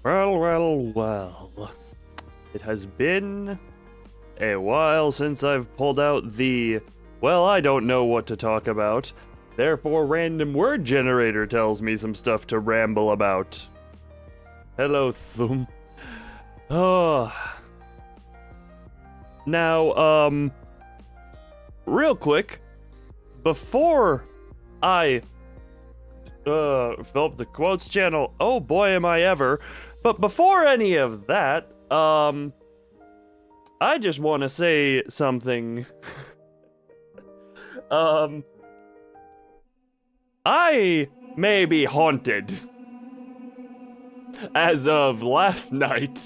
Well, well, well. It has been a while since I've pulled out the, well, I don't know what to talk about. Therefore, random word generator tells me some stuff to ramble about. Hello, Thum. Oh. Now, real quick, before I fill up the quotes channel, oh boy am I ever, but before any of that, I just want to say something. I may be haunted. As of last night,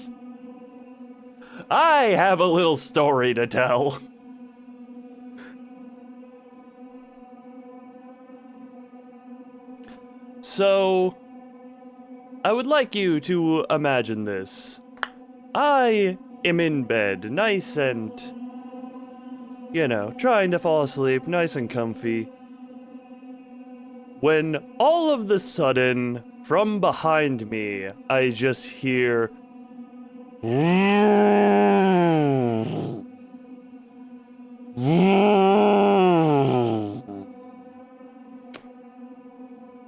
I have a little story to tell. So, I would like you to imagine this. I am in bed, nice and, you know, trying to fall asleep, nice and comfy. When all of the sudden, from behind me, I just hear...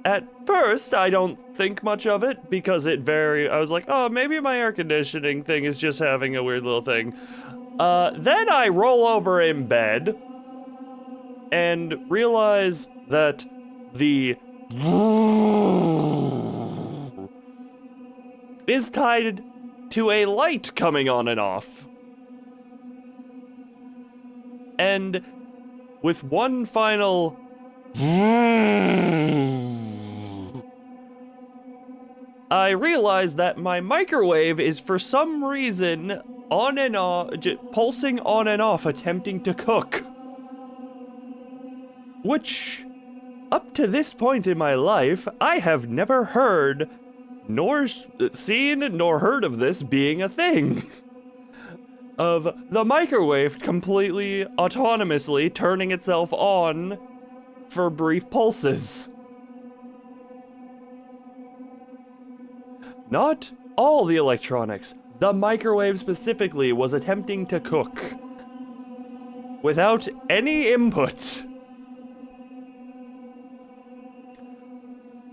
At first, I don't think much of it, because I was like, oh, maybe my air conditioning thing is just having a weird little thing. Then I roll over in bed, and realize that the is tied to a light coming on and off. And with one final I realize that my microwave is for some reason on and off, pulsing on and off, attempting to cook. Which, up to this point in my life, I have never heard, nor seen, nor heard of this being a thing. Of the microwave completely autonomously turning itself on for brief pulses. Not all the electronics. The microwave specifically was attempting to cook without any input.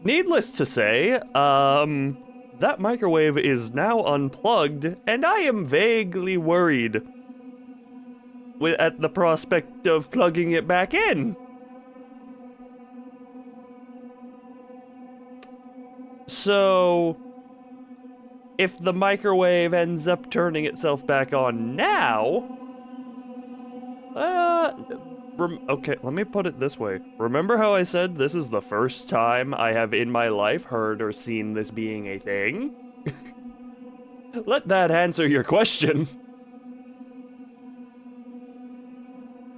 Needless to say, that microwave is now unplugged, and I am vaguely worried at the prospect of plugging it back in. So, if the microwave ends up turning itself back on now, okay, let me put it this way. Remember how I said this is the first time I have in my life heard or seen this being a thing? Let that answer your question.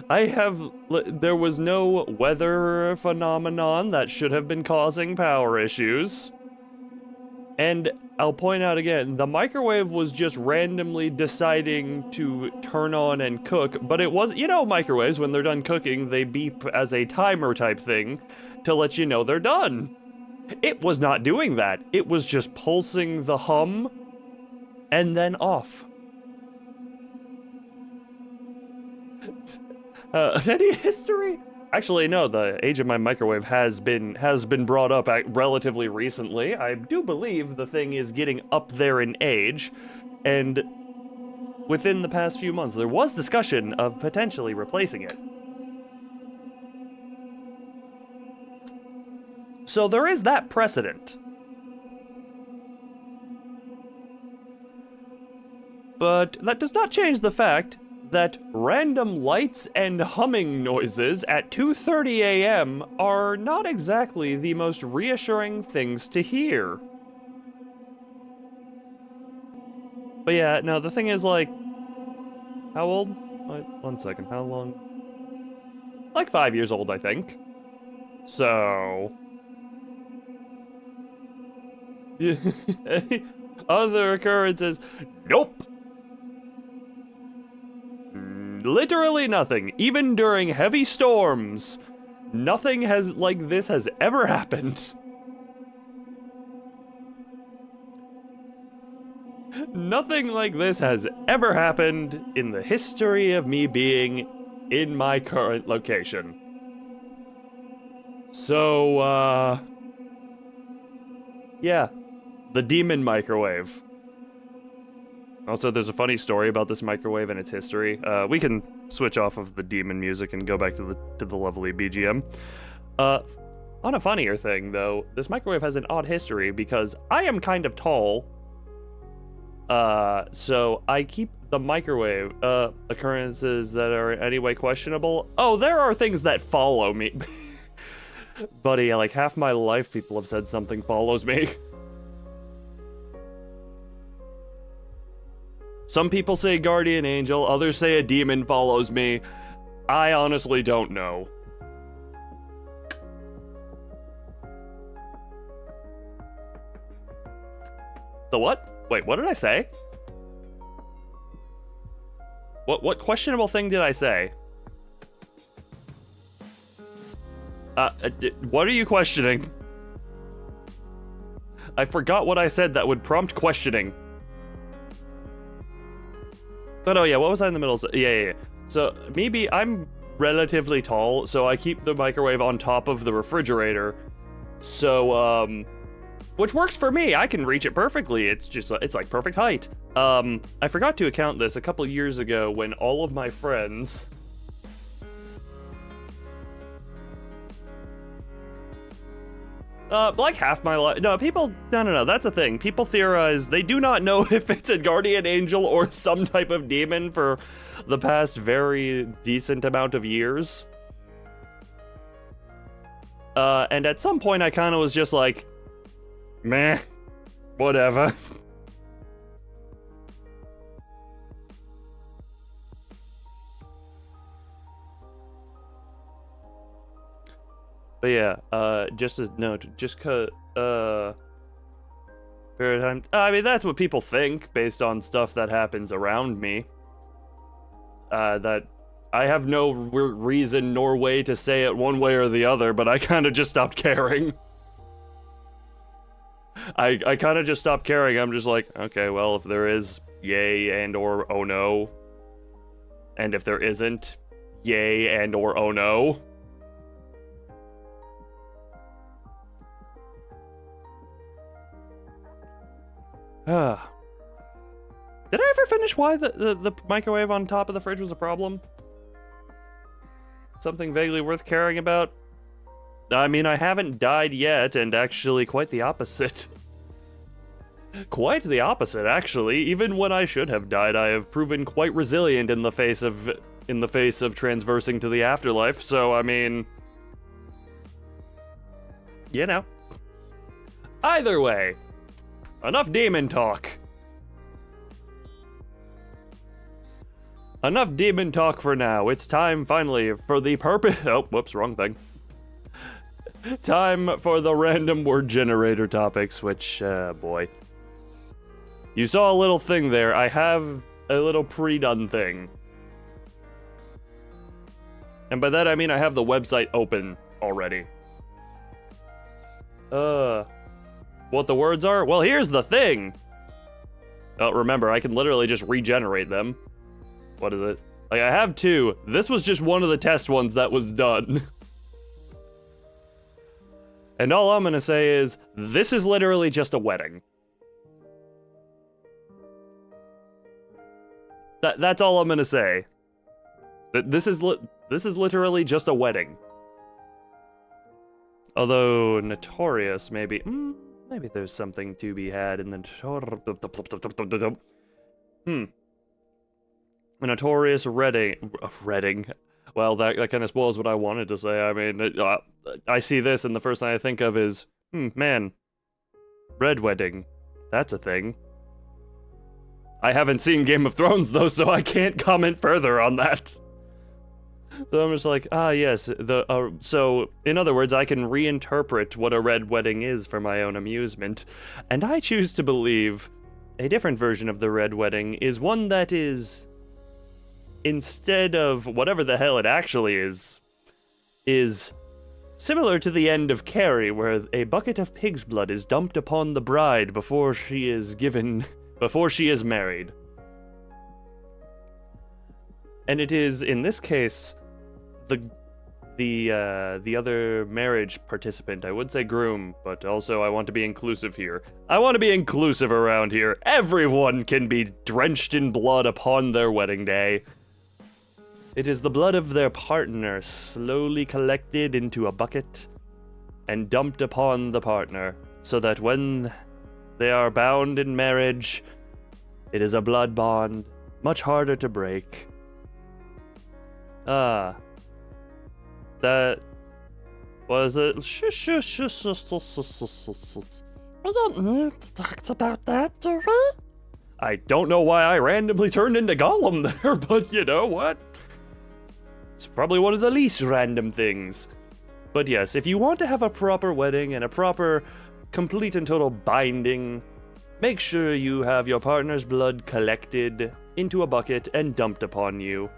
There was no weather phenomenon that should have been causing power issues. And I'll point out again, the microwave was just randomly deciding to turn on and cook, but it was, you know, microwaves, when they're done cooking, they beep as a timer type thing to let you know they're done. It was not doing that. It was just pulsing the hum and then off. Any history? Actually, no, the age of my microwave has been brought up relatively recently. I do believe the thing is getting up there in age, and within the past few months, there was discussion of potentially replacing it. So there is that precedent. But that does not change the fact that random lights and humming noises at 2:30 a.m. are not exactly the most reassuring things to hear. But yeah, no, the thing is, like, how old? Wait, 1 second, how long? Like 5 years old, I think. So... Other occurrences, nope. Literally nothing. Even during heavy storms, nothing like this has ever happened. Nothing like this has ever happened in the history of me being in my current location. So, yeah, the demon microwave. Also, there's a funny story about this microwave and its history. We can switch off of the demon music and go back to the lovely BGM. On a funnier thing, though, this microwave has an odd history because I am kind of tall. So I keep the microwave, occurrences that are in any way questionable. Oh, there are things that follow me. Buddy, like half my life people have said something follows me. Some people say guardian angel, others say a demon follows me. I honestly don't know. The what? Wait, what did I say? What questionable thing did I say? What are you questioning? I forgot what I said that would prompt questioning. But oh yeah, what was I in the middle? Yeah. So maybe I'm relatively tall, so I keep the microwave on top of the refrigerator. So, which works for me. I can reach it perfectly. It's like perfect height. I forgot to account this a couple years ago when all of my friends... like half my life. No, that's a thing. People theorize they do not know if it's a guardian angel or some type of demon for the past very decent amount of years. And at some point I kind of was just like, meh, whatever. But yeah, just as note, just cause, period of time. I mean, that's what people think based on stuff that happens around me. That I have no reason nor way to say it one way or the other, but I kind of just stopped caring. I kind of just stopped caring. I'm just like, okay, well, if there is, yay and or oh no. And if there isn't, yay and or oh no. Did I ever finish why the microwave on top of the fridge was a problem? Something vaguely worth caring about? I mean, I haven't died yet, and actually quite the opposite. Quite the opposite, actually. Even when I should have died, I have proven quite resilient in the face of transversing to the afterlife, so I mean... You know. Either way. Enough demon talk. Enough demon talk for now. It's time, finally, for the purpose... Oh, whoops, wrong thing. Time for the random word generator topics, which, boy. You saw a little thing there. I have a little pre-done thing. And by that I mean I have the website open already. What the words are? Well, here's the thing! Oh, remember, I can literally just regenerate them. What is it? Like, I have two. This was just one of the test ones that was done. And all I'm gonna say is, this is literally just a wedding. That's all I'm gonna say. This is literally just a wedding. Although, notorious, maybe... maybe there's something to be had in the... A notorious Redding. Well, that kind of spoils what I wanted to say. I mean, I see this and the first thing I think of is, man, red wedding. That's a thing. I haven't seen Game of Thrones, though, so I can't comment further on that. So I'm just like, yes, so, in other words, I can reinterpret what a red wedding is for my own amusement, and I choose to believe a different version of the red wedding is one that is, instead of whatever the hell it actually is similar to the end of Carrie, where a bucket of pig's blood is dumped upon the bride before before she is married. And it is, in this case, the other marriage participant. I would say groom, but also I want to be inclusive here. I want to be inclusive around here. Everyone can be drenched in blood upon their wedding day. It is the blood of their partner slowly collected into a bucket and dumped upon the partner, so that when they are bound in marriage, it is a blood bond, much harder to break. That was it. We don't need to talk about that, do we? I don't know why I randomly turned into Gollum there, but you know what? It's probably one of the least random things. But yes, if you want to have a proper wedding and a proper, complete and total binding, make sure you have your partner's blood collected into a bucket and dumped upon you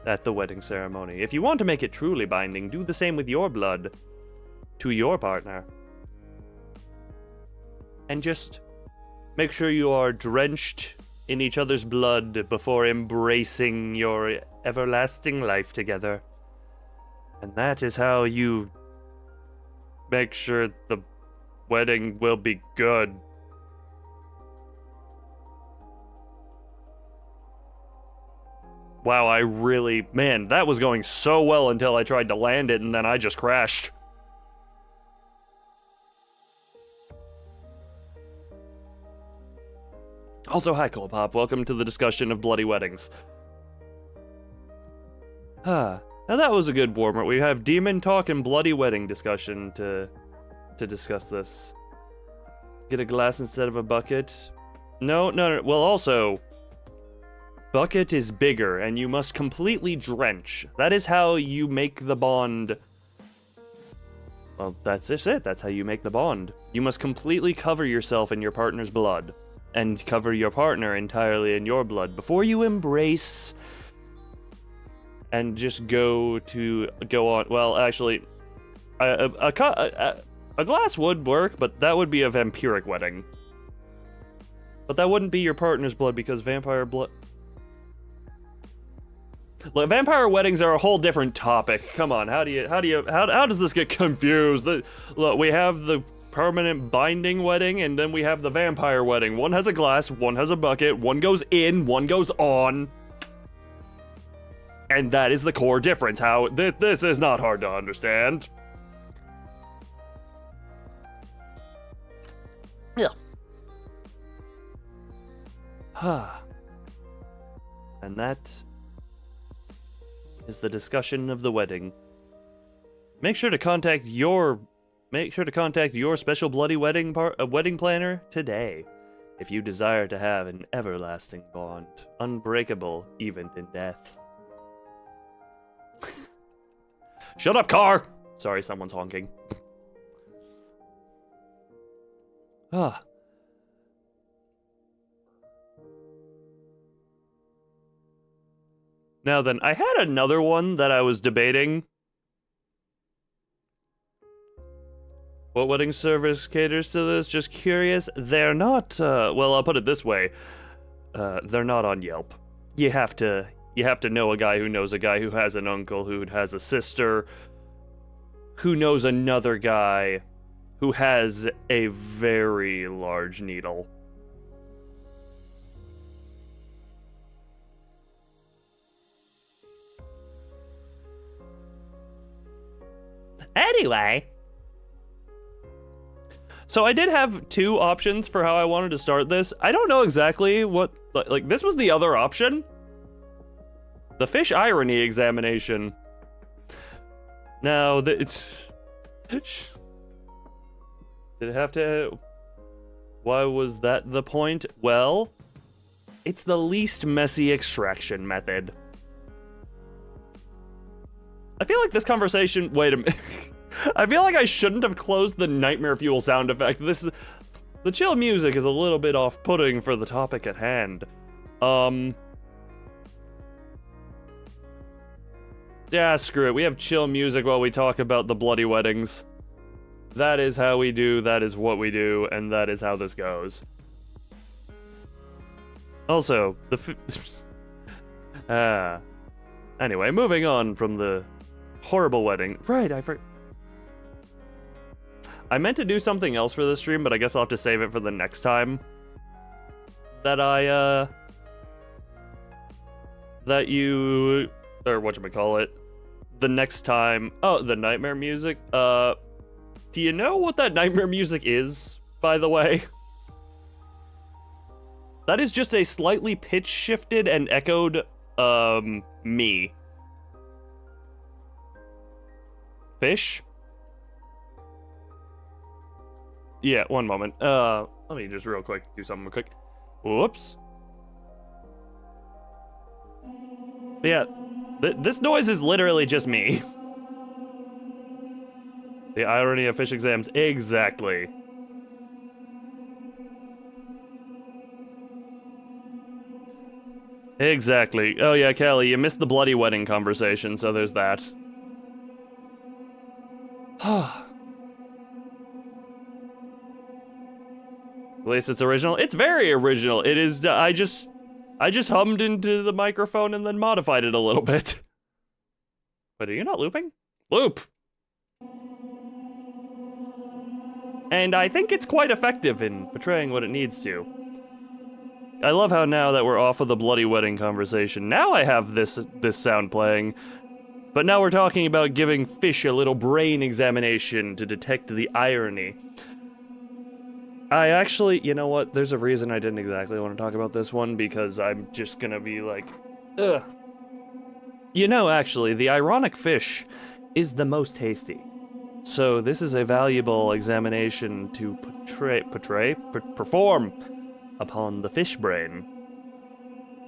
at the wedding ceremony. If you want to make it truly binding, do the same with your blood to your partner. And just make sure you are drenched in each other's blood before embracing your everlasting life together. And that is how you make sure the wedding will be good. Wow, man, that was going so well until I tried to land it and then I just crashed. Also, hi, Colpop. Welcome to the discussion of bloody weddings. Now that was a good warm-up. We have demon talk and bloody wedding discussion to discuss this. Get a glass instead of a bucket. No. Well, also, bucket is bigger, and you must completely drench. That is how you make the bond. Well, that's just it. That's how you make the bond. You must completely cover yourself in your partner's blood, and cover your partner entirely in your blood before you embrace and just go on. Well, actually, a glass would work, but that would be a vampiric wedding. But that wouldn't be your partner's blood because vampire blood. Look, vampire weddings are a whole different topic. Come on, how does this get confused? Look, we have the permanent binding wedding, and then we have the vampire wedding. One has a glass, one has a bucket, one goes in, one goes on. And that is the core difference. How this is not hard to understand. Yeah. And that is the discussion of the wedding. Make sure to contact your special bloody wedding wedding planner today if you desire to have an everlasting bond, unbreakable even in death. Shut up, car! Sorry, someone's honking. Now then, I had another one that I was debating. What wedding service caters to this? Just curious. They're not, well, I'll put it this way. They're not on Yelp. You have to know a guy who knows a guy who has an uncle who has a sister who knows another guy who has a very large needle. Anyway. So I did have two options for how I wanted to start this. I don't know exactly what, like, this was the other option. The fish irony examination. Now, did it have to... Why was that the point? Well, it's the least messy extraction method. I feel like this conversation... Wait a minute. I feel like I shouldn't have closed the nightmare fuel sound effect. The chill music is a little bit off-putting for the topic at hand. Yeah, screw it. We have chill music while we talk about the bloody weddings. That is how we do, that is what we do, and that is how this goes. Also, anyway, moving on from the horrible wedding. Right, I meant to do something else for this stream, but I guess I'll have to save it for the next time that that you, or whatchamacallit, the next time, the nightmare music, do you know what that nightmare music is, by the way? That is just a slightly pitch shifted and echoed, me. Fish? Yeah, one moment. Let me just real quick do something real quick. Whoops. But yeah, this noise is literally just me. The irony of fish exams, exactly. Exactly. Oh yeah, Kelly, you missed the bloody wedding conversation, so there's that. At least it's original. It's very original. It is, I just hummed into the microphone and then modified it a little bit. But are you not looping? Loop! And I think it's quite effective in portraying what it needs to. I love how now that we're off of the bloody wedding conversation, now I have this sound playing. But now we're talking about giving fish a little brain examination to detect the irony. I actually, you know what, there's a reason I didn't exactly want to talk about this one, because I'm just gonna be like, ugh. You know, actually, the ironic fish is the most tasty. So this is a valuable examination to perform upon the fish brain.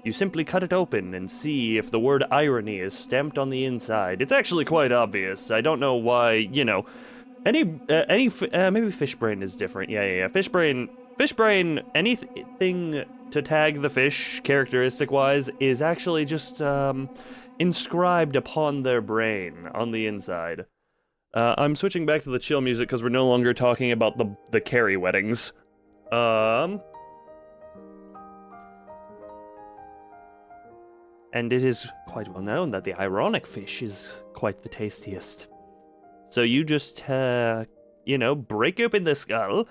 You simply cut it open and see if the word irony is stamped on the inside. It's actually quite obvious. I don't know why, you know, maybe fish brain is different. Yeah. Fish brain, anything to tag the fish characteristic-wise is actually just, inscribed upon their brain on the inside. I'm switching back to the chill music because we're no longer talking about the Carrie weddings. And it is quite well known that the ironic fish is quite the tastiest. So you just, you know, break open the skull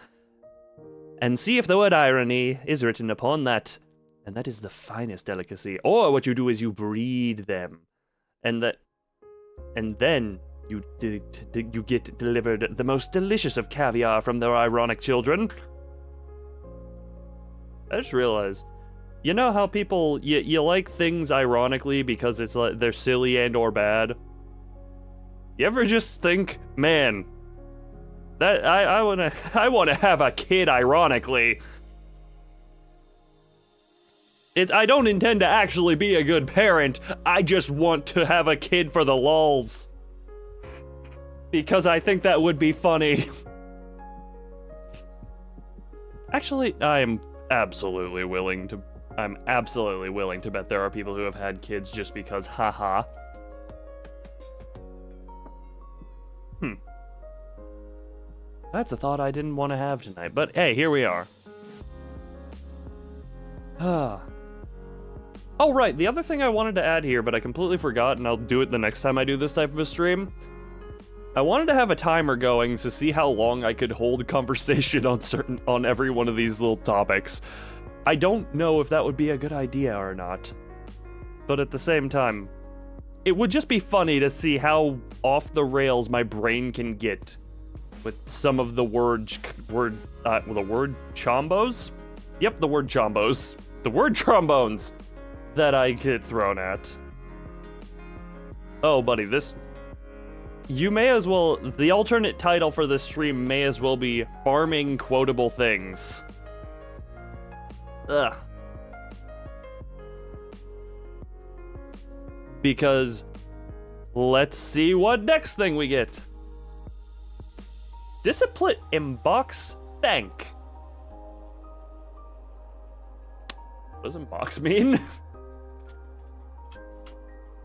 and see if the word irony is written upon that. And that is the finest delicacy. Or what you do is you breed them. And then you get delivered the most delicious of caviar from their ironic children. I just realized, you know how people, you like things ironically because it's like they're silly and or bad? You ever just think, man, that I wanna have a kid ironically. I don't intend to actually be a good parent, I just want to have a kid for the lulz. Because I think that would be funny. Actually, I'm absolutely willing to bet there are people who have had kids just because, haha. That's a thought I didn't want to have tonight, but hey, here we are. Oh, right, the other thing I wanted to add here, but I completely forgot, and I'll do it the next time I do this type of a stream. I wanted to have a timer going to see how long I could hold conversation on every one of these little topics. I don't know if that would be a good idea or not. But at the same time, it would just be funny to see how off the rails my brain can get with some of the word chombos? Yep, the word chombos. The word trombones that I get thrown at. Oh, buddy, you may as well, the alternate title for this stream may as well be Farming Quotable Things. Ugh. Because, let's see what next thing we get. Discipline inbox thank. What does inbox mean?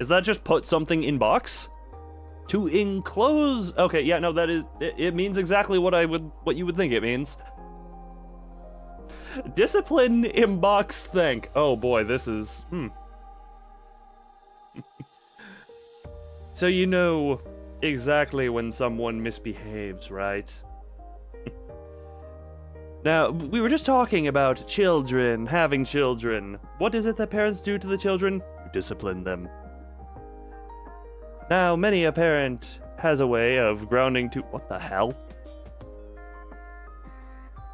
Is that just put something in box? To enclose. Okay, yeah, no, that is. It means exactly what you would think it means. Discipline inbox thank. Oh boy, this is... So you know exactly when someone misbehaves, right? Now, we were just talking about children, having children. What is it that parents do to the children? Discipline them. Now, many a parent has a way of grounding to... What the hell?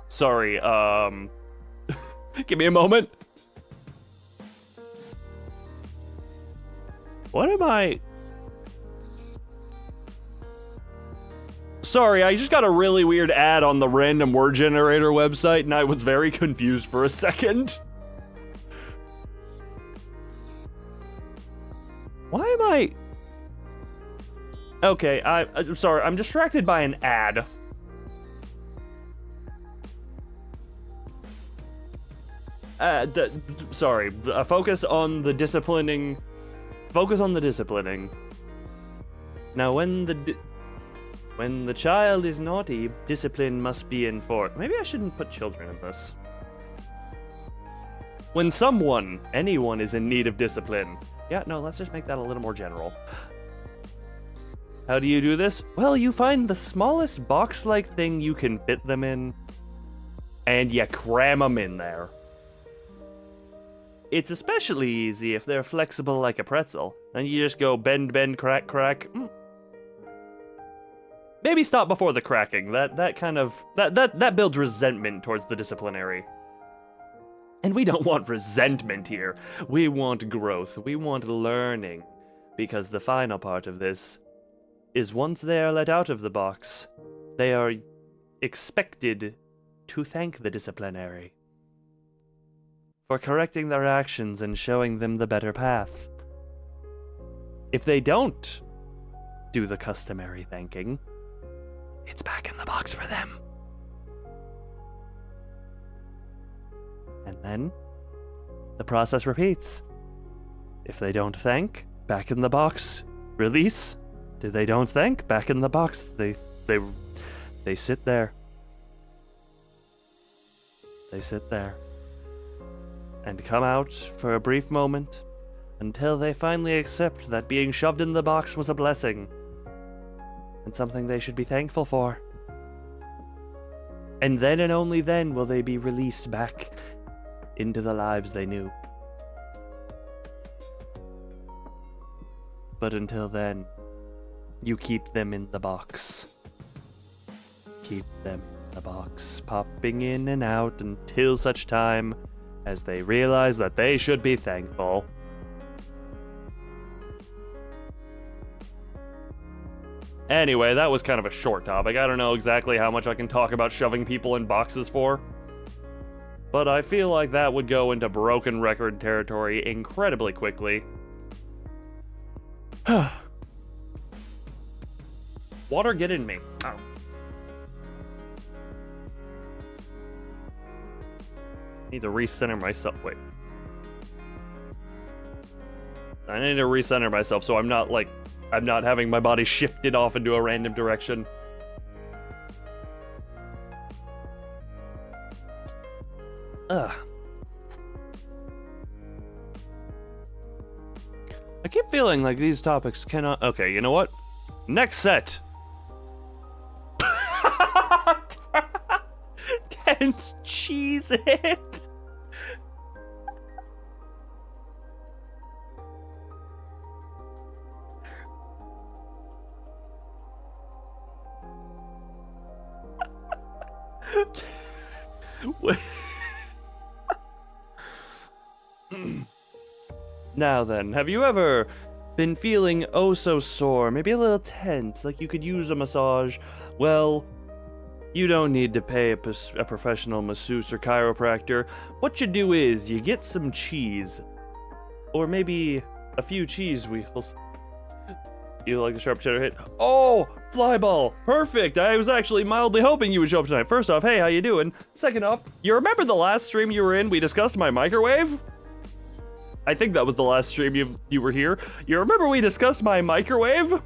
Sorry, give me a moment. What am I... Sorry, I just got a really weird ad on the random word generator website, and I was very confused for a second. Why am I... Okay, I'm sorry, I'm distracted by an ad. Sorry, focus on the disciplining. Focus on the disciplining. Now, when the child is naughty, discipline must be enforced. Maybe I shouldn't put children in this. When anyone is in need of discipline. Yeah, no, let's just make that a little more general. How do you do this? Well, you find the smallest box-like thing you can fit them in, and you cram them in there. It's especially easy if they're flexible like a pretzel, and you just go bend, bend, crack, crack. Maybe stop before the cracking. That builds resentment towards the disciplinary. And we don't want resentment here. We want growth. We want learning. Because the final part of this is once they are let out of the box, they are expected to thank the disciplinary for correcting their actions and showing them the better path. If they don't do the customary thanking, it's back in the box for them. And then the process repeats. If they don't thank, back in the box, release. If they don't thank, back in the box. They sit there. They sit there. And come out for a brief moment until they finally accept that being shoved in the box was a blessing and something they should be thankful for. And then and only then will they be released back into the lives they knew. But until then, you keep them in the box. Keep them in the box, popping in and out until such time as they realize that they should be thankful. Anyway, that was kind of a short topic. I don't know exactly how much I can talk about shoving people in boxes for, but I feel like that would go into broken record territory incredibly quickly. Water, get in me. Oh. Need to recenter myself. Wait. I need to recenter myself so I'm not having my body shifted off into a random direction. Ugh. I keep feeling like these topics cannot... Okay, you know what? Next set. Tense cheese it. Now then, have you ever been feeling oh so sore, maybe a little tense, like you could use a massage? Well, you don't need to pay a professional masseuse or chiropractor. What you do is you get some cheese, or maybe a few cheese wheels. You like the sharp potato hit? Oh, fly ball, perfect. I was actually mildly hoping you would show up tonight. First off, hey, how you doing? Second off, you remember the last stream you were in? We discussed my microwave. I think that was the last stream you were here. You remember we discussed my microwave?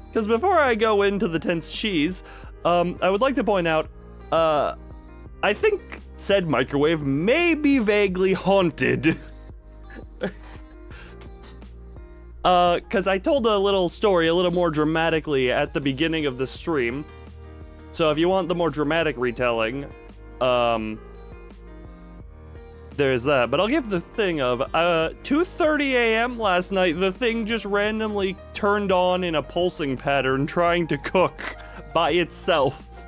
Because before I go into the tense cheese, I would like to point out, I think said microwave may be vaguely haunted. Cause I told a little story a little more dramatically at the beginning of the stream. So if you want the more dramatic retelling, there's that. But I'll give the thing of, 2:30 a.m. last night, the thing just randomly turned on in a pulsing pattern trying to cook by itself.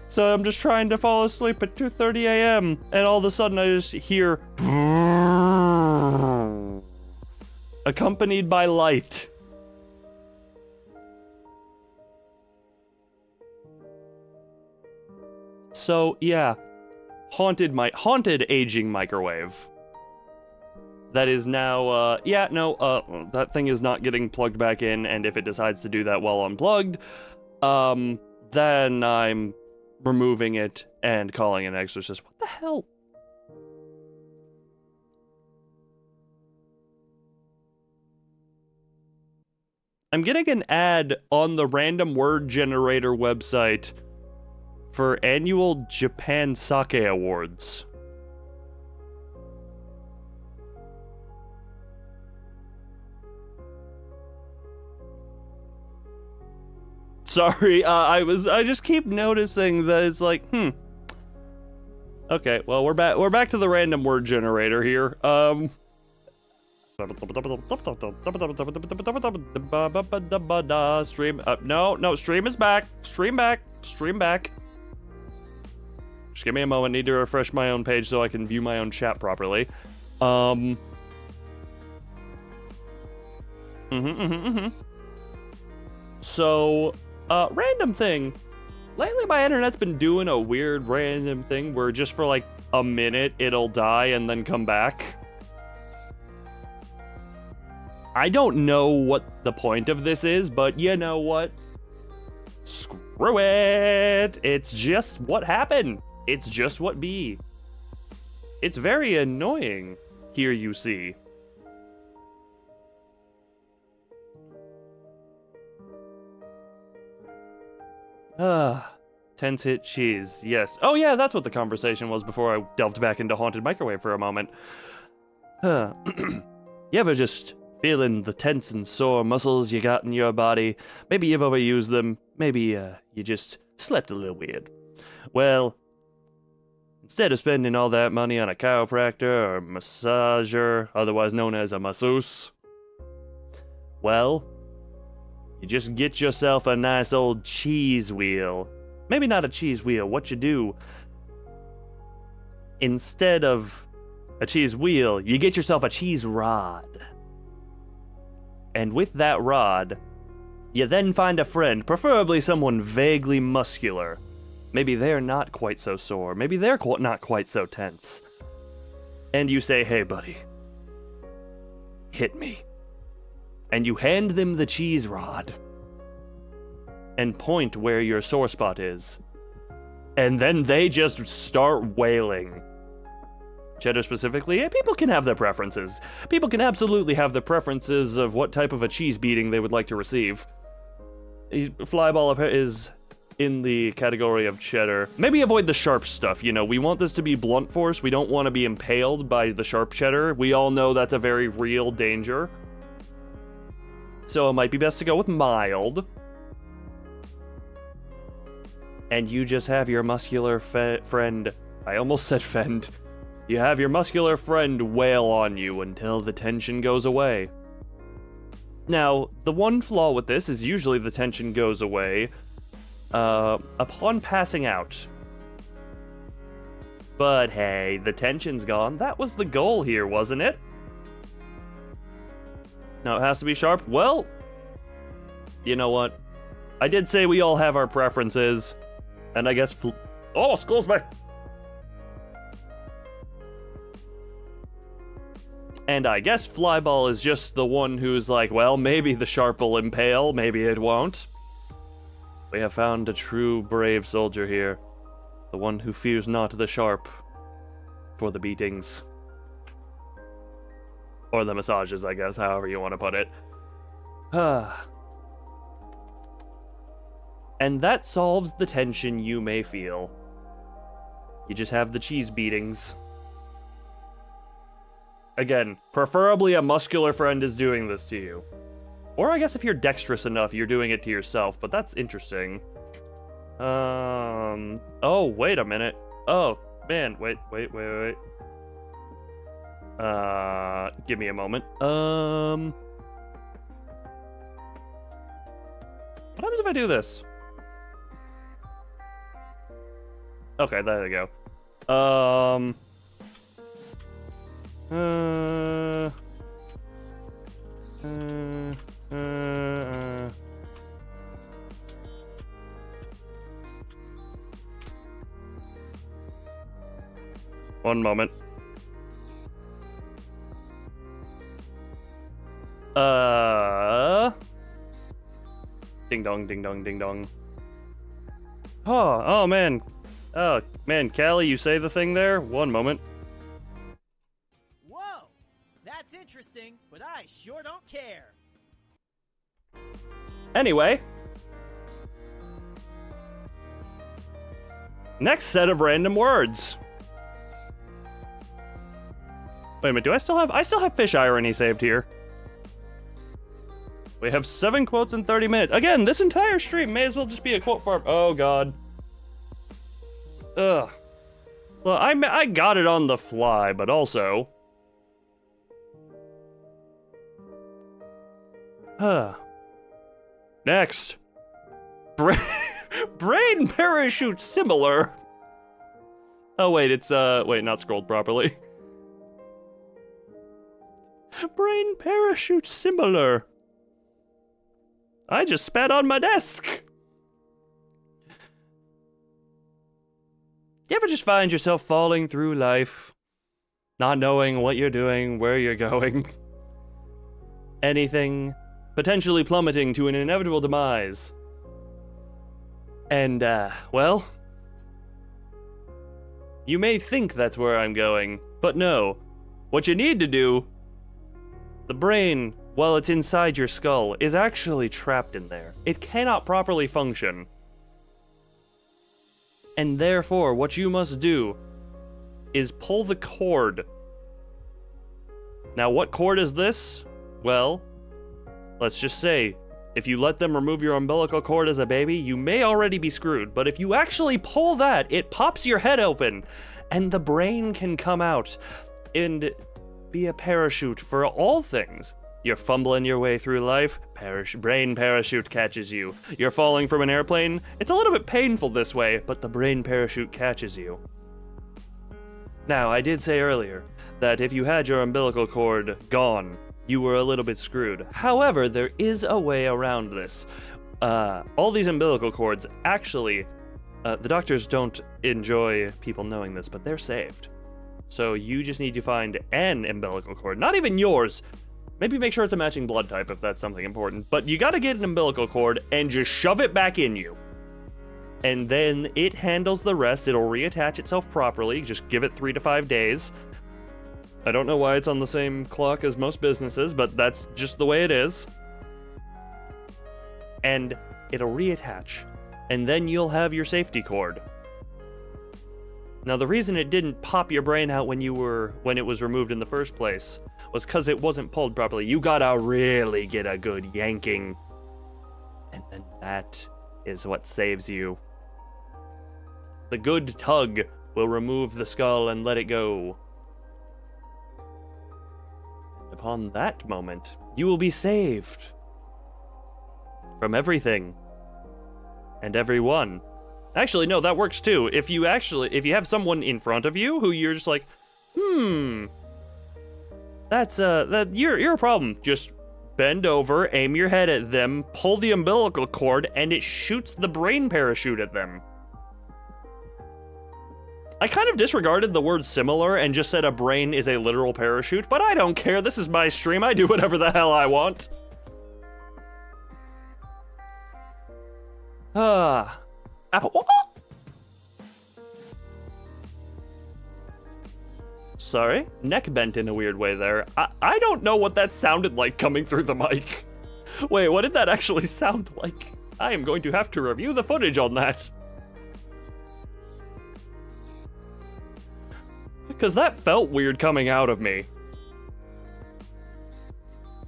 So I'm just trying to fall asleep at 2:30 a.m. and all of a sudden I just hear accompanied by light. So yeah, haunted aging microwave. That is now, that thing is not getting plugged back in, and if it decides to do that while unplugged, then I'm removing it and calling an exorcist. What the hell? I'm getting an ad on the random word generator website for annual Japan Sake Awards. Sorry, I just keep noticing that it's like, Okay, well, we're back to the random word generator here. Stream, no, stream is back. Stream back. Just give me a moment, need to refresh my own page so I can view my own chat properly. So, random thing. Lately my internet's been doing a weird random thing where just for like a minute it'll die and then come back. I don't know what the point of this is, but you know what? Screw it! It's just what happened. It's just what be. It's very annoying, here you see. Tense hit cheese, yes. Oh yeah, that's what the conversation was before I delved back into haunted microwave for a moment. You ever just feeling the tense and sore muscles you got in your body? Maybe you've overused them, maybe you just slept a little weird. Well, instead of spending all that money on a chiropractor or massager, otherwise known as a masseuse, well, you just get yourself a nice old cheese wheel. Maybe not a cheese wheel. What you do, instead of a cheese wheel, you get yourself a cheese rod. And with that rod, you then find a friend, preferably someone vaguely muscular. Maybe they're not quite so sore. Maybe they're not quite so tense. And you say, hey buddy, hit me. And you hand them the cheese rod and point where your sore spot is. And then they just start wailing. Cheddar specifically, people can have their preferences. People can absolutely have their preferences of what type of a cheese beating they would like to receive. Flyball is in the category of cheddar. Maybe avoid the sharp stuff, you know, we want this to be blunt force. We don't want to be impaled by the sharp cheddar. We all know that's a very real danger. So it might be best to go with mild. And you just have your muscular friend, I almost said fend. You have your muscular friend wail on you until the tension goes away. Now, the one flaw with this is usually the tension goes away upon passing out. But hey, the tension's gone. That was the goal here, wasn't it? Now it has to be sharp. Well, you know what? I did say we all have our preferences, and I guess oh, school's back. And I guess Flyball is just the one who's like, well, maybe the sharp will impale, maybe it won't. We have found a true brave soldier here, the one who fears not the sharp for the beatings. Or the massages, I guess, however you want to put it. And that solves the tension you may feel. You just have the cheese beatings. Again, preferably a muscular friend is doing this to you. Or I guess if you're dexterous enough, you're doing it to yourself, but that's interesting. Oh, wait a minute. Oh, man, wait. Give me a moment. What happens if I do this? Okay, there we go. One moment. Ding dong, ding dong, ding dong. Oh man. Oh, man, Callie, you say the thing there? One moment. Whoa! That's interesting, but I sure don't care. Anyway. Next set of random words. Wait a minute, I still have fish irony saved here. We have 7 quotes in 30 minutes. Again, this entire stream may as well just be a quote farm. Oh god. Ugh. Well, I got it on the fly, but also... Next. Brain parachute similar. Oh wait, it's wait, not scrolled properly. Brain parachute similar. I just spat on my desk. You ever just find yourself falling through life, not knowing what you're doing, where you're going? Anything, potentially plummeting to an inevitable demise. And, well, you may think that's where I'm going, but no. What you need to do, the brain, while it's inside your skull, is actually trapped in there. It cannot properly function. And therefore, what you must do is pull the cord. Now, what cord is this? Well, let's just say, if you let them remove your umbilical cord as a baby, you may already be screwed. But if you actually pull that, it pops your head open, and the brain can come out and be a parachute for all things. You're fumbling your way through life, brain parachute catches you. You're falling from an airplane, it's a little bit painful this way, but the brain parachute catches you. Now, I did say earlier that if you had your umbilical cord gone, you were a little bit screwed. However, there is a way around this. All these umbilical cords, actually, the doctors don't enjoy people knowing this, but they're saved. So you just need to find an umbilical cord, not even yours. Maybe make sure it's a matching blood type if that's something important. But you gotta get an umbilical cord and just shove it back in you. And then it handles the rest. It'll reattach itself properly. Just give it 3 to 5 days. I don't know why it's on the same clock as most businesses, but that's just the way it is. And it'll reattach. And then you'll have your safety cord. Now, the reason it didn't pop your brain out when it was removed in the first place was because it wasn't pulled properly. You gotta really get a good yanking. And then that is what saves you. The good tug will remove the skull and let it go. And upon that moment, you will be saved from everything and everyone. Actually, no, that works too. If you have someone in front of you who you're just like, that's you're a problem. Just bend over, aim your head at them, pull the umbilical cord, and it shoots the brain parachute at them. I kind of disregarded the word similar and just said a brain is a literal parachute, but I don't care. This is my stream. I do whatever the hell I want. Apple. Sorry, neck bent in a weird way there. I don't know what that sounded like coming through the mic. Wait, what did that actually sound like? I am going to have to review the footage on that. Because that felt weird coming out of me.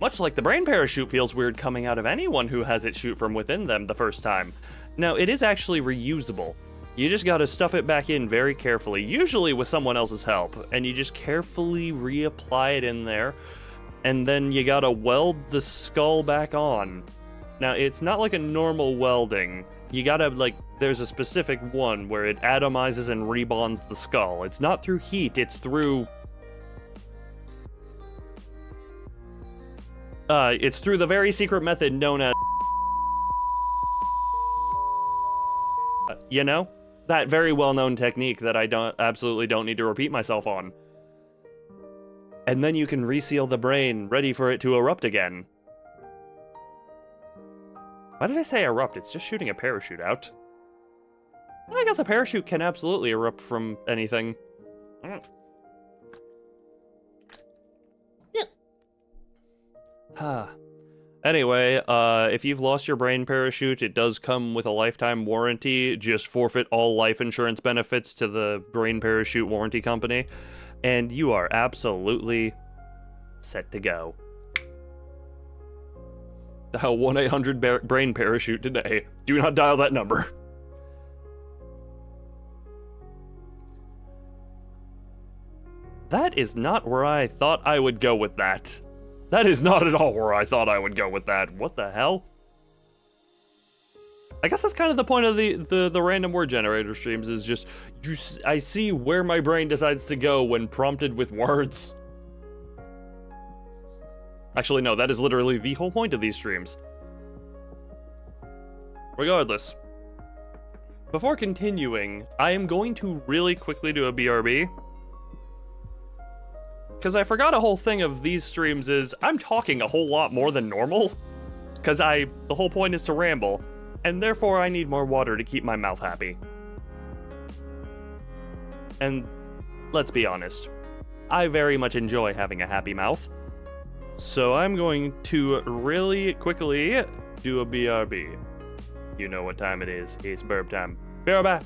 Much like the brain parachute feels weird coming out of anyone who has it shoot from within them the first time. Now, it is actually reusable. You just gotta stuff it back in very carefully, usually with someone else's help, and you just carefully reapply it in there, and then you gotta weld the skull back on. Now, it's not like a normal welding. You gotta, like, there's a specific one where it atomizes and rebonds the skull. It's not through heat, it's through... it's through the very secret method known as... you know? That very well-known technique that I absolutely don't need to repeat myself on. And then you can reseal the brain, ready for it to erupt again. Why did I say erupt? It's just shooting a parachute out. I guess a parachute can absolutely erupt from anything. Anyway, if you've lost your brain parachute, it does come with a lifetime warranty. Just forfeit all life insurance benefits to the brain parachute warranty company, and you are absolutely set to go. Dial 1-800 brain parachute today. Do not dial that number. That is not where I thought I would go with that. That is not at all where I thought I would go with that. What the hell? I guess that's kind of the point of the random word generator streams, is just, I see where my brain decides to go when prompted with words. Actually, no, that is literally the whole point of these streams. Regardless, before continuing, I am going to really quickly do a BRB. Because I forgot a whole thing of these streams is, I'm talking a whole lot more than normal. Because the whole point is to ramble, and therefore I need more water to keep my mouth happy. And let's be honest, I very much enjoy having a happy mouth. So I'm going to really quickly do a BRB. You know what time it is, it's burp time. Be right back.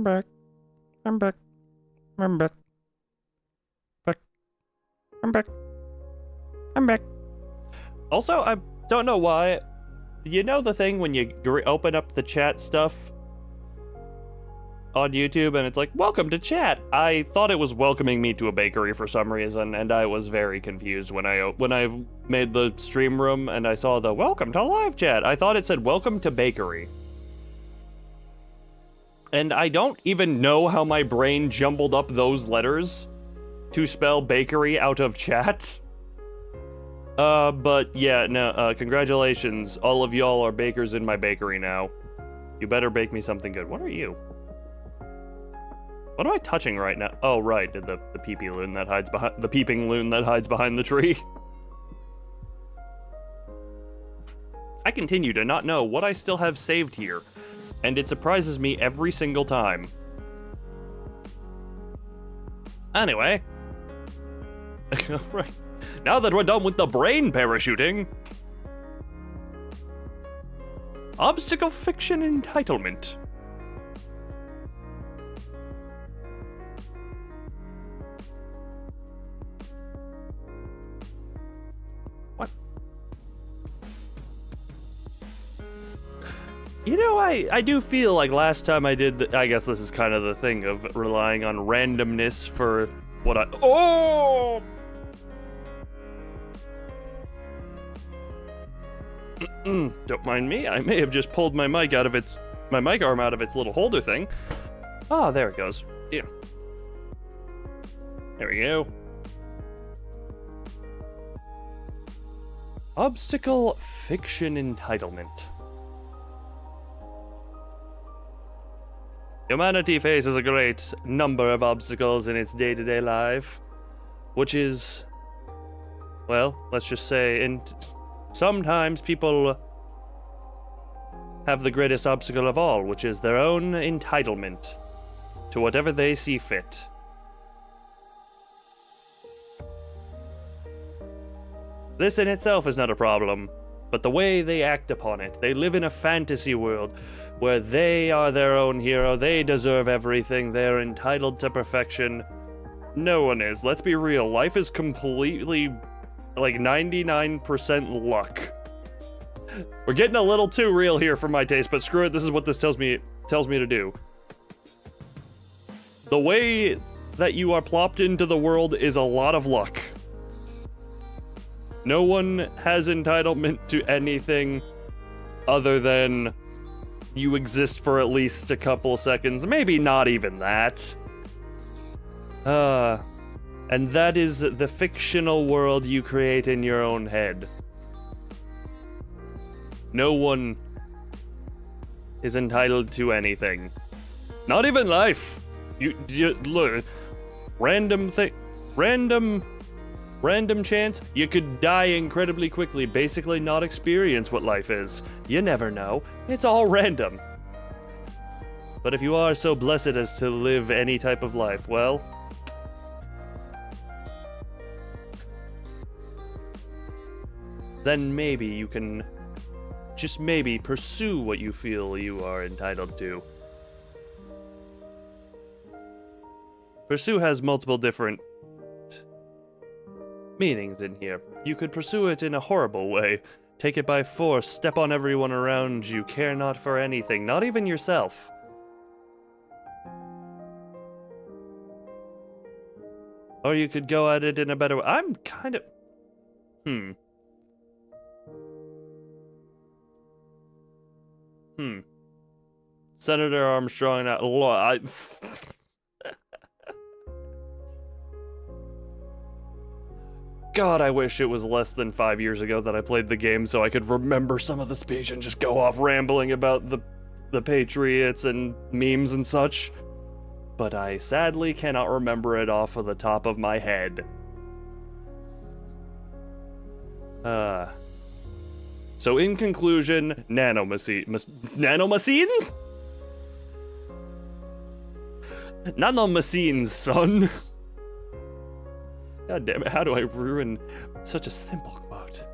back. I'm back. I'm back. Back. I'm back. I'm back. Also, I don't know why. You know the thing when you open up the chat stuff on YouTube and it's like, welcome to chat? I thought it was welcoming me to a bakery for some reason, and I was very confused when I made the stream room and I saw the welcome to live chat. I thought it said welcome to bakery. And I don't even know how my brain jumbled up those letters to spell bakery out of chat. But yeah, no, congratulations. All of y'all are bakers in my bakery now. You better bake me something good. What are you? What am I touching right now? Oh, right, the peeping loon that hides behind the tree. I continue to not know what I still have saved here, and it surprises me every single time. Anyway. Right. Now that we're done with the brain parachuting. Obstacle fiction entitlement. What? You know, I do feel like last time I did, I guess this is kind of the thing of relying on randomness for what I, oh! Don't mind me, I may have just pulled my mic arm out of its little holder thing. Ah, there it goes. Yeah. There we go. Obstacle fiction entitlement. Humanity faces a great number of obstacles in its day-to-day life, which is, well, let's just say, sometimes people have the greatest obstacle of all, which is their own entitlement to whatever they see fit. This in itself is not a problem, but the way they act upon it. They live in a fantasy world where they are their own hero, they deserve everything, they're entitled to perfection. No one is. Let's be real, life is completely, like, 99% luck. We're getting a little too real here for my taste, but screw it, this is what this tells me to do. The way that you are plopped into the world is a lot of luck. No one has entitlement to anything other than you exist for at least a couple seconds, maybe not even that. And that is the fictional world you create in your own head. No one is entitled to anything. Not even life. You look, random chance, you could die incredibly quickly, basically not experience what life is. You never know. It's all random. But if you are so blessed as to live any type of life, well, then maybe you can just maybe pursue what you feel you are entitled to. Pursue has multiple different meanings in here. You could pursue it in a horrible way. Take it by force, step on everyone around you, care not for anything, not even yourself. Or you could go at it in a better way. I'm kind of... Senator Armstrong, God, I wish it was less than 5 years ago that I played the game so I could remember some of the speech and just go off rambling about the Patriots and memes and such. But I sadly cannot remember it off of the top of my head. So in conclusion, nanomachine? Nanomachines, son. God damn it, how do I ruin such a simple quote?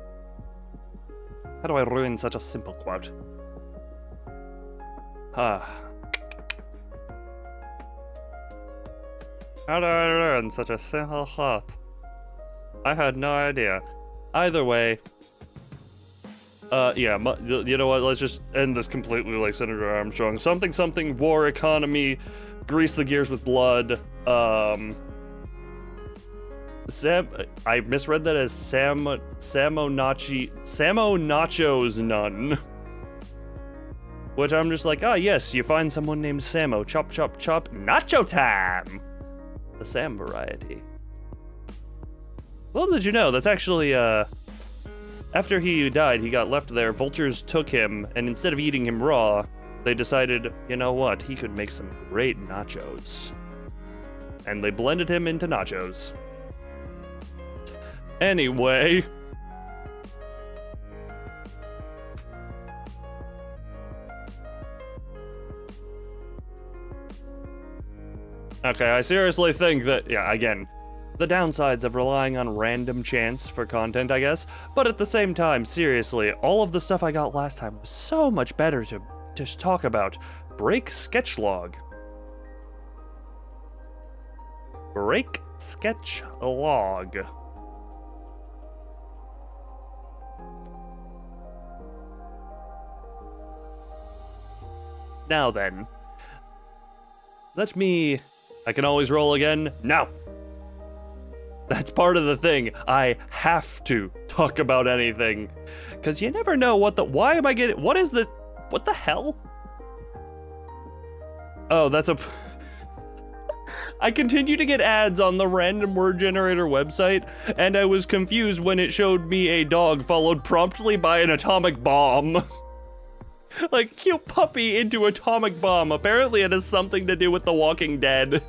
How do I ruin such a simple quote? How did I learn such a simple thought? I had no idea. Either way, yeah, you know what, let's just end this completely like Senator Armstrong. Something, something, war, economy, grease the gears with blood, I misread that as Samo Nacho's nun. Which I'm just like, yes, you find someone named Samo, chop, chop, chop, nacho time! The Sam variety. Well, did you know, that's actually, after he died, he got left there, vultures took him, and instead of eating him raw, they decided, you know what, he could make some great nachos. And they blended him into nachos. Anyway. Okay, I seriously think that, yeah, again, the downsides of relying on random chance for content, I guess, but at the same time, seriously, all of the stuff I got last time was so much better to talk about. Break sketch log. Break sketch log. Now then, I can always roll again. No. That's part of the thing. I have to talk about anything. Because you never know what the hell? Oh, that's a... I continue to get ads on the random word generator website, and I was confused when it showed me a dog followed promptly by an atomic bomb. Like, cute puppy into atomic bomb. Apparently it has something to do with The Walking Dead.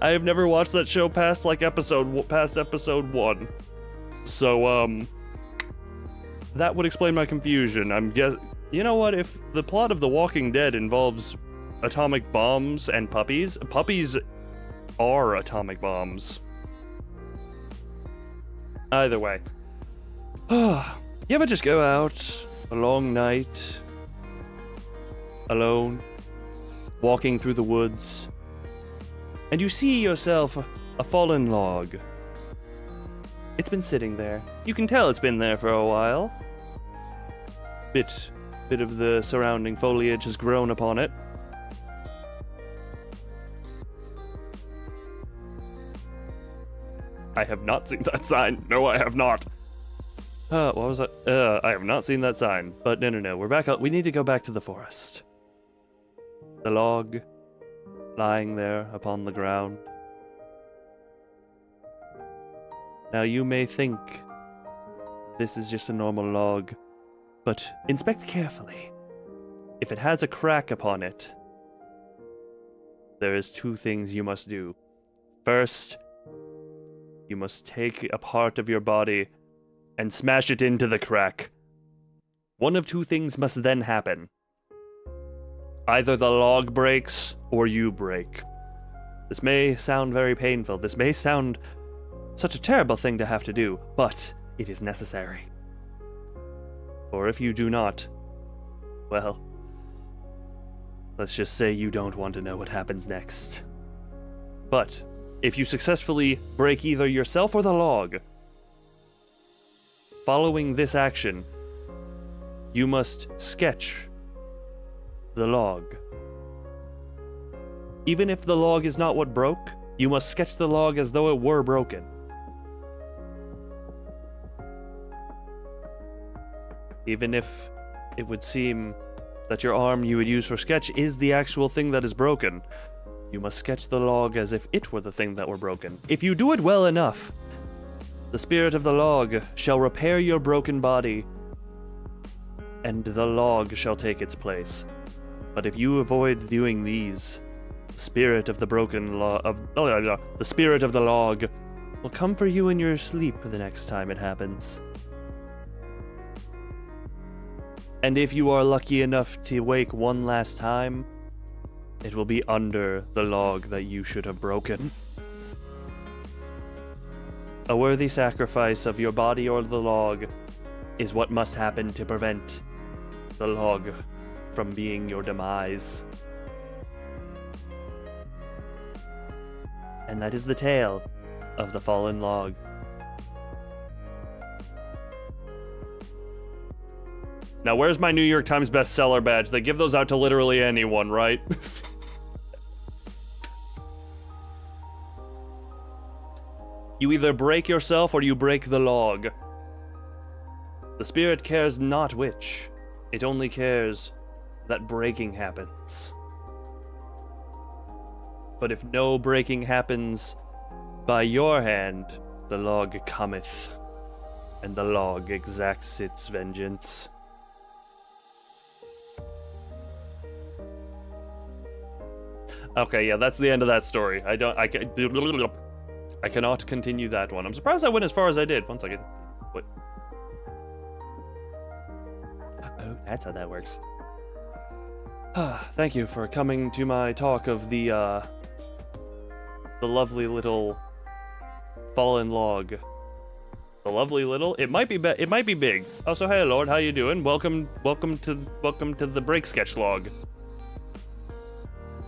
I have never watched that show past episode 1. So, that would explain my confusion. You know what, if the plot of The Walking Dead involves atomic bombs and puppies are atomic bombs. Either way. You ever just go out a long night, alone, walking through the woods, and you see yourself a fallen log? It's been sitting there. You can tell it's been there for a while. Bit of the surrounding foliage has grown upon it. I have not seen that sign. No, I have not. What was that? I have not seen that sign. But no. We're back up. We need to go back to the forest. The log lying there upon the ground. Now you may think this is just a normal log, but inspect carefully. If it has a crack upon it, there is 2 things you must do. First, you must take a part of your body and smash it into the crack. One of 2 things must then happen. Either the log breaks, or you break. This may sound very painful. This may sound such a terrible thing to have to do, but it is necessary. For if you do not, well, let's just say you don't want to know what happens next. But if you successfully break either yourself or the log, following this action, you must sketch the log. Even if the log is not what broke, you must sketch the log as though it were broken. Even if it would seem that your arm you would use for sketch is the actual thing that is broken, you must sketch the log as if it were the thing that were broken. If you do it well enough, the spirit of the log shall repair your broken body, and the log shall take its place. But if you avoid doing these, the spirit of the the spirit of the log will come for you in your sleep the next time it happens. And if you are lucky enough to wake one last time, it will be under the log that you should have broken. A worthy sacrifice of your body or the log is what must happen to prevent the log from being your demise. And that is the tale of the fallen log. Now, where's my New York Times bestseller badge? They give those out to literally anyone, right? You either break yourself or you break the log. The spirit cares not which. It only cares that breaking happens. But if no breaking happens by your hand, the log cometh, and the log exacts its vengeance. Okay, yeah, that's the end of that story. I cannot continue that one. I'm surprised I went as far as I did. One second. What? Oh, that's how that works. Thank you for coming to my talk of the lovely little fallen log. The lovely little. It might be big. Oh, so hey, Lord, how you doing? Welcome to the break sketch log.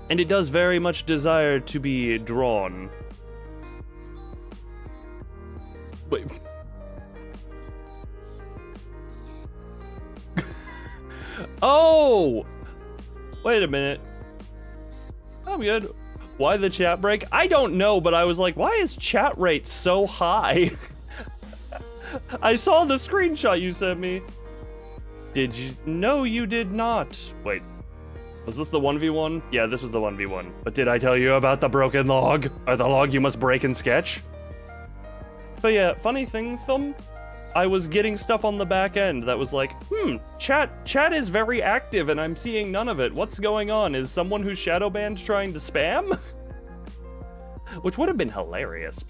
And it does very much desire to be drawn. Wait. Oh! Wait a minute. I'm good. Why the chat break? I don't know, but I was like, why is chat rate so high? I saw the screenshot you sent me. Did you? No, you did not. Wait. Was this the 1v1? Yeah, this was the 1v1. But did I tell you about the broken log? Or the log you must break and sketch? But yeah, funny thing, Thumb, I was getting stuff on the back end that was like, chat is very active and I'm seeing none of it. What's going on? Is someone who's shadow banned trying to spam? Which would have been hilarious.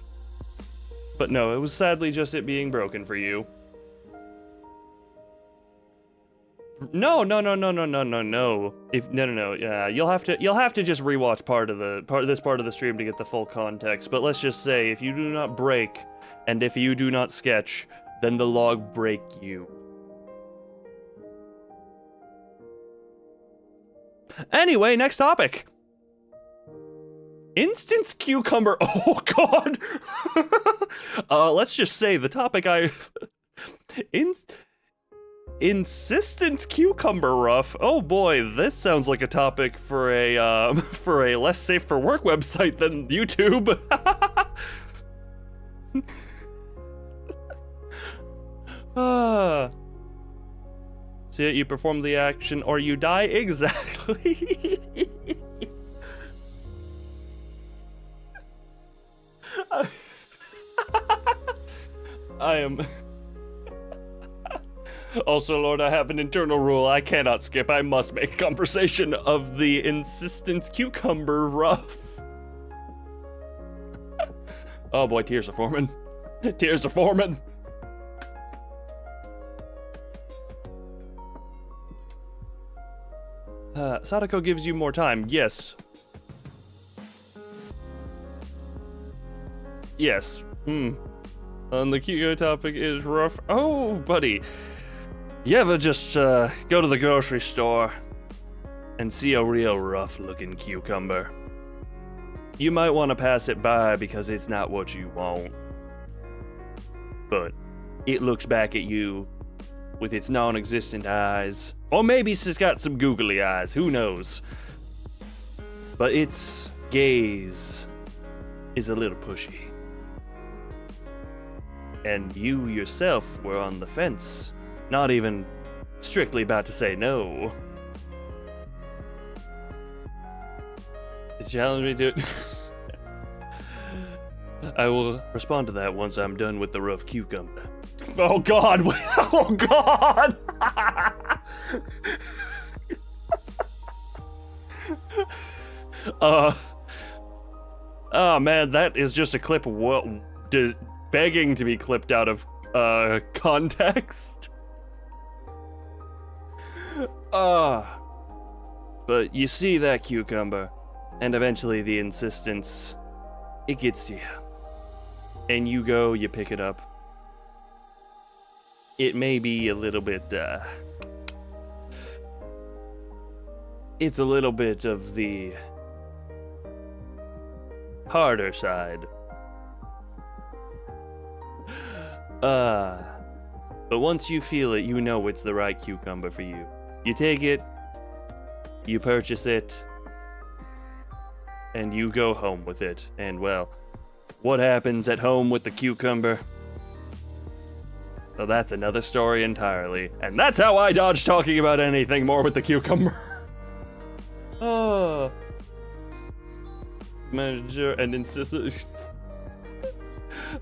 But no, it was sadly just it being broken for you. No. Yeah, you'll have to just rewatch this part of the stream to get the full context. But let's just say, if you do not break, and if you do not sketch, then the log break you. Anyway, next topic. Instance cucumber. Oh God. Let's just say the topic Insistent cucumber rough. Oh boy, this sounds like a topic for a less safe for work website than YouTube. See it, you perform the action or you die. Exactly. I am. Also, Lord, I have an internal rule I cannot skip. I must make conversation of the insistent cucumber rough. Oh boy, tears are forming. Tears are forming. Sadako gives you more time. Yes. Yes. And the Kyugo topic is rough. Oh, buddy. You ever just go to the grocery store and see a real rough-looking cucumber? You might want to pass it by because it's not what you want. But it looks back at you with its non-existent eyes. Or maybe it's got some googly eyes, who knows? But its gaze is a little pushy. And you yourself were on the fence. Not even strictly about to say no. It challenged me to... I will respond to that once I'm done with the rough cucumber. Oh God! Oh God! Oh man, that is just a clip begging to be clipped out of context. But you see that cucumber, and eventually the insistence, it gets to you. And you go, you pick it up. It may be a little bit, it's a little bit of the harder side. But once you feel it, you know it's the right cucumber for you. You take it, you purchase it, and you go home with it. And well, what happens at home with the cucumber? So that's another story entirely. And that's how I dodge talking about anything more with the cucumber. Oh. Manager and insist.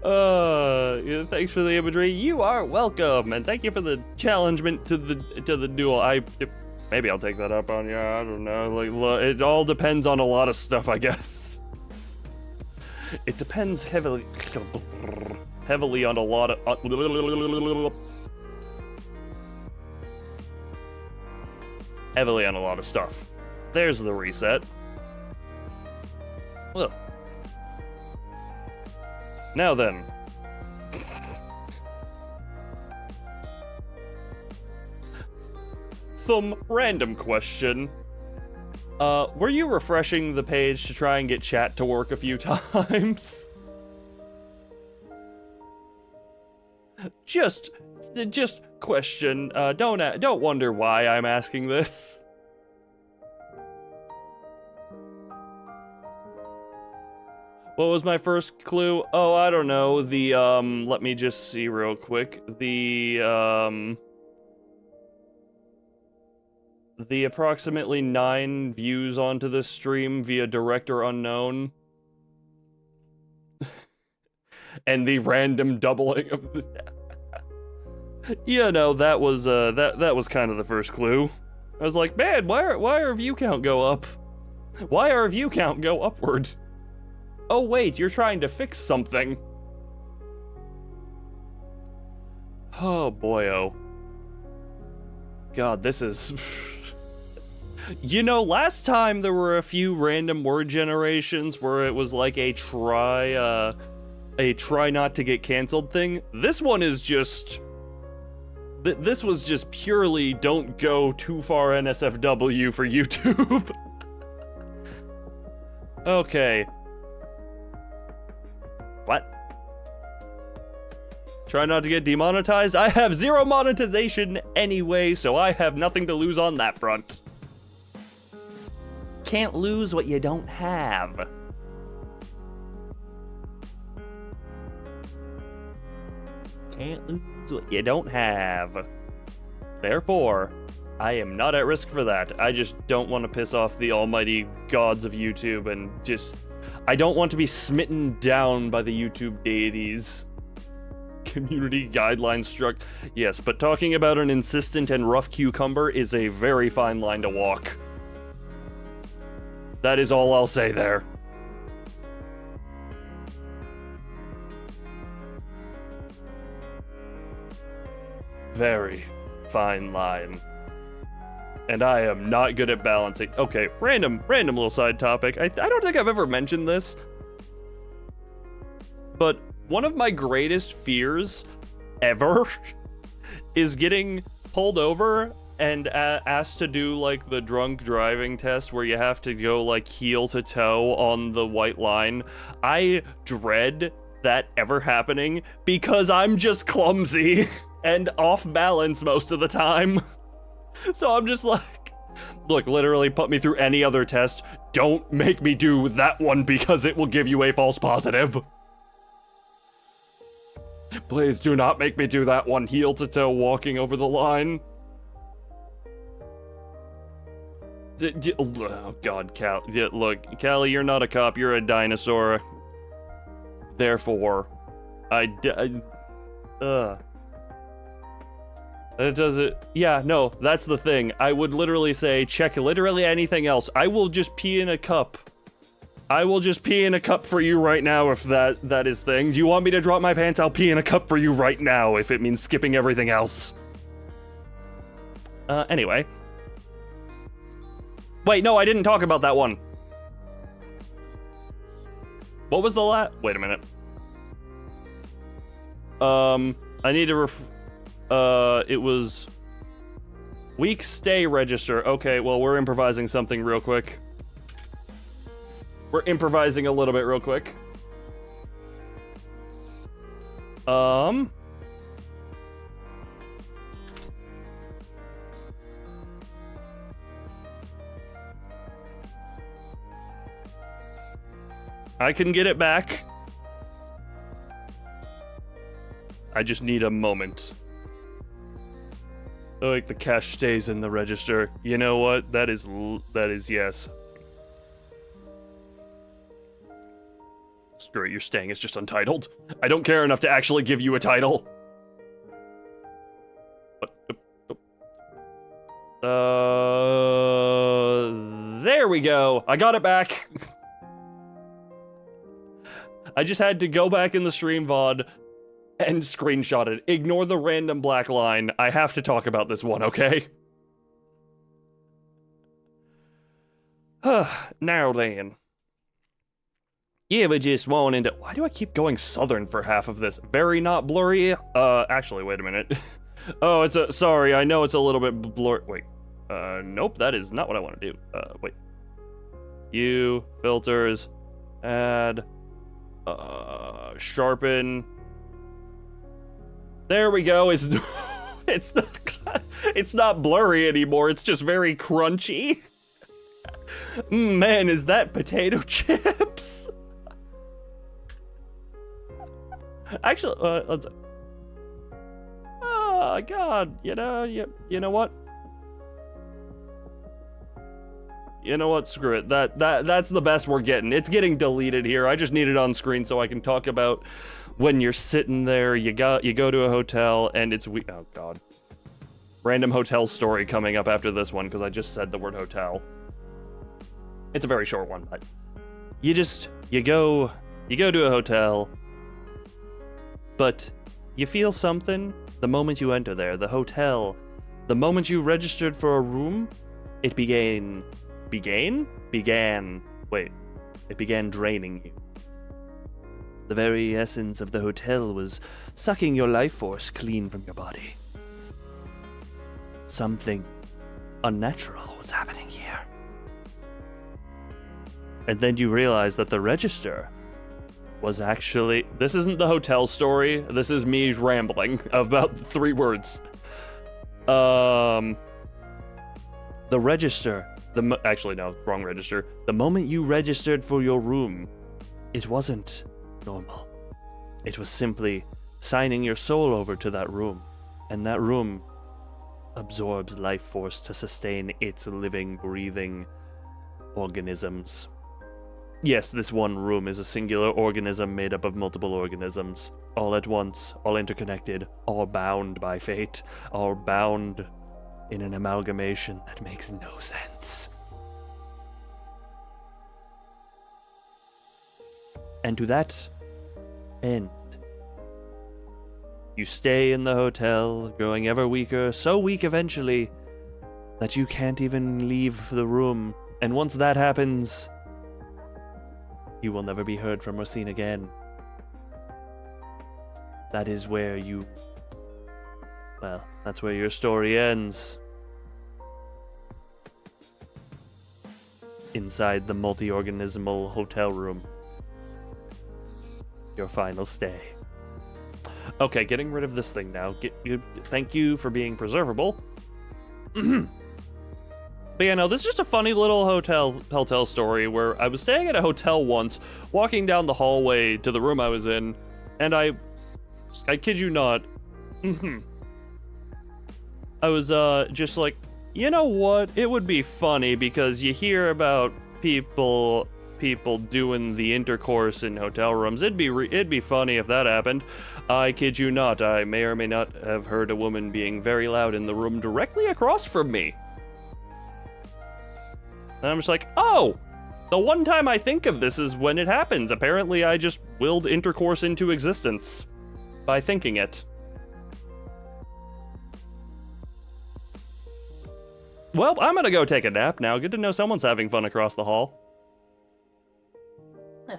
Yeah, thanks for the imagery. You are welcome, and thank you for the challengement to the duel. Maybe I'll take that up on you. I don't know. Like, it all depends on a lot of stuff, I guess. It depends heavily on a lot of heavily on a lot of stuff. There's the reset. Well. Now then. Some random question. Were you refreshing the page to try and get chat to work a few times? Just question. Don't wonder why I'm asking this. What was my first clue? Oh, I don't know. Let me just see real quick. The approximately 9 views onto this stream via director unknown. And the random doubling of the... You know, that was kind of the first clue. I was like, man, why our view count go up? Why our view count go upward? Oh wait, you're trying to fix something. Oh boyo. God, this is... You know, last time there were a few random word generations where it was like a try not to get canceled thing. This one is just... This was just purely don't go too far NSFW for YouTube. Okay. What? Try not to get demonetized? I have 0 monetization anyway, so I have nothing to lose on that front. Can't lose what you don't have. Can't lose what you don't have. Therefore, I am not at risk for that. I just don't want to piss off the almighty gods of YouTube and just... I don't want to be smitten down by the YouTube deities. Community guidelines struck. Yes, but talking about an insistent and rough cucumber is a very fine line to walk. That is all I'll say there. Very fine line. And I am not good at balancing. Okay, random little side topic. I don't think I've ever mentioned this, but one of my greatest fears ever is getting pulled over and asked to do like the drunk driving test where you have to go like heel to toe on the white line. I dread that ever happening because I'm just clumsy and off balance most of the time. So I'm just like, look, literally put me through any other test. Don't make me do that one because it will give you a false positive. Please do not make me do that one heel to toe walking over the line. Oh God, Cal. Look, Callie, you're not a cop, you're a dinosaur. Therefore, It does it. Yeah, no, that's the thing. I would literally say, check literally anything else. I will just pee in a cup. I will just pee in a cup for you right now if that is thing. Do you want me to drop my pants? I'll pee in a cup for you right now if it means skipping everything else. Anyway. Wait, no, I didn't talk about that one. What was the wait a minute. I need to it was week stay register. Okay, well, we're improvising something real quick. We're improvising a little bit real quick. I can get it back. I just need a moment. Like the cash stays in the register. You know what? That is yes. Screw it, you're staying. It's just untitled. I don't care enough to actually give you a title. There we go. I got it back. I just had to go back in the stream VOD and screenshot it. Ignore the random black line. I have to talk about this one, okay? Now then. You ever just wanted to... Why do I keep going southern for half of this? Very not blurry? Actually, wait a minute. Oh, it's a... Sorry, I know it's a little bit blurry. Wait. Nope, that is not what I want to do. Wait. Filters, add, sharpen. There we go. It's it's not blurry anymore. It's just very crunchy. Man, is that potato chips? Actually, let's. Oh God, you know what? You know what? Screw it. That's the best we're getting. It's getting deleted here. I just need it on screen so I can talk about when you're sitting there. You go to a hotel and it's oh God. Random hotel story coming up after this one because I just said the word hotel. It's a very short one, but you go to a hotel, but you feel something the moment you enter there. The hotel, the moment you registered for a room, it began draining you. The very essence of the hotel was sucking your life force clean from your body. Something unnatural was happening here. And then you realize that the register was actually... This isn't the hotel story. This is me rambling about 3 words. The register... Actually, no, wrong register. The moment you registered for your room, it wasn't normal. It was simply signing your soul over to that room. And that room absorbs life force to sustain its living, breathing organisms. Yes, this one room is a singular organism made up of multiple organisms, all at once, all interconnected, all bound by fate, all bound in an amalgamation that makes no sense. And to that end, you stay in the hotel, growing ever weaker, so weak eventually that you can't even leave the room. And once that happens, you will never be heard from or seen again. That is where you... Well, that's where your story ends. Inside the multi-organismal hotel room. Your final stay. Okay, getting rid of this thing now. Thank you for being preservable. But yeah, no, this is just a funny little hotel story where I was staying at a hotel once, walking down the hallway to the room I was in, and I kid you not, I was just like, you know what? It would be funny because you hear about people doing the intercourse in hotel rooms. It'd be funny if that happened. I kid you not. I may or may not have heard a woman being very loud in the room directly across from me. And I'm just like, oh, the one time I think of this is when it happens. Apparently, I just willed intercourse into existence by thinking it. Well, I'm gonna go take a nap now. Good to know someone's having fun across the hall. Yeah.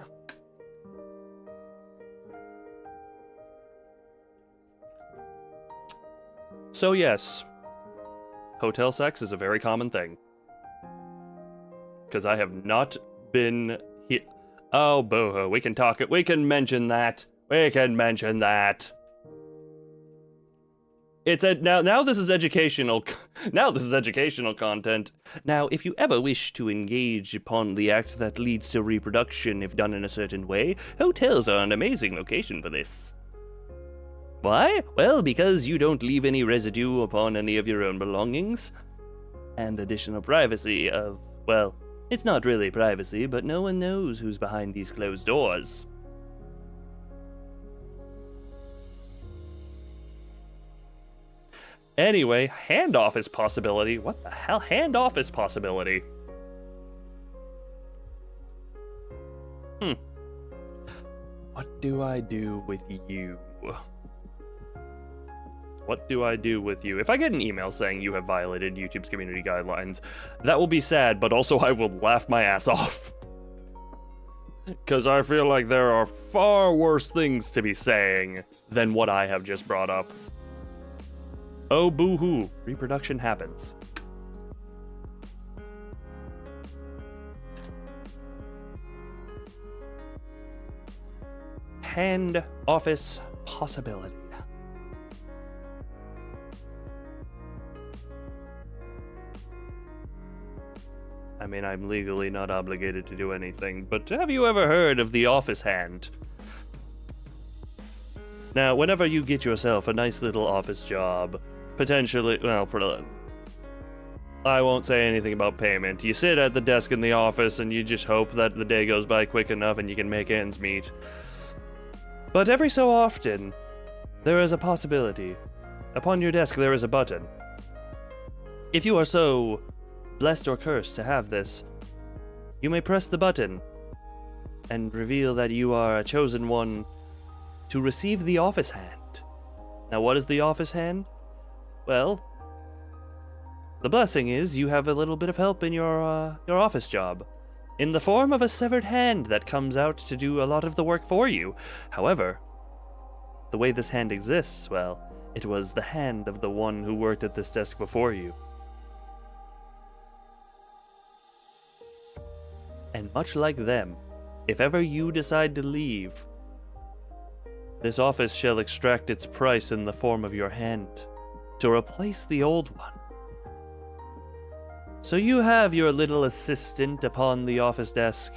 So yes, hotel sex is a very common thing. Because I have not been hit. Oh, boo-hoo. We can talk it. We can mention that. We can mention that. It's now this is educational. Now this is educational content. Now, if you ever wish to engage upon the act that leads to reproduction if done in a certain way, hotels are an amazing location for this. Why? Well, because you don't leave any residue upon any of your own belongings. And additional privacy of, well, it's not really privacy, but no one knows who's behind these closed doors. Anyway, handoff is possibility. What the hell? Handoff is possibility. What do I do with you? What do I do with you? If I get an email saying you have violated YouTube's community guidelines, that will be sad, but also I will laugh my ass off. Because I feel like there are far worse things to be saying than what I have just brought up. Oh, boo-hoo. Reproduction happens. Hand office possibility. I mean, I'm legally not obligated to do anything, but have you ever heard of the office hand? Now, whenever you get yourself a nice little office job, potentially, well, I won't say anything about payment. You sit at the desk in the office and you just hope that the day goes by quick enough and you can make ends meet. But every so often, there is a possibility. Upon your desk, there is a button. If you are so blessed or cursed to have this, you may press the button and reveal that you are a chosen one to receive the office hand. Now, what is the office hand? Well, the blessing is you have a little bit of help in your office job, in the form of a severed hand that comes out to do a lot of the work for you. However, the way this hand exists, well, it was the hand of the one who worked at this desk before you. And much like them, if ever you decide to leave, this office shall extract its price in the form of your hand to replace the old one. So you have your little assistant upon the office desk,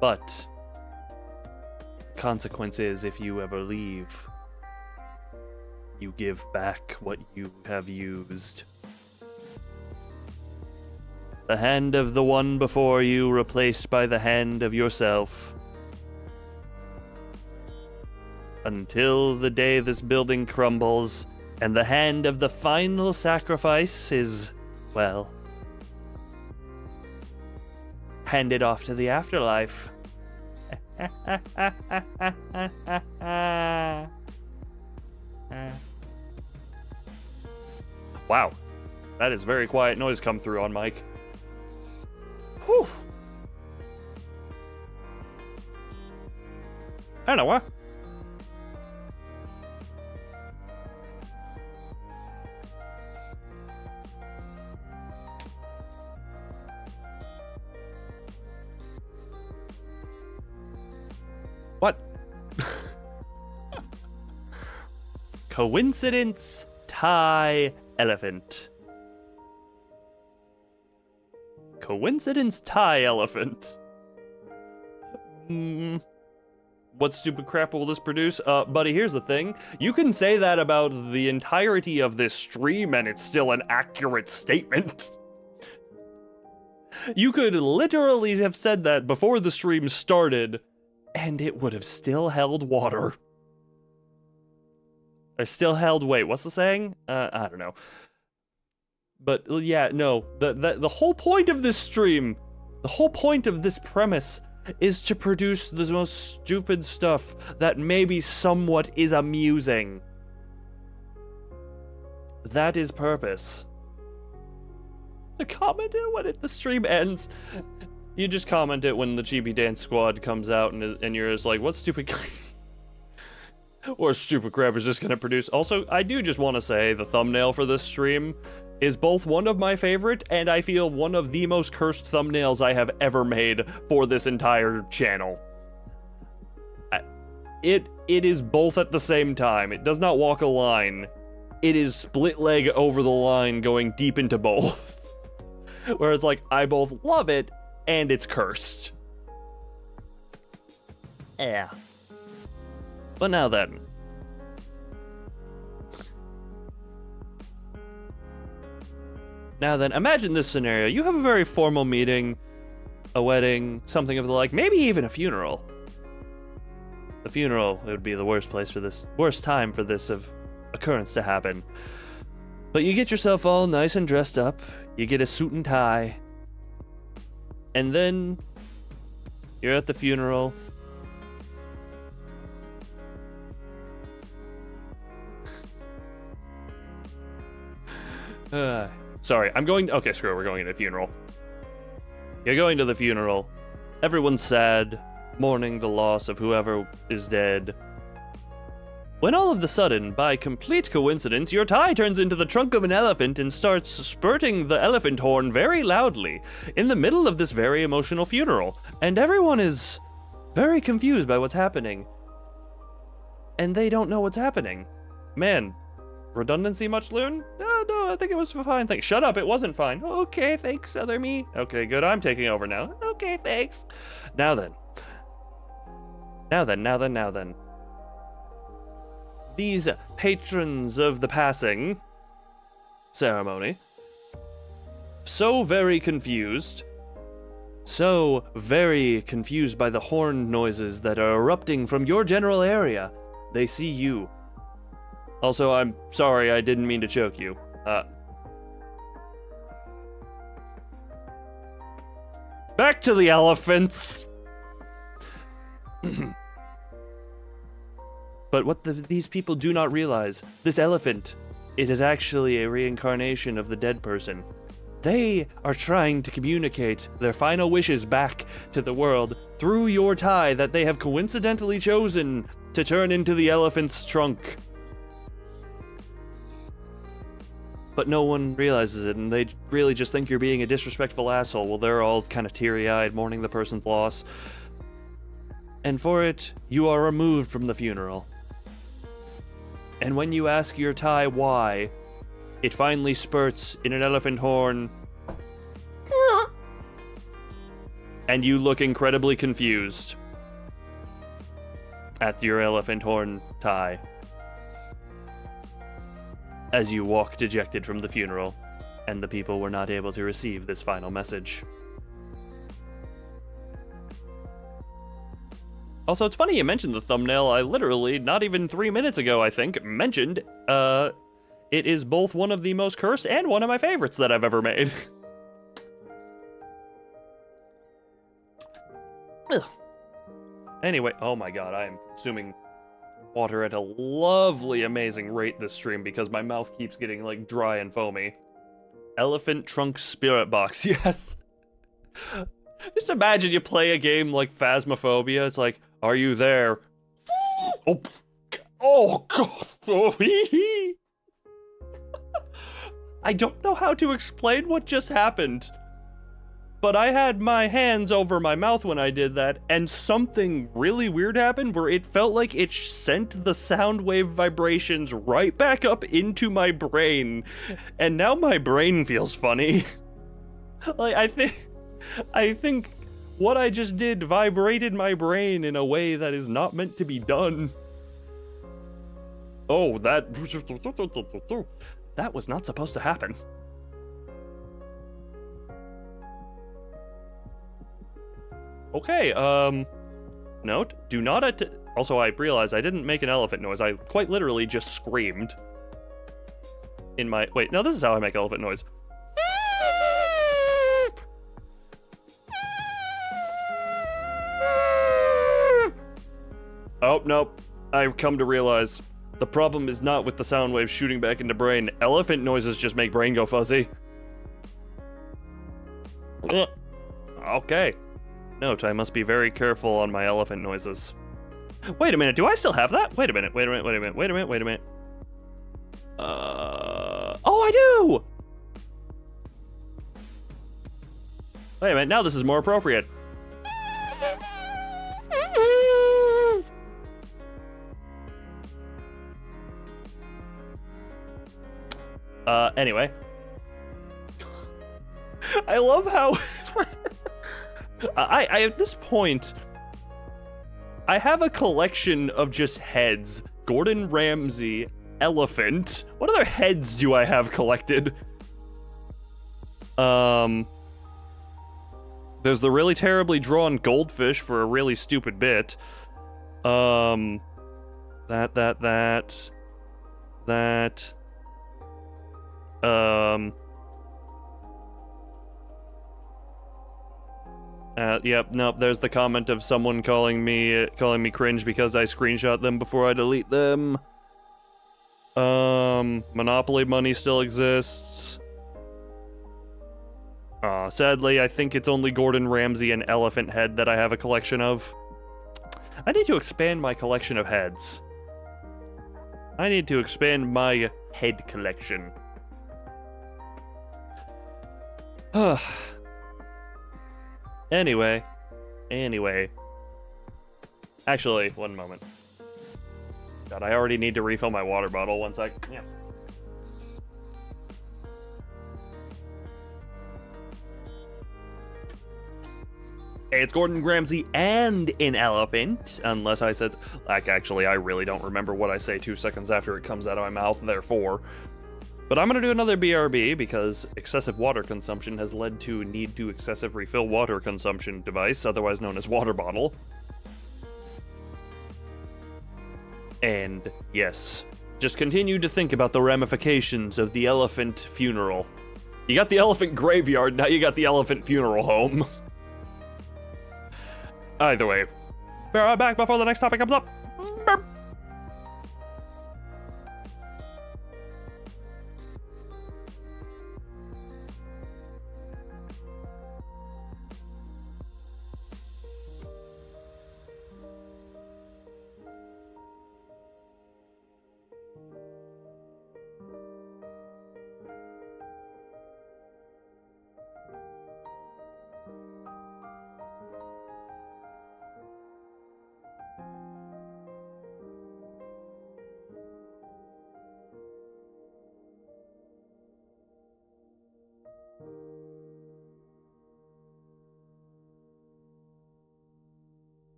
but the consequence is if you ever leave, you give back what you have used. The hand of the one before you replaced by the hand of yourself. Until the day this building crumbles, and the hand of the final sacrifice is, well, handed off to the afterlife. Wow, that is very quiet noise come through on mic. Whew. Anyway. What? Coincidence tie elephant. Coincidence tie elephant. What stupid crap will this produce? Buddy, here's the thing. You can say that about the entirety of this stream and it's still an accurate statement. You could literally have said that before the stream started and it would have still held water. Or still held weight. What's the saying? I don't know. But yeah, no, the whole point of this stream, the whole point of this premise is to produce the most stupid stuff that maybe somewhat is amusing. That is purpose. To comment it when the stream ends. You just comment it when the Chibi Dance Squad comes out and you're just like, what stupid... Or stupid crap is just gonna produce. Also, I do just want to say the thumbnail for this stream is both one of my favorite and I feel one of the most cursed thumbnails I have ever made for this entire channel. It is both at the same time. It does not walk a line. It is split leg over the line going deep into both. Where it's like, I both love it and it's cursed. Yeah. But now then. Now then, imagine this scenario. You have a very formal meeting, a wedding, something of the like, maybe even a funeral. The funeral would be the worst time for this occurrence to happen. But you get yourself all nice and dressed up, you get a suit and tie, and then you're at the funeral. Sorry, okay, screw it, we're going to the funeral. You're going to the funeral. Everyone's sad, mourning the loss of whoever is dead. When all of a sudden, by complete coincidence, your tie turns into the trunk of an elephant and starts spurting the elephant horn very loudly in the middle of this very emotional funeral. And everyone is very confused by what's happening. And they don't know what's happening. Man, redundancy much, Loon? No, I think it was fine. Thanks. Shut up, it wasn't fine. Okay, thanks, other me. Okay, good, I'm taking over now. Okay, thanks. Now then. These patrons of the passing ceremony, so very confused by the horn noises that are erupting from your general area, they see you. Also, I'm sorry, I didn't mean to choke you. Back to the elephants! But what these people do not realize, this elephant, it is actually a reincarnation of the dead person. They are trying to communicate their final wishes back to the world through your tie that they have coincidentally chosen to turn into the elephant's trunk. But no one realizes it, and they really just think you're being a disrespectful asshole. Well, they're all kind of teary-eyed, mourning the person's loss. And for it, you are removed from the funeral. And when you ask your tie why, it finally spurts in an elephant horn. And you look incredibly confused at your elephant horn tie as you walk dejected from the funeral, and the people were not able to receive this final message. Also, it's funny you mentioned the thumbnail. I literally, not even 3 minutes ago, I think, mentioned, it is both one of the most cursed and one of my favorites that I've ever made. Anyway, oh my god, I am consuming water at a lovely, amazing rate this stream because my mouth keeps getting, like, dry and foamy. Elephant Trunk Spirit Box, yes. Just imagine you play a game like Phasmophobia. It's like, are you there? Oh god. I don't know how to explain what just happened, but I had my hands over my mouth when I did that, and something really weird happened where it felt like it sent the sound wave vibrations right back up into my brain, and now my brain feels funny. Like, I think what I just did vibrated my brain in a way that is not meant to be done. Oh, that was not supposed to happen. Okay, note, do not also, I realized I didn't make an elephant noise. I quite literally just screamed. Wait, no, this is how I make elephant noise. Oh, nope. I've come to realize the problem is not with the sound waves shooting back into brain. Elephant noises just make brain go fuzzy. Okay. Note, I must be very careful on my elephant noises. Wait a minute, do I still have that? Wait a minute, wait a minute, wait a minute, wait a minute, wait a minute. Oh, I do! Wait a minute, now this is more appropriate. Anyway. I love how... I at this point, I have a collection of just heads. Gordon Ramsay, elephant. What other heads do I have collected? There's the really terribly drawn goldfish for a really stupid bit. Yep, nope, there's the comment of someone calling me cringe because I screenshot them before I delete them. Monopoly money still exists. Sadly, I think it's only Gordon Ramsay and Elephant Head that I have a collection of. I need to expand my collection of heads. I need to expand my head collection. Anyway. Actually, one moment. God, I already need to refill my water bottle. One sec. Yeah. It's Gordon Ramsay and an elephant, unless I said... Like, actually, I really don't remember what I say 2 seconds after it comes out of my mouth, therefore. But I'm gonna do another BRB, because excessive water consumption has led to need to excessive refill water consumption device, otherwise known as water bottle. And, yes, just continue to think about the ramifications of the elephant funeral. You got the elephant graveyard, now you got the elephant funeral home. Either way, be right back before the next topic comes up. Burp.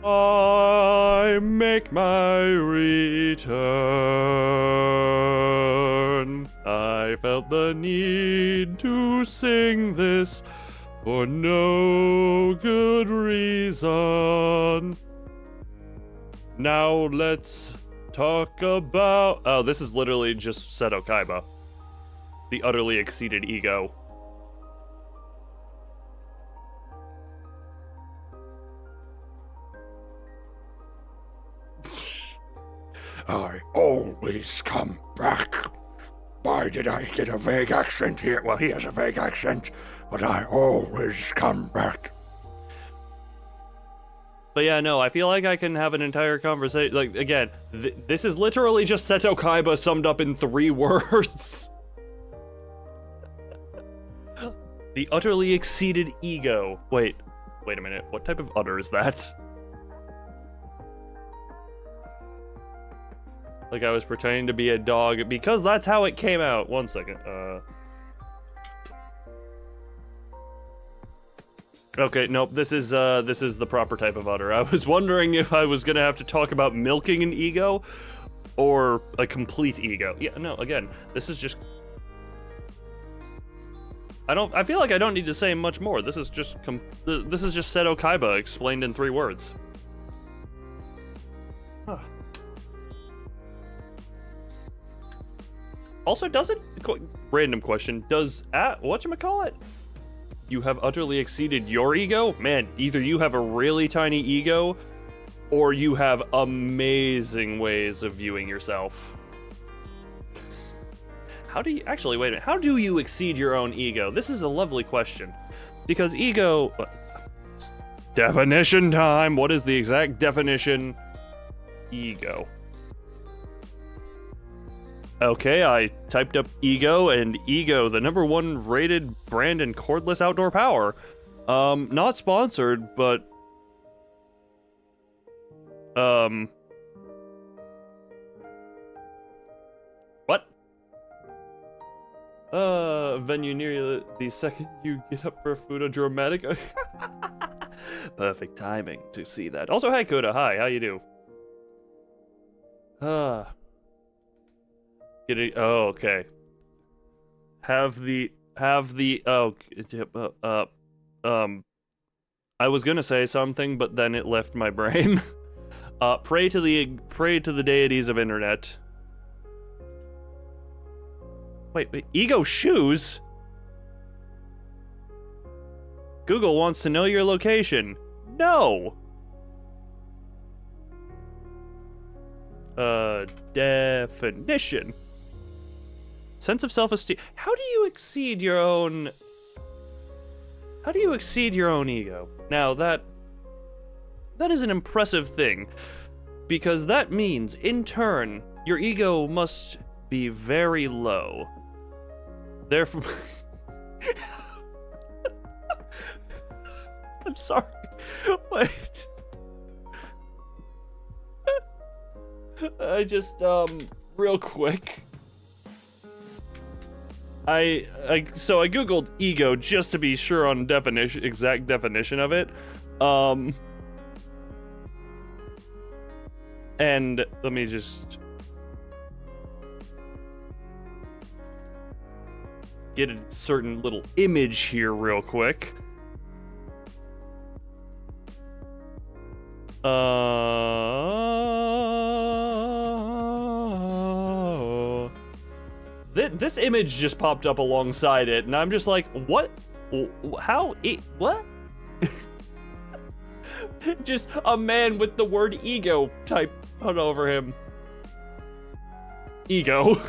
I make my return. I felt the need to sing this for no good reason. Now let's talk about... Oh, this is literally just Seto Kaiba. The utterly exceeded ego. I always come back. Why did I get a vague accent here? Well, he has a vague accent, but I always come back. But yeah, no, I feel like I can have an entire conversation. Like, again, this is literally just Seto Kaiba summed up in 3 words. The utterly exceeded ego. Wait a minute. What type of utter is that? Like I was pretending to be a dog because that's how it came out. 1 second. Okay, nope. This is the proper type of utter. I was wondering if I was gonna have to talk about milking an ego or a complete ego. Yeah, no. Again, this is just. I feel like I don't need to say much more. This is just Seto Kaiba explained in 3 words. Huh. Also, random question, does whatchamacallit? You have utterly exceeded your ego? Man, either you have a really tiny ego, or you have amazing ways of viewing yourself. Actually, wait a minute, how do you exceed your own ego? This is a lovely question. Because ego... Definition time! What is the exact definition? Ego. Okay, I typed up ego, and ego, the #1 rated brand in cordless outdoor power. Not sponsored, but... What? Venue near you the second you get up for food, a dramatic... Perfect timing to see that. Also, hey, Koda, hi, how you do? Oh, okay. I was gonna say something, but then it left my brain. Pray to the deities of internet. Wait, ego shoes? Google wants to know your location. No! Definition. Sense of self-esteem. How do you exceed your own ego? Now that is an impressive thing, because that means, in turn, your ego must be very low. Therefore... I'm sorry. Wait. I just, real quick. So I googled ego just to be sure on exact definition of it. And let me just get a certain little image here real quick. This image just popped up alongside it, and I'm just like, what? How? What? Just a man with the word ego typed over him. Ego.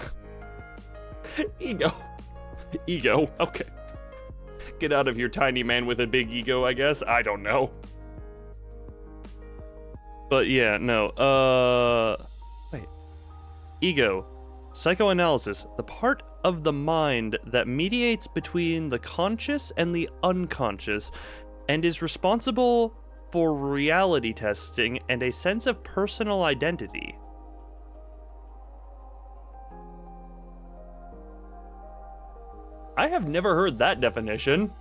Ego. Okay. Get out of here, tiny man with a big ego, I guess. I don't know. But yeah, no. Wait. Ego. Psychoanalysis, the part of the mind that mediates between the conscious and the unconscious and is responsible for reality testing and a sense of personal identity. I have never heard that definition.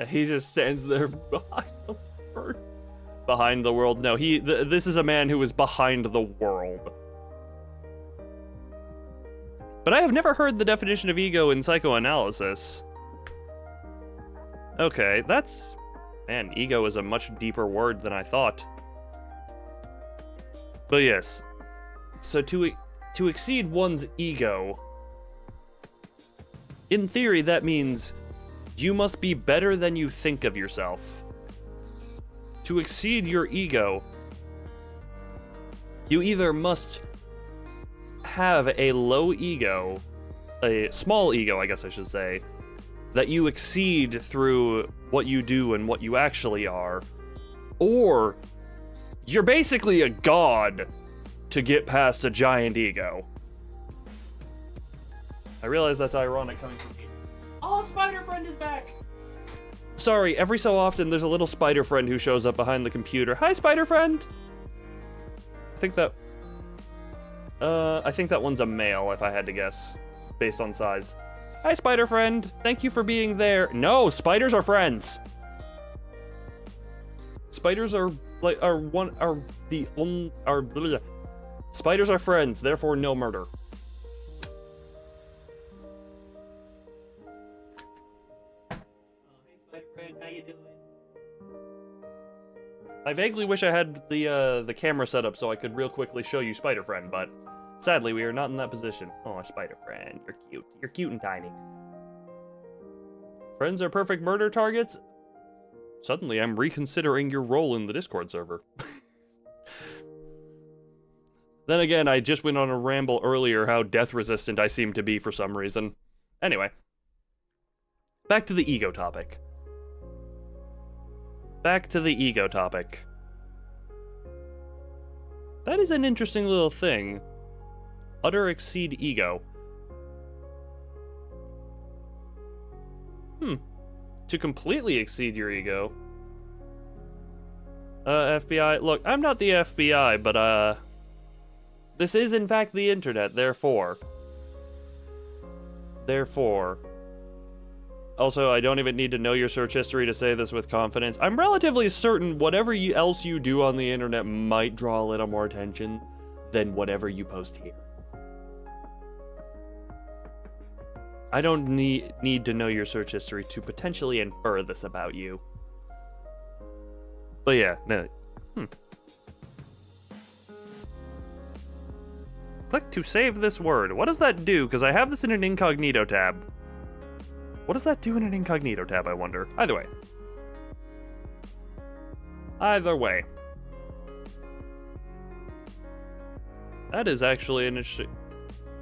He just stands there behind the bird. behind the world. No, this is a man who is behind the world. But I have never heard the definition of ego in psychoanalysis. Okay, that's... Man, ego is a much deeper word than I thought. But yes. So to exceed one's ego, in theory, that means you must be better than you think of yourself. To exceed your ego, you either must have a low ego, a small ego, I guess I should say, that you exceed through what you do and what you actually are, or you're basically a god to get past a giant ego. I realize that's ironic coming from me. Oh, Spider Friend is back! Sorry, every so often there's a little spider friend who shows up behind the computer. Hi, Spider Friend! I think that one's a male, if I had to guess, based on size. Hi, Spider Friend. Thank you for being there. No, spiders are friends. Spiders are spiders are friends, therefore no murder. Hey, Spider Friend, how you doing? I vaguely wish I had the camera set up so I could real quickly show you Spider Friend, but sadly, we are not in that position. Oh, Spider Friend, you're cute. You're cute and tiny. Friends are perfect murder targets? Suddenly, I'm reconsidering your role in the Discord server. Then again, I just went on a ramble earlier how death-resistant I seem to be for some reason. Anyway. Back to the ego topic. Back to the ego topic. That is an interesting little thing. Utter exceed ego. To completely exceed your ego. FBI, look, I'm not the FBI, but this is in fact the internet, therefore. Also, I don't even need to know your search history to say this with confidence. I'm relatively certain whatever else you do on the internet might draw a little more attention than whatever you post here. I don't need to know your search history to potentially infer this about you. But yeah, no. Click to save this word. What does that do? Because I have this in an incognito tab. What does that do in an incognito tab, I wonder? Either way. That is actually an interesting...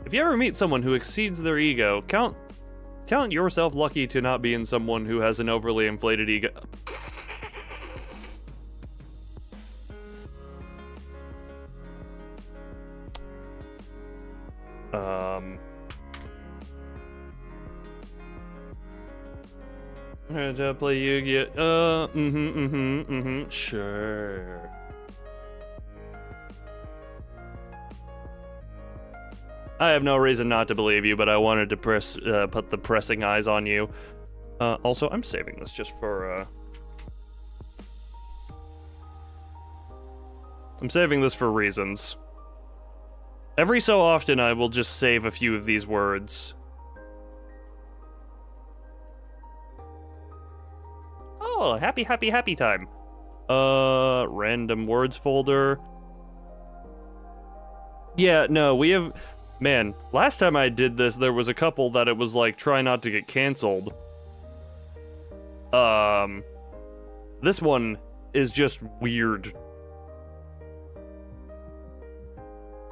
If you ever meet someone who exceeds their ego, count yourself lucky to not be in someone who has an overly inflated ego. I'm gonna play Yu-Gi-Oh! Sure. I have no reason not to believe you, but I wanted to put the pressing eyes on you. Also, I'm saving this just for, I'm saving this for reasons. Every so often, I will just save a few of these words. Oh, happy time. Random words folder. Yeah, no, we have... Man, last time I did this, there was a couple that it was like, try not to get canceled. This one is just weird.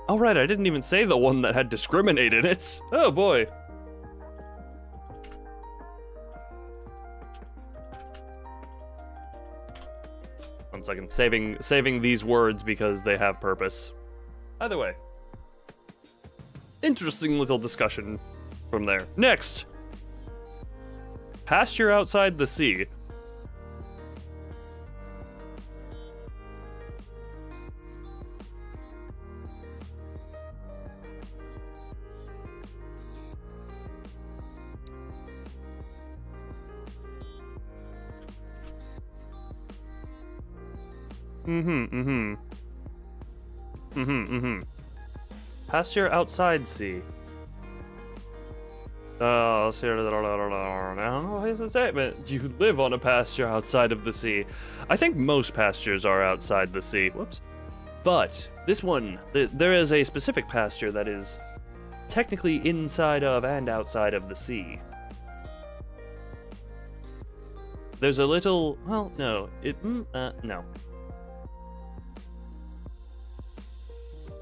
Oh right, I didn't even say the one that had discriminate in it. Oh boy. One second, saving these words because they have purpose. Either way. Interesting little discussion from there. Next! Pasture outside the sea. Pasture outside sea. Here's the statement. You live on a pasture outside of the sea. I think most pastures are outside the sea. Whoops. But this one, there is a specific pasture that is technically inside of and outside of the sea. There's a little, well, no, no.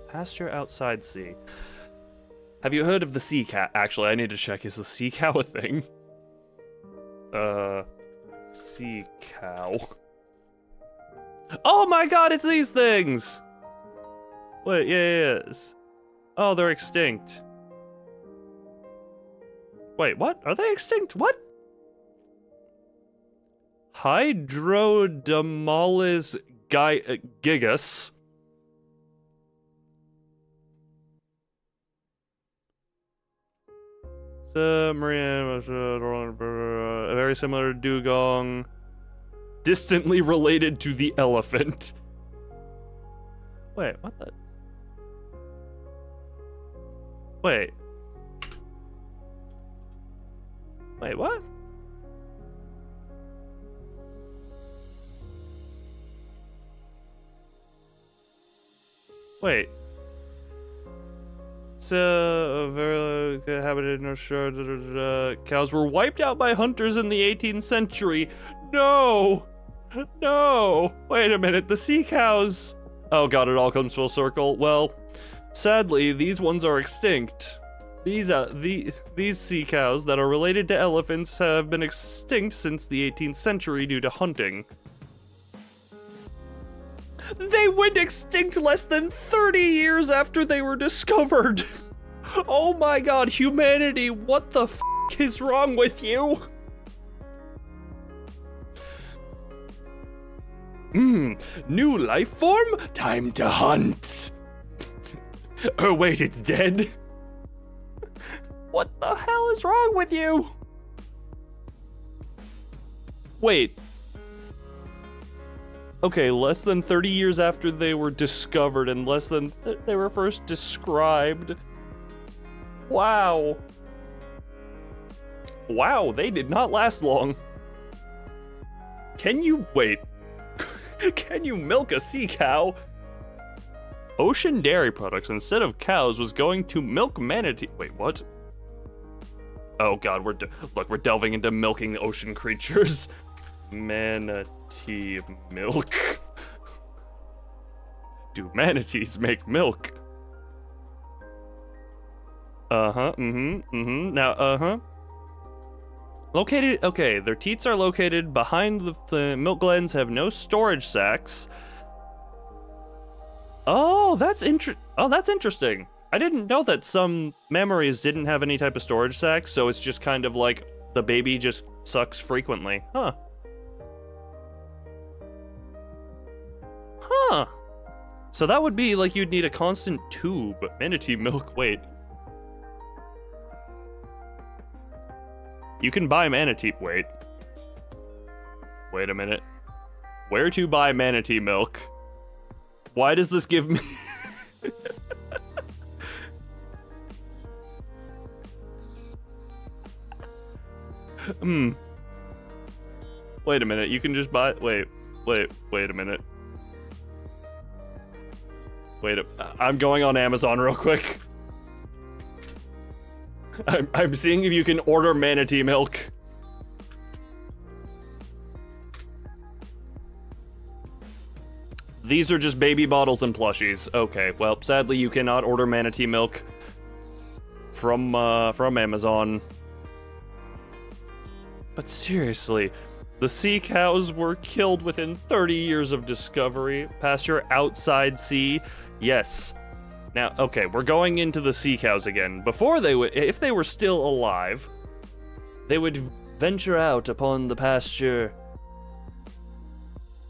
Pasture outside sea. Have you heard of the sea cow? Actually, I need to check, is the sea cow a thing? Sea cow. Oh my god, it's these things! Wait, yes. Oh, they're extinct. Wait, what? Are they extinct? What? Hydrodamalus gigas. Very similar to dugong. Distantly related to the elephant. Wait, what the? Wait. Wait, what? Wait. So, very habited in Australia. Cows were wiped out by hunters in the 18th century. No! No! Wait a minute, the sea cows. Oh god, it all comes full circle. Well, sadly, these ones are extinct. These sea cows that are related to elephants have been extinct since the 18th century due to hunting. They went extinct less than 30 years after they were discovered. Oh my god, humanity, what the f*** is wrong with you? New life form? Time to hunt. Oh wait, it's dead? What the hell is wrong with you? Wait. Okay, less than 30 years after they were discovered and less than they were first described. Wow. Wow, they did not last long. Can you, wait. Can you milk a sea cow? Ocean dairy products instead of cows was going to milk manatee. Wait, what? Oh god, we're delving into milking the ocean creatures. Manatee milk. Do manatees make milk? Now, Located, okay, their teats are located behind the milk glands, have no storage sacs. Oh, that's interesting. I didn't know that some mammaries didn't have any type of storage sacs, so it's just kind of like the baby just sucks frequently. Huh. Huh. So that would be like you'd need a constant tube. Manatee milk, wait. You can buy manatee, wait a minute. Where to buy manatee milk? Why does this give me... Wait a minute, you can just buy, wait a minute. I'm going on Amazon real quick. I'm seeing if you can order manatee milk. These are just baby bottles and plushies. Okay, well, sadly you cannot order manatee milk from Amazon. But seriously, the sea cows were killed within 30 years of discovery. Pasture outside sea, yes. Now, okay, we're going into the sea cows again. Before they would, if they were still alive, they would venture out upon the pasture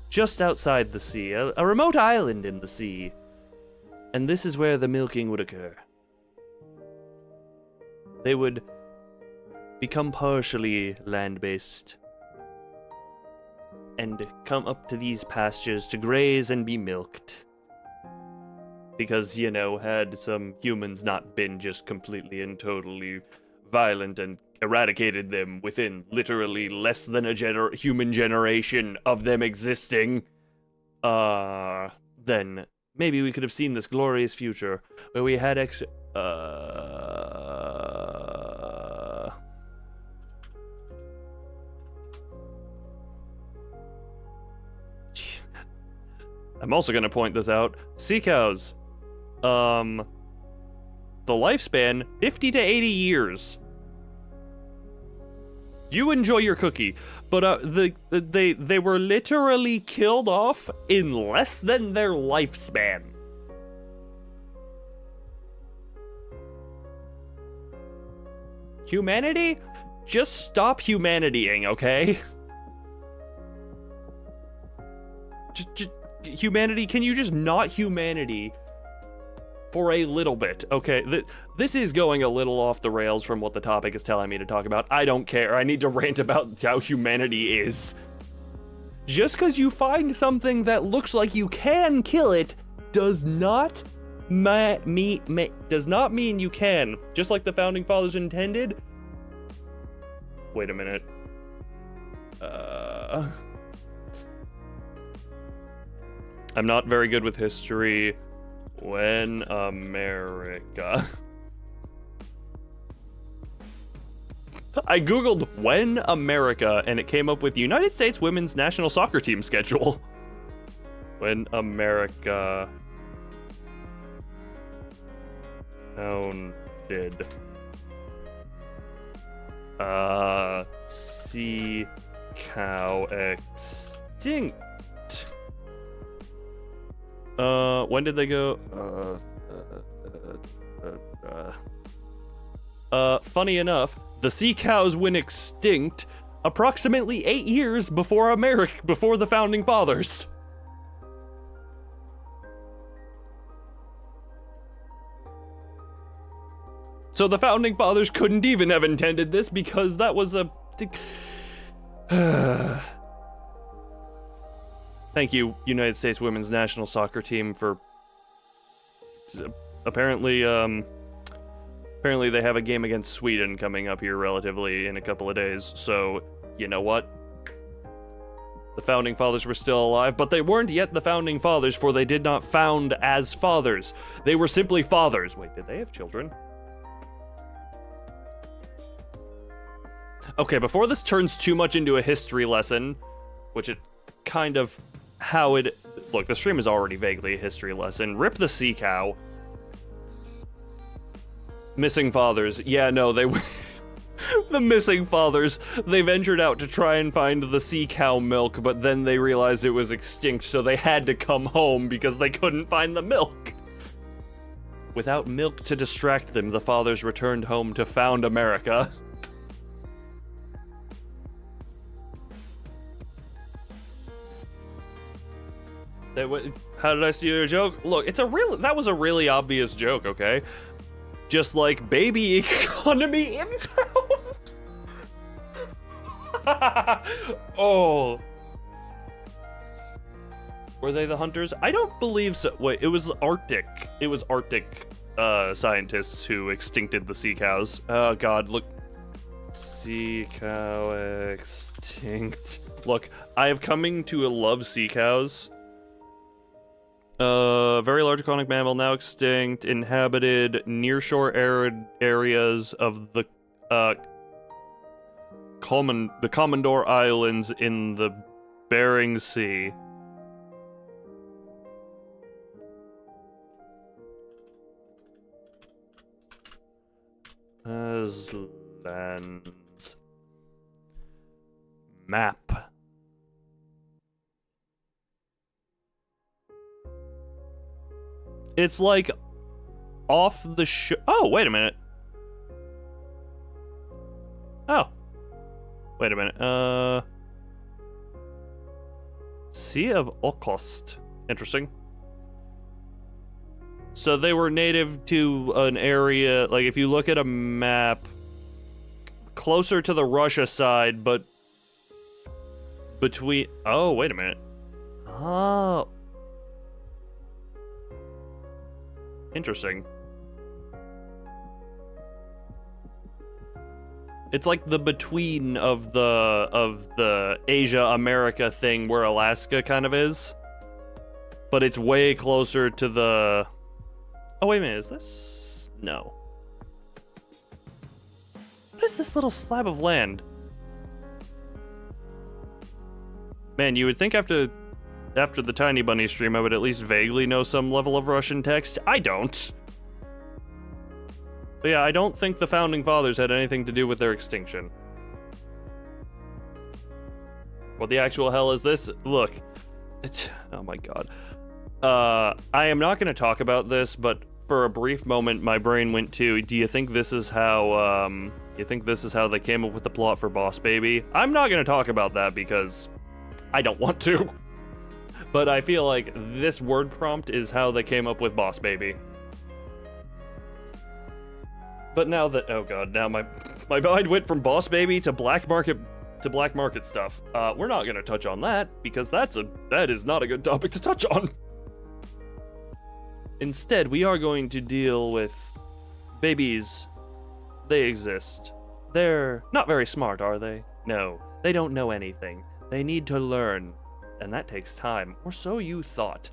just outside the sea, a remote island in the sea. And this is where the milking would occur. They would become partially land-based. and come up to these pastures to graze and be milked. Because, you know, had some humans not been just completely and totally violent and eradicated them within literally less than a human generation of them existing, then maybe we could have seen this glorious future where we had I'm also going to point this out. Sea cows. The lifespan, 50 to 80 years. You enjoy your cookie, but they were literally killed off in less than their lifespan. Humanity? Just stop humanitying, okay? Just humanity, can you just not humanity for a little bit? Okay, this is going a little off the rails from what the topic is telling me to talk about. I don't care. I need to rant about how humanity is. Just because you find something that looks like you can kill it does not does not mean you can. Just like the founding fathers intended. Wait a minute. I'm not very good with history. When America... I googled when America, and it came up with United States women's national soccer team schedule. When America founded. Sea cow extinct. When did they go? Funny enough, the sea cows went extinct approximately 8 years before the founding fathers. So the founding fathers couldn't even have intended this because that was a... Thank you, United States women's national soccer team, for... Apparently they have a game against Sweden coming up here relatively in a couple of days, so, you know what? The founding fathers were still alive, but they weren't yet the founding fathers, for they did not found as fathers. They were simply fathers. Wait, did they have children? Okay, before this turns too much into a history lesson, which it kind of... how it... Look, the stream is already vaguely a history lesson. Rip the sea cow. Missing fathers. Yeah, no, they... The missing fathers. They ventured out to try and find the sea cow milk, but then they realized it was extinct, so they had to come home because they couldn't find the milk. Without milk to distract them, the fathers returned home to found America. How did I steal your joke? Look, that was a really obvious joke, okay? Just like baby economy impound. Oh. Were they the hunters? I don't believe so. Wait, it was Arctic. It was Arctic scientists who extincted the sea cows. Oh god, look. Sea cow extinct. Look, I have coming to love sea cows. Very large aquatic mammal, now extinct, inhabited nearshore arid areas of the Commodore Islands in the Bering Sea. Lands map. It's like off the oh, wait a minute. Oh. Wait a minute. Sea of Okhotsk. Interesting. So they were native to an area, like if you look at a map, closer to the Russia side, but between... Oh, wait a minute. Oh. Interesting. It's like the between of the Asia-America thing where Alaska kind of is. But it's way closer to the... Oh, wait a minute, is this... No. What is this little slab of land? Man, you would think after the Tiny Bunny stream I would at least vaguely know some level of Russian text. I don't. But yeah, I don't think the Founding Fathers had anything to do with their extinction. What the actual hell is this? Look. Oh my god. I am not going to talk about this, but for a brief moment my brain went to, do you think this is how, they came up with the plot for Boss Baby? I'm not going to talk about that because I don't want to. But I feel like this word prompt is how they came up with Boss Baby. But now that, oh god, now my mind went from Boss Baby to black market stuff. We're not gonna touch on that because that is not a good topic to touch on. Instead, we are going to deal with babies. They exist. They're not very smart, are they? No, they don't know anything. They need to learn, and that takes time, or so you thought.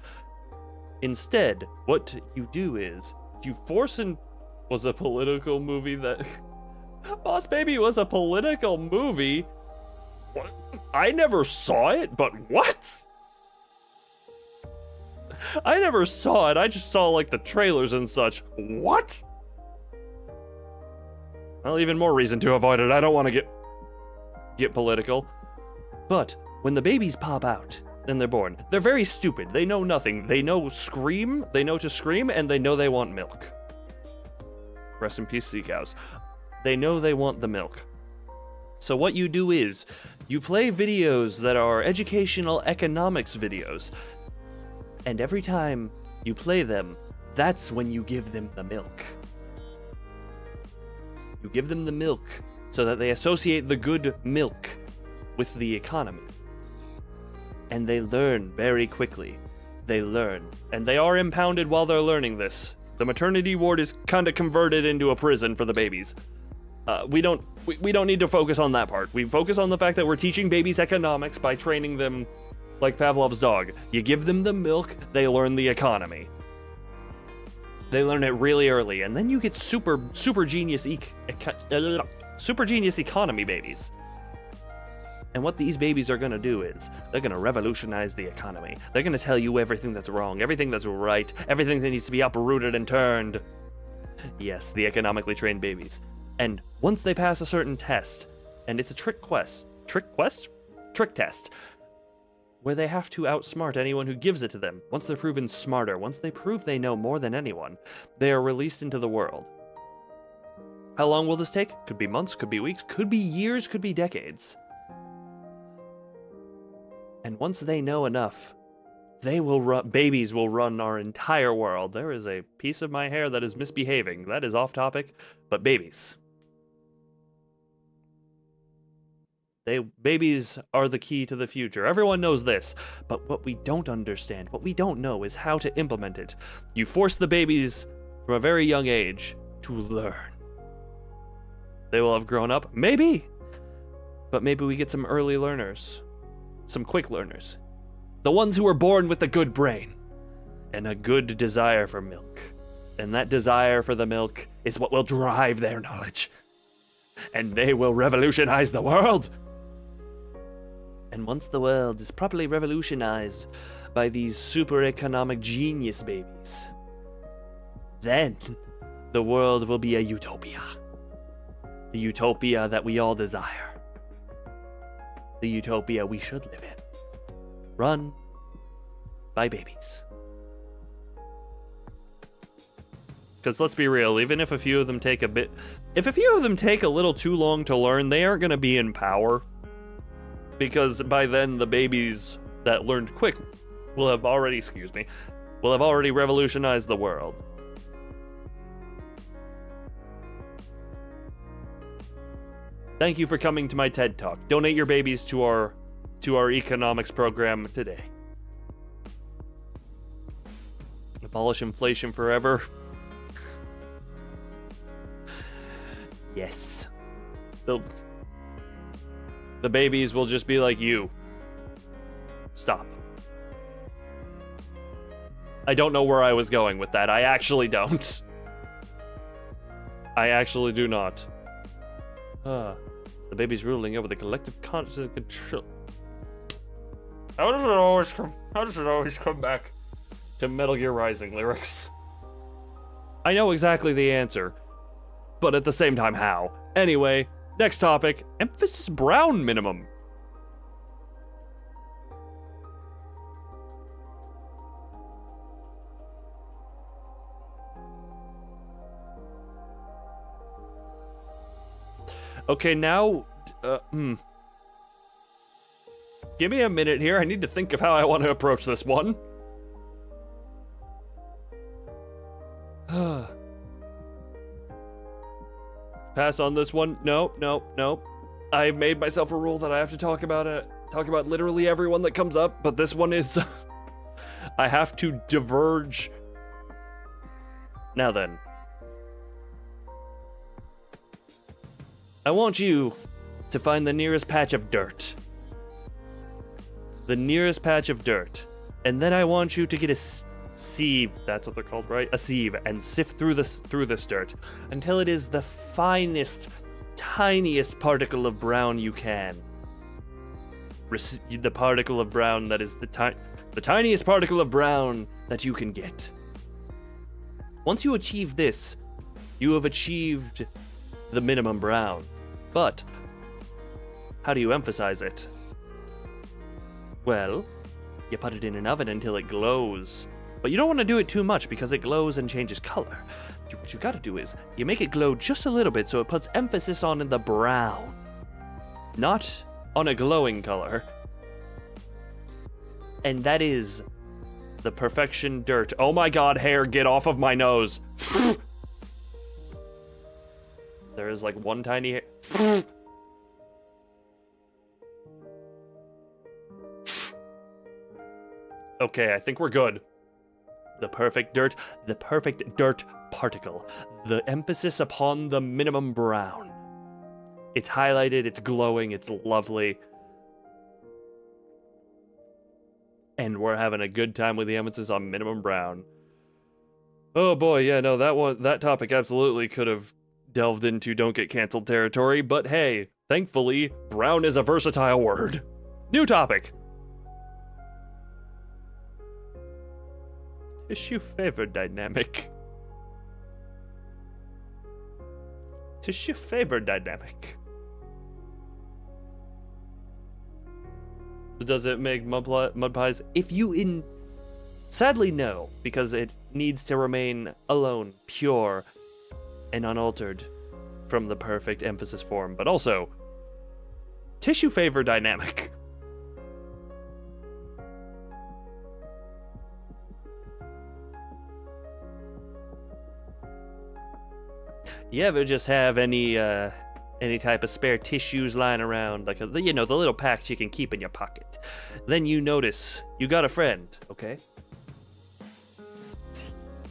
Instead, what you do is you force an... Was a political movie that... Boss Baby was a political movie? What? I never saw it, but what? I never saw it, I just saw like the trailers and such. What? Well, even more reason to avoid it. I don't want to get political. But when the babies pop out and they're born, they're very stupid. They know nothing. They know scream, they know to scream, and they know they want milk. Rest in peace, sea cows. They know they want the milk. So what you do is, you play videos that are educational economics videos, and every time you play them, that's when you give them the milk. You give them the milk so that they associate the good milk with the economy. And they learn very quickly. They learn. And they are impounded while they're learning this. The maternity ward is kind of converted into a prison for the babies. We don't need to focus on that part. We focus on the fact that we're teaching babies economics by training them like Pavlov's dog. You give them the milk, they learn the economy. They learn it really early, and then you get super genius economy babies. And what these babies are gonna do is, they're gonna revolutionize the economy. They're gonna tell you everything that's wrong, everything that's right, everything that needs to be uprooted and turned. Yes, the economically trained babies. And once they pass a certain test, and it's a trick test, where they have to outsmart anyone who gives it to them. Once they're proven smarter, once they prove they know more than anyone, they are released into the world. How long will this take? Could be months, could be weeks, could be years, could be decades. And once they know enough, babies will run our entire world. There is a piece of my hair that is misbehaving. That is off topic, but babies. Babies are the key to the future. Everyone knows this, but what we don't understand, what we don't know is how to implement it. You force the babies from a very young age to learn. They will have grown up, maybe, but maybe we get some early learners. Some quick learners. The ones who are born with a good brain and a good desire for milk. And that desire for the milk is what will drive their knowledge. And they will revolutionize the world. And once the world is properly revolutionized by these super economic genius babies, then the world will be a utopia. The utopia that we all desire. The utopia we should live in. Run by babies. Because let's be real, even if a few of them take a little too long to learn, they aren't going to be in power. Because by then, the babies that learned quick will have already revolutionized the world. Thank you for coming to my TED Talk. Donate your babies to our to our economics program today. Abolish inflation forever. Yes. The babies will just be like you. Stop. I don't know where I was going with that. I actually don't. I actually do not. The baby's ruling over the collective conscious control. How does it always come back to Metal Gear Rising lyrics? I know exactly the answer, but at the same time, how? Anyway, next topic, emphasis brown minimum. Okay, now, give me a minute here. I need to think of how I want to approach this one. Pass on this one. Nope. I've made myself a rule that I have to talk about literally everyone that comes up, but this one is I have to diverge. Now then. I want you to find the nearest patch of dirt. The nearest patch of dirt. And then I want you to get a sieve, that's what they're called, right? A sieve, and sift through this dirt until it is the finest, tiniest particle of brown you can. The particle of brown that is the tiniest particle of brown that you can get. Once you achieve this, you have achieved the minimum brown. But how do you emphasize it? Well, you put it in an oven until it glows. But you don't want to do it too much because it glows and changes color. What you gotta do is, you make it glow just a little bit so it puts emphasis on the brown. Not on a glowing color. And that is the perfection dirt. Oh my god, hair, get off of my nose. There is like one tiny hair. Okay, I think we're good. The perfect dirt particle. The emphasis upon the minimum brown. It's highlighted, it's glowing, it's lovely. And we're having a good time with the emphasis on minimum brown. Oh boy, yeah, no, that topic absolutely could have delved into don't get canceled territory, but hey, thankfully, brown is a versatile word. New topic. Tissue favor dynamic. Tissue favor dynamic. Does it make mud pies? If you sadly no, because it needs to remain alone, pure, and unaltered from the perfect emphasis form, but also tissue favor dynamic. You ever just have any type of spare tissues lying around, like the little packs you can keep in your pocket? Then you notice you got a friend, okay?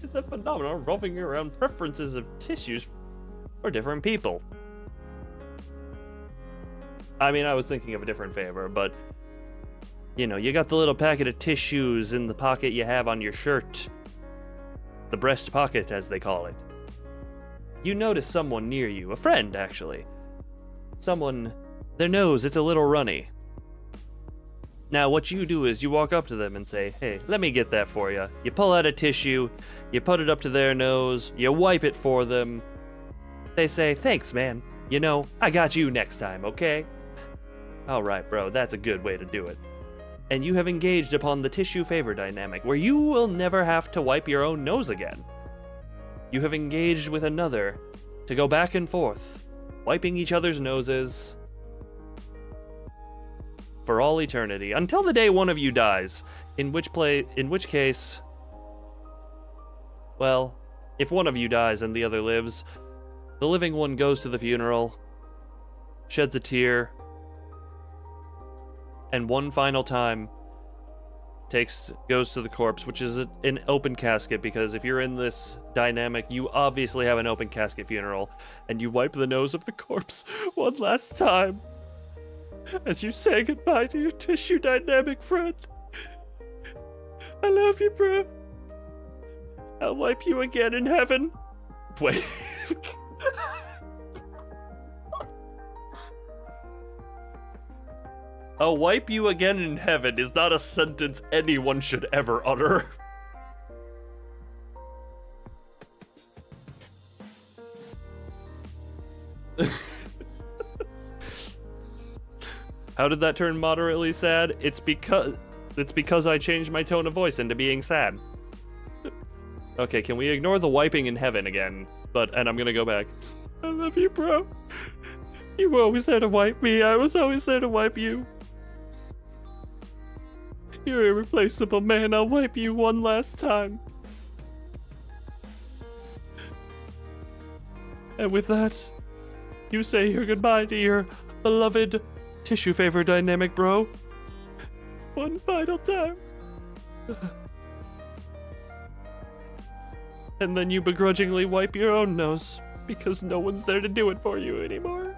It's a phenomenon revolving around preferences of tissues for different people. I mean, I was thinking of a different favor, but you got the little packet of tissues in the pocket you have on your shirt. The breast pocket, as they call it. You notice someone near you, a friend actually. Someone, their nose, it's a little runny. Now what you do is you walk up to them and say, hey, let me get that for you. You pull out a tissue, you put it up to their nose, you wipe it for them. They say, thanks man, I got you next time, okay? Alright bro, that's a good way to do it. And you have engaged upon the tissue favor dynamic, where you will never have to wipe your own nose again. You have engaged with another to go back and forth, wiping each other's noses for all eternity, until the day one of you dies, in which case, well, if one of you dies and the other lives, the living one goes to the funeral, sheds a tear, and one final time goes to the corpse, which is an open casket, because if you're in this dynamic, you obviously have an open casket funeral, and you wipe the nose of the corpse one last time as you say goodbye to your tissue dynamic friend. I love you, bro. I'll wipe you again in heaven. Wait. I'll wipe you again in heaven is not a sentence anyone should ever utter. How did that turn moderately sad? It's because I changed my tone of voice into being sad. Okay, can we ignore the wiping in heaven again? And I'm gonna go back. I love you, bro. You were always there to wipe me. I was always there to wipe you. You're irreplaceable, man. I'll wipe you one last time. And with that, you say your goodbye to your beloved tissue favor dynamic bro. One final time. And then you begrudgingly wipe your own nose, because no one's there to do it for you anymore.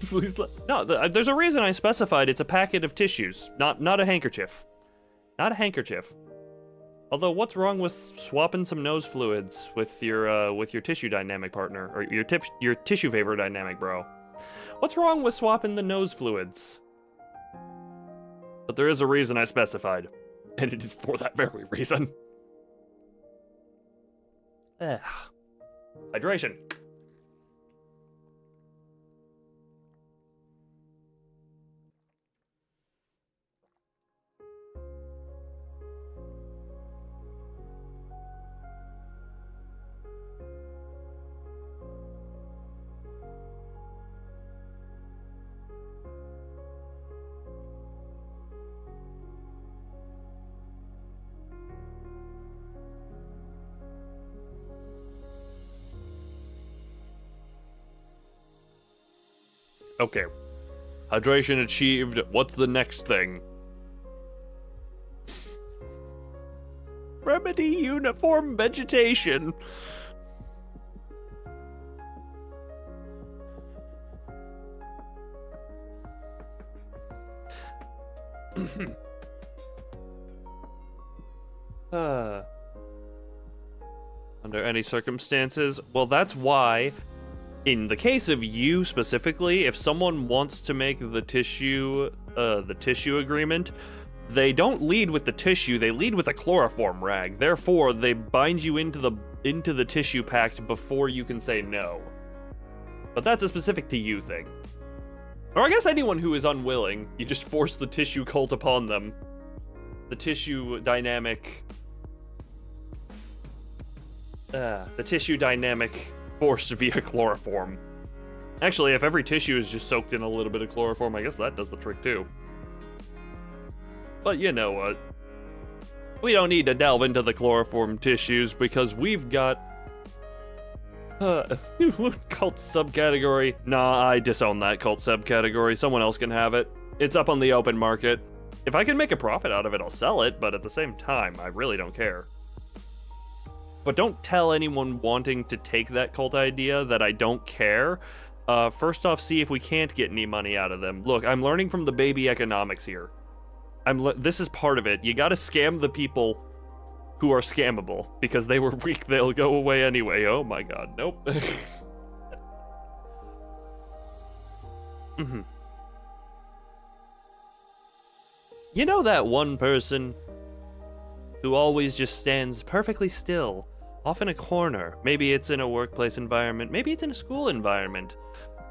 Please no, there's a reason I specified it's a packet of tissues, not a handkerchief. Not a handkerchief. Although, what's wrong with swapping some nose fluids with your tissue dynamic partner, or your tissue favor dynamic bro? What's wrong with swapping the nose fluids? But there is a reason I specified, and it is for that very reason. Hydration. Okay. Hydration achieved. What's the next thing? Remedy uniform vegetation. Under any circumstances? Well, that's why, in the case of you specifically, if someone wants to make the tissue agreement, they don't lead with the tissue, they lead with a chloroform rag. Therefore, they bind you into the tissue pact before you can say no. But that's a specific to you thing. Or I guess anyone who is unwilling, you just force the tissue cult upon them. The tissue dynamic... the tissue dynamic forced via chloroform. Actually, if every tissue is just soaked in a little bit of chloroform, I guess that does the trick too. But you know what? We don't need to delve into the chloroform tissues because we've got... cult subcategory. Nah, I disown that cult subcategory. Someone else can have it. It's up on the open market. If I can make a profit out of it, I'll sell it, but at the same time, I really don't care. But don't tell anyone wanting to take that cult idea that I don't care. First off, see if we can't get any money out of them. Look, I'm learning from the baby economics here. This is part of it. You gotta scam the people who are scammable, because they were weak, they'll go away anyway. Oh my god, nope. You know that one person who always just stands perfectly still, off in a corner? Maybe it's in a workplace environment, maybe it's in a school environment.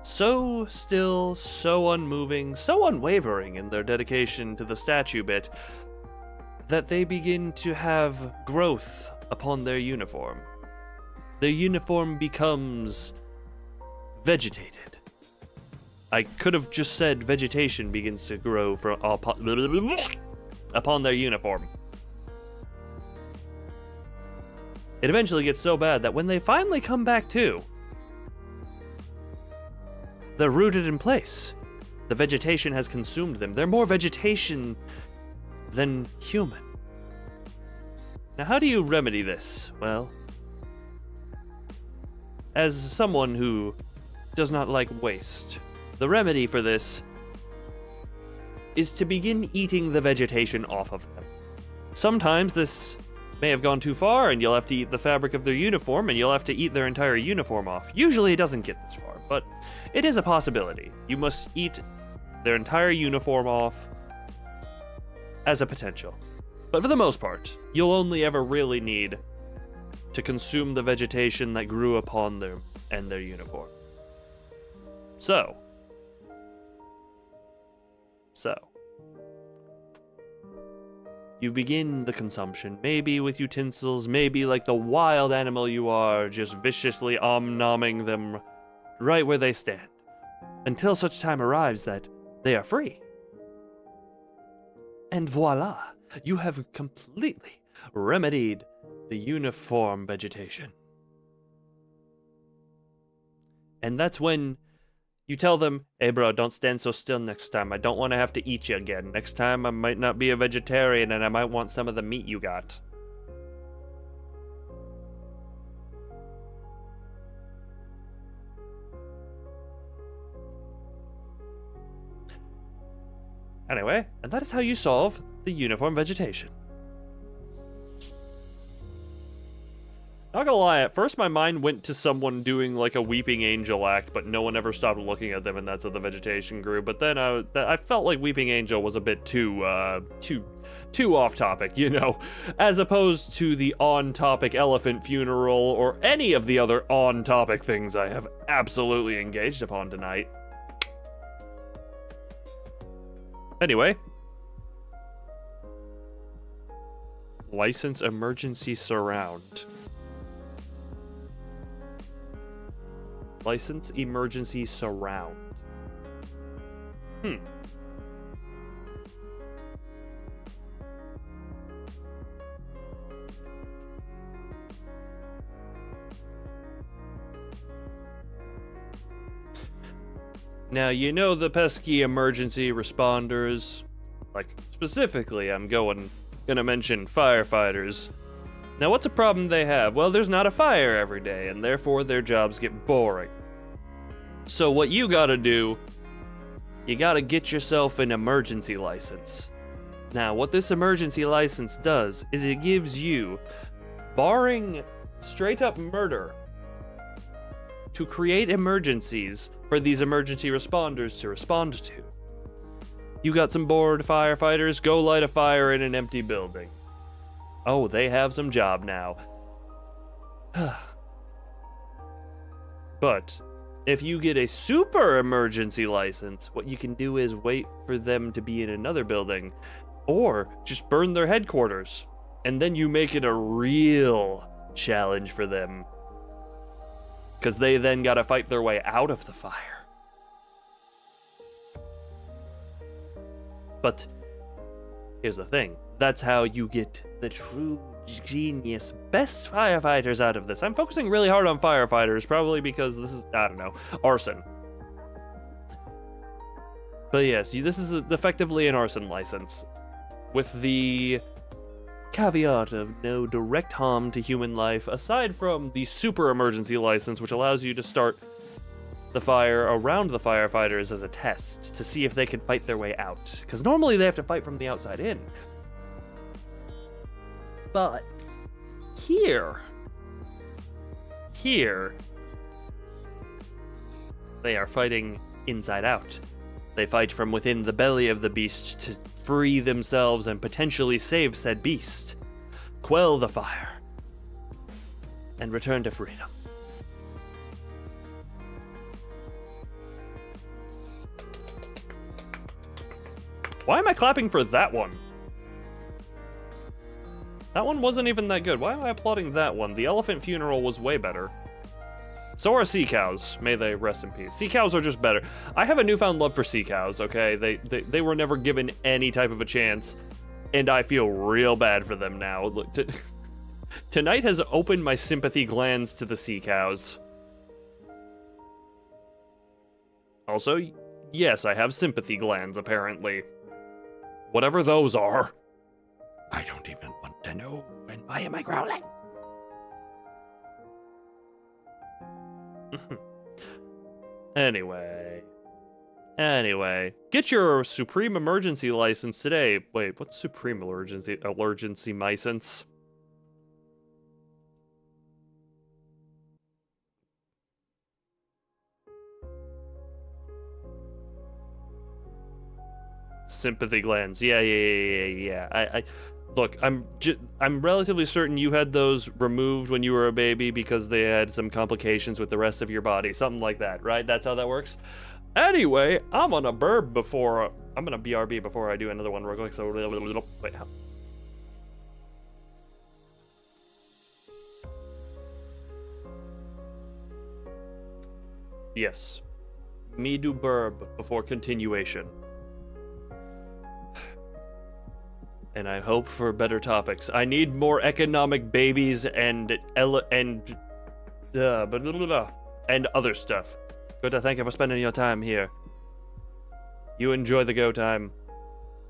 So still, so unmoving, so unwavering in their dedication to the statue bit, that they begin to have growth upon their uniform. Their uniform becomes vegetated. I could have just said vegetation begins to grow upon their uniform. It eventually gets so bad that when they finally come back to, they're rooted in place. The vegetation has consumed them. They're more vegetation than human. Now, how do you remedy this? Well, as someone who does not like waste, the remedy for this is to begin eating the vegetation off of them. Sometimes this may have gone too far, and you'll have to eat the fabric of their uniform, and you'll have to eat their entire uniform off. Usually it doesn't get this far, but it is a possibility. You must eat their entire uniform off as a potential. But for the most part, you'll only ever really need to consume the vegetation that grew upon them and their uniform. So, you begin the consumption, maybe with utensils, maybe like the wild animal you are, just viciously om-nomming them right where they stand, until such time arrives that they are free. And voila, you have completely remedied the uniform vegetation. And that's when you tell them, hey bro, don't stand so still next time. I don't want to have to eat you again. Next time I might not be a vegetarian and I might want some of the meat you got. Anyway, and that is how you solve the uniform vegetation. Not gonna lie, at first my mind went to someone doing like a weeping angel act, but no one ever stopped looking at them, and that's how the vegetation grew. But then I felt like weeping angel was a bit too off topic, you know, as opposed to the on-topic elephant funeral or any of the other on-topic things I have absolutely engaged upon tonight. Anyway. License emergency surround. License emergency surround. Now, you know the pesky emergency responders. Like, specifically, I'm gonna mention firefighters. Now, what's a problem they have? Well, there's not a fire every day, and therefore their jobs get boring. So what you gotta do, you gotta get yourself an emergency license. Now, what this emergency license does is it gives you, barring straight up murder, to create emergencies for these emergency responders to respond to. You got some bored firefighters, go light a fire in an empty building. Oh, they have some job now. But if you get a super emergency license, what you can do is wait for them to be in another building, or just burn their headquarters, and then you make it a real challenge for them, because they then gotta fight their way out of the fire. But here's the thing. That's how you get the true genius, best firefighters out of this. I'm focusing really hard on firefighters, probably because this is, I don't know, arson. But yes, this is effectively an arson license, with the caveat of no direct harm to human life, aside from the super emergency license, which allows you to start the fire around the firefighters as a test to see if they can fight their way out. Because normally they have to fight from the outside in. But here, they are fighting inside out. They fight from within the belly of the beast to free themselves and potentially save said beast, quell the fire, and return to freedom. Why am I clapping for that one? That one wasn't even that good. Why am I applauding that one? The elephant funeral was way better. So are sea cows. May they rest in peace. Sea cows are just better. I have a newfound love for sea cows, okay? They were never given any type of a chance, and I feel real bad for them now. Look, Tonight has opened my sympathy glands to the sea cows. Also, yes, I have sympathy glands, apparently. Whatever those are. I don't even want to know. And why am I growling? Anyway, get your Supreme Emergency License today. Wait, what's Supreme Emergency License? Sympathy glands. Yeah. I look, I'm relatively certain you had those removed when you were a baby because they had some complications with the rest of your body, something like that, right? That's how that works. Anyway, I'm gonna BRB before I do another one real quick. So wait, how? Yes, me do burb before continuation. And I hope for better topics. I need more economic babies and other stuff. Good to thank you for spending your time here. You enjoy the go time,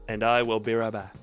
and I will be right back.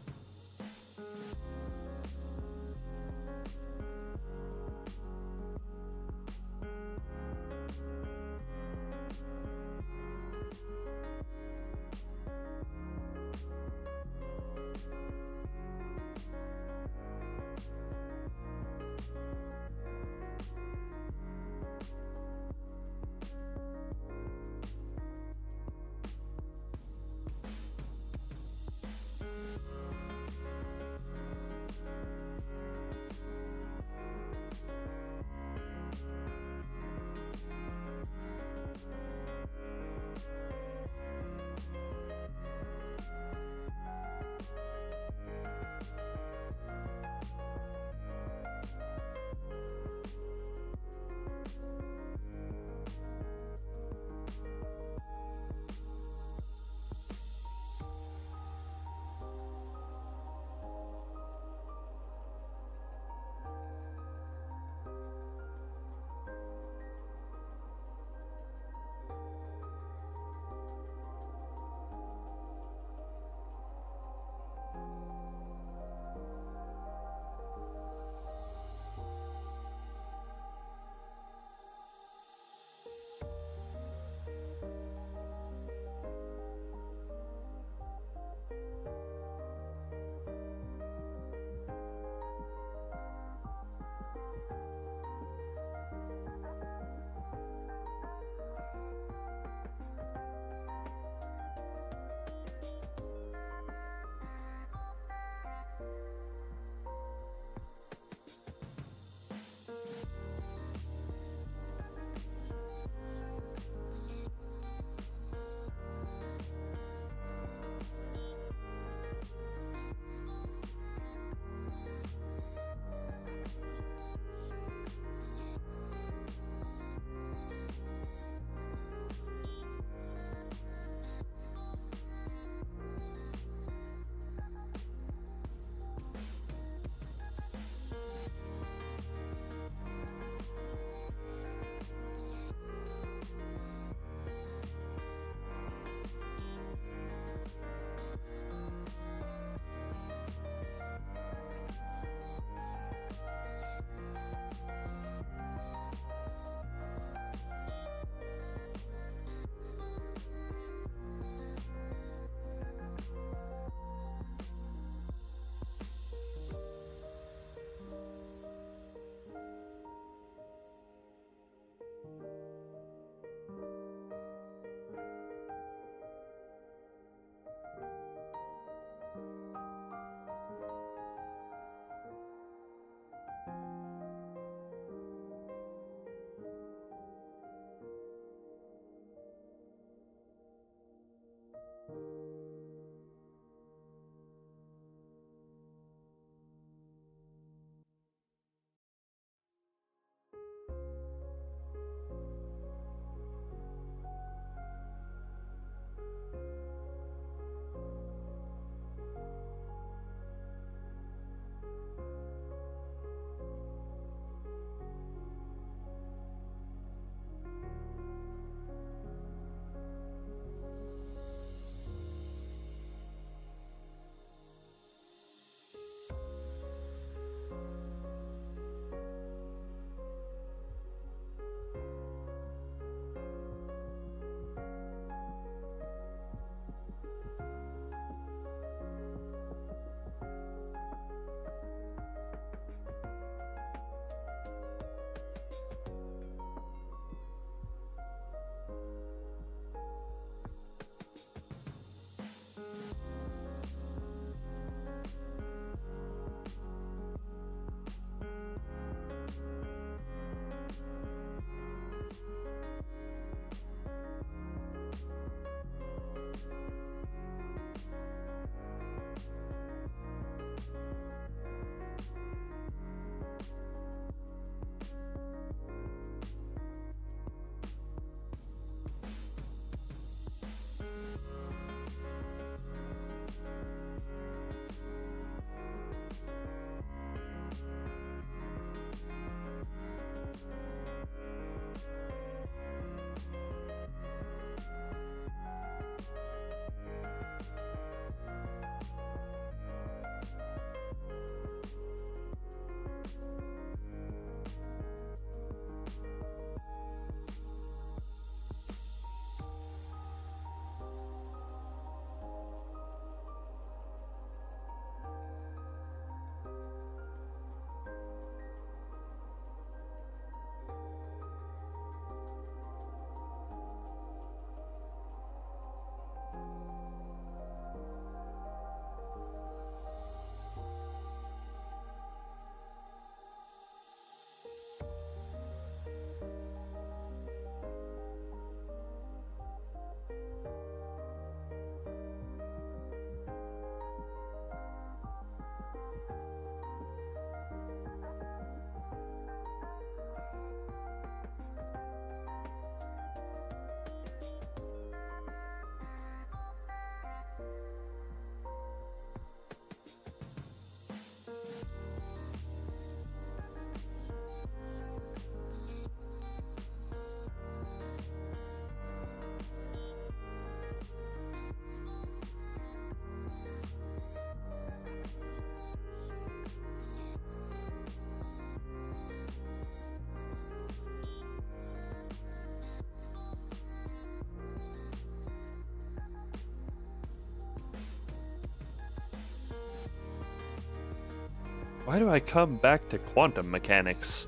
Why do I come back to quantum mechanics?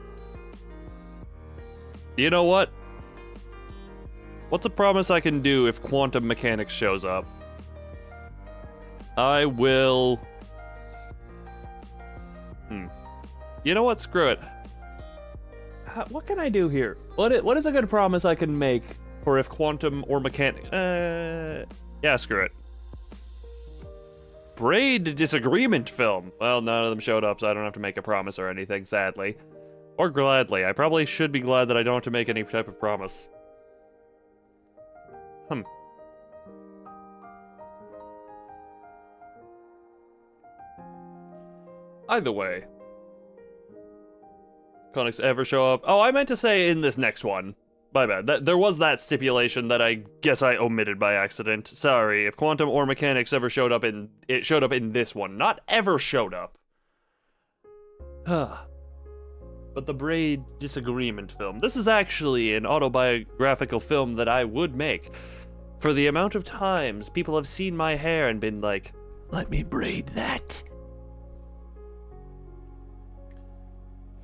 You know what? What's a promise I can do if quantum mechanics shows up? I will... You know what? Screw it. What can I do here? What is a good promise I can make for if quantum or mechanic... yeah, screw it. Braid disagreement film. Well, none of them showed up, so I don't have to make a promise or anything, sadly. Or gladly. I probably should be glad that I don't have to make any type of promise. Either way. Conics ever show up? Oh, I meant to say in this next one. My bad. There was that stipulation that I guess I omitted by accident. Sorry. If quantum or mechanics ever showed up in... It showed up in this one. Not ever showed up. But the Braid disagreement film. This is actually an autobiographical film that I would make. For the amount of times people have seen my hair and been like, let me braid that.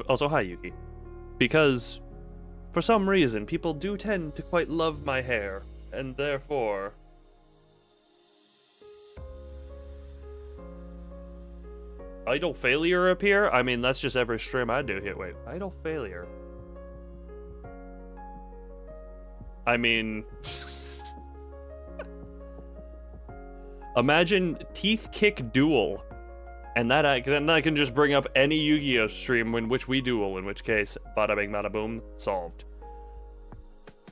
Also, hi, Yuki. Because, for some reason, people do tend to quite love my hair, and therefore... Idle failure appear? I mean, that's just every stream I do here. Wait, idle failure. I mean... Imagine Teeth Kick Duel. And then I can just bring up any Yu-Gi-Oh! Stream in which we duel, in which case, bada bing, bada boom, solved.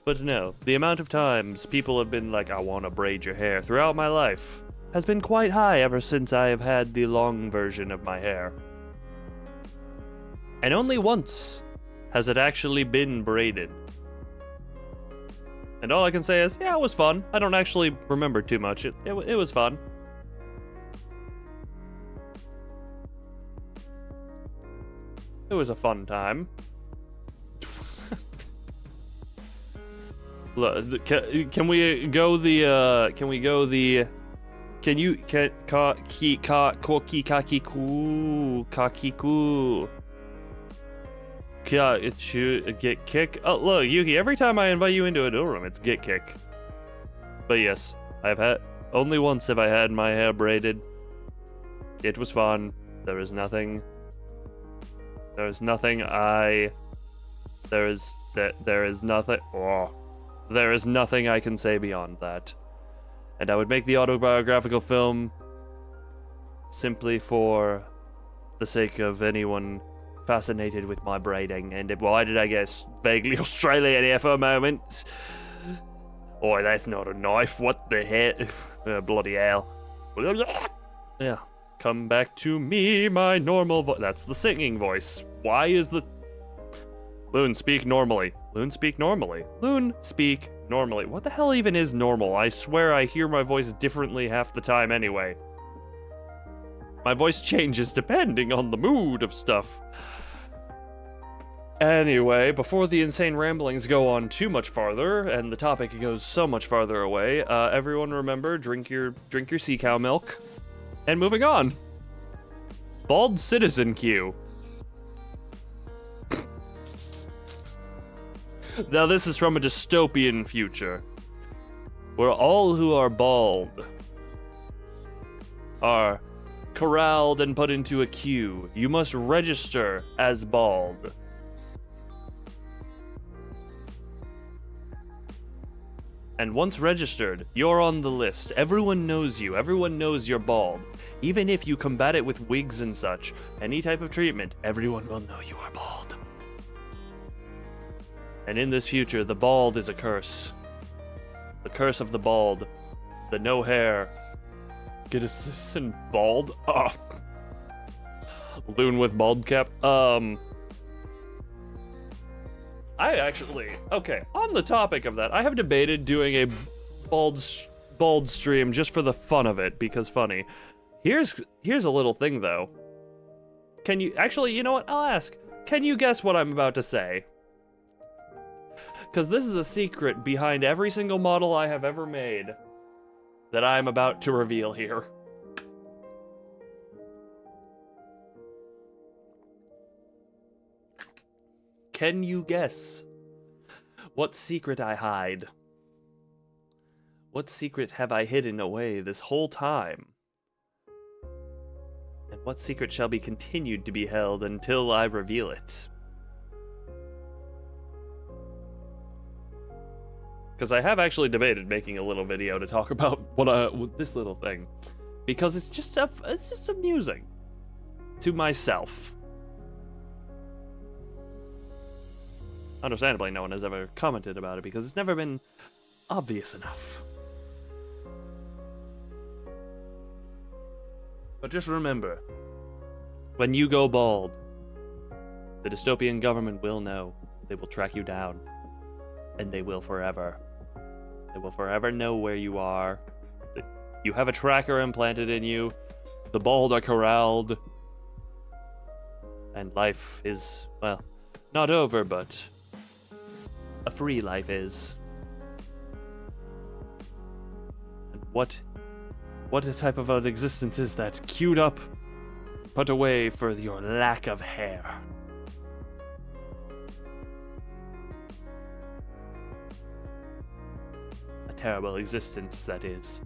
But no, the amount of times people have been like, I want to braid your hair throughout my life has been quite high ever since I have had the long version of my hair. And only once has it actually been braided. And all I can say is, yeah, it was fun. I don't actually remember too much. It was fun. It was a fun time. Look, can we go the can you get kick? Oh look, Yuki, every time I invite you into a duel room, it's get kick. But yes, I've had only once have I had my hair braided. It was fun. There is nothing nothing I can say beyond that. And I would make the autobiographical film simply for the sake of anyone fascinated with my braiding. And why did I get vaguely Australian here for a moment? Oi, that's not a knife. What the hell? Bloody hell. Yeah. Come back to me, my normal voice. That's the singing voice. Why is the... Loon, speak normally. Loon, speak normally. Loon, speak normally. What the hell even is normal? I swear I hear my voice differently half the time anyway. My voice changes depending on the mood of stuff. Anyway, before the insane ramblings go on too much farther, and the topic goes so much farther away, everyone remember, drink your sea cow milk. And moving on. Bald Citizen Q. Now this is from a dystopian future, where all who are bald are corralled and put into a queue. You must register as bald. And once registered, you're on the list. Everyone knows you. Everyone knows you're bald. Even if you combat it with wigs and such, any type of treatment, everyone will know you are bald. And in this future, the bald is a curse. The curse of the bald. The no hair. Get assistant bald? Oh. Loon with bald cap. Okay, on the topic of that, I have debated doing a bald stream just for the fun of it, because funny. Here's a little thing, though. Can you... Actually, you know what? I'll ask. Can you guess what I'm about to say? Because this is a secret behind every single model I have ever made that I'm about to reveal here. Can you guess what secret I hide? What secret have I hidden away this whole time? And what secret shall be continued to be held until I reveal it? Because I have actually debated making a little video to talk about what this little thing, because it's just amusing to myself. Understandably, no one has ever commented about it because it's never been obvious enough. But just remember, when you go bald, the dystopian government will know. They will track you down. And they will forever. They will forever know where you are. You have a tracker implanted in you. The bald are corralled. And life is, well, not over, but a free life is. And what a type of an existence is that? Queued up, put away for your lack of hair. A terrible existence, that is.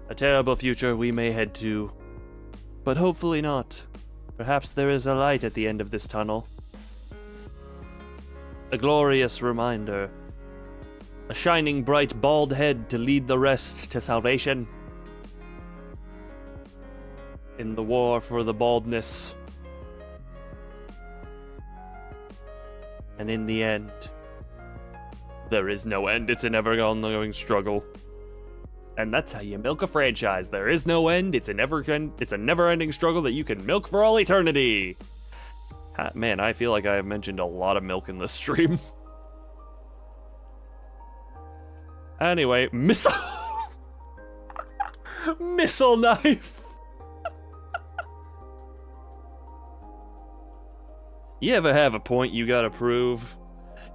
A terrible future we may head to, but hopefully not. Perhaps there is a light at the end of this tunnel. A glorious reminder. A shining bright bald head to lead the rest to salvation. In the war for the baldness. And in the end, there is no end. It's an ever-ongoing struggle. And that's how you milk a franchise. There is no end. It's a never-ending struggle that you can milk for all eternity. Man, I feel like I have mentioned a lot of milk in this stream. Anyway, missile knife. You ever have a point you gotta prove?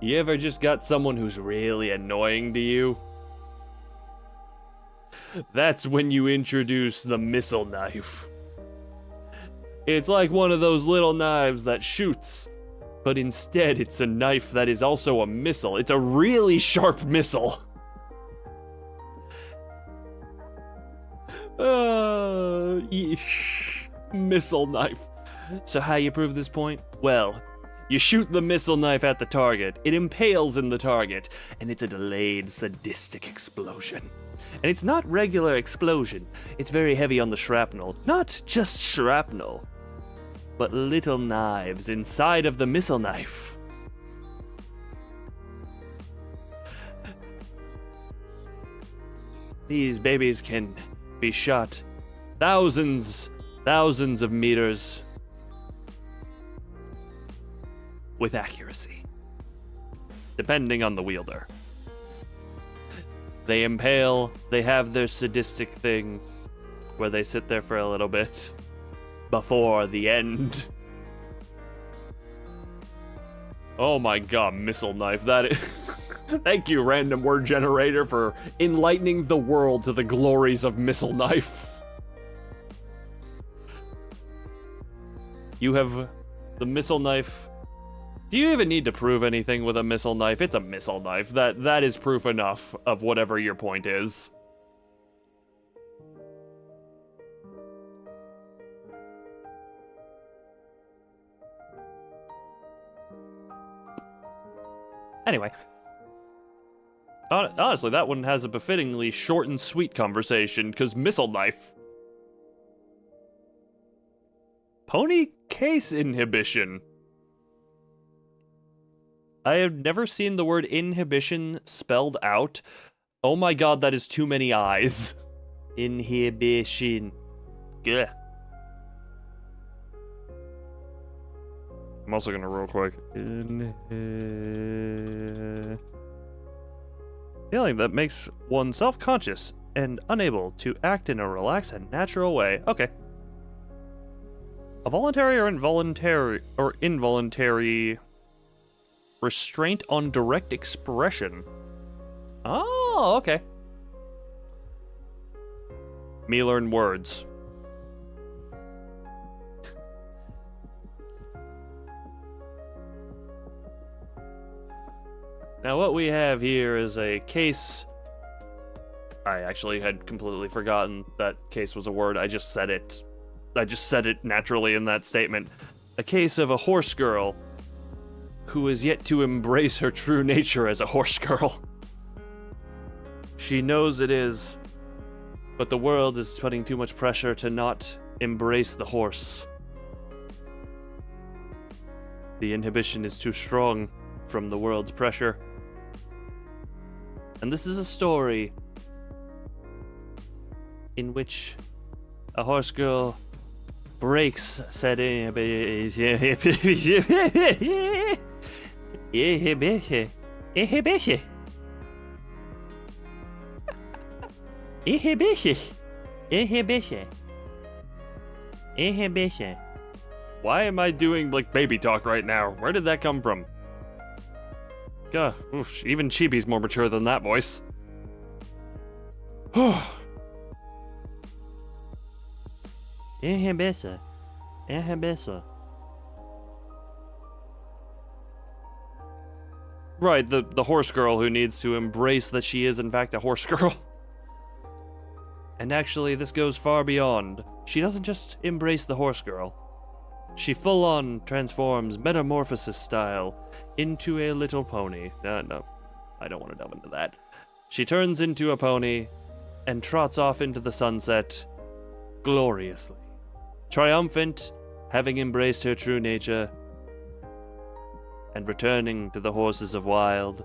You ever just got someone who's really annoying to you? That's when you introduce the missile knife. It's like one of those little knives that shoots, but instead it's a knife that is also a missile. It's a really sharp missile. Missile knife. So how you prove this point? Well, you shoot the missile knife at the target, it impales in the target, and it's a delayed, sadistic explosion. And it's not regular explosion, it's very heavy on the shrapnel. Not just shrapnel, but little knives inside of the missile knife. These babies can be shot thousands of meters with accuracy, depending on the wielder. They impale, they have their sadistic thing where they sit there for a little bit before the end. Oh my god, missile knife, that is... Thank you, random word generator, for enlightening the world to the glories of missile knife. You have the missile knife. Do you even need to prove anything with a missile knife? It's a missile knife. That is proof enough of whatever your point is. Anyway. Honestly, that one has a befittingly short and sweet conversation, because missile knife. Pony case inhibition. I have never seen the word inhibition spelled out. Oh my god, that is too many eyes. Inhibition. Gah. I'm also gonna real quick. Feeling that makes one self-conscious and unable to act in a relaxed and natural way. Okay. A voluntary or involuntary restraint on direct expression. Oh, okay. Me learn words. Now what we have here is a case. I actually had completely forgotten that case was a word. I just said it. I just said it naturally in that statement. A case of a horse girl who is yet to embrace her true nature as a horse girl. She knows it is, but the world is putting too much pressure to not embrace the horse. The inhibition is too strong from the world's pressure. And this is a story in which a horse girl breaks said inhibition. Why am I doing like baby talk right now? Where did that come from? God, oof, even Chibi's more mature than that voice. Inhibition. Right, the horse girl who needs to embrace that she is in fact a horse girl. And actually, this goes far beyond. She doesn't just embrace the horse girl. She full-on transforms, metamorphosis style, into a little pony. No, I don't want to delve into that. She turns into a pony and trots off into the sunset gloriously. Triumphant, having embraced her true nature, and returning to the horses of Wild,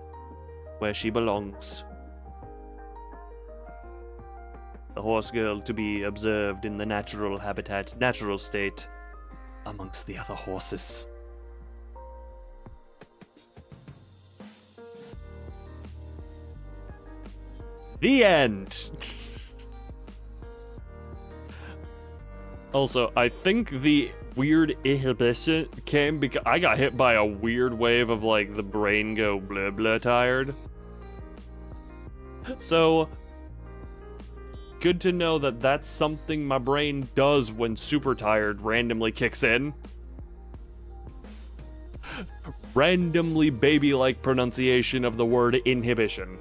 where she belongs. The horse girl to be observed in the natural habitat, natural state, amongst the other horses. The end! Also, I think the weird inhibition came because I got hit by a weird wave of like the brain go blah blah tired. So, good to know that that's something my brain does when super tired randomly kicks in. Randomly baby-like pronunciation of the word inhibition.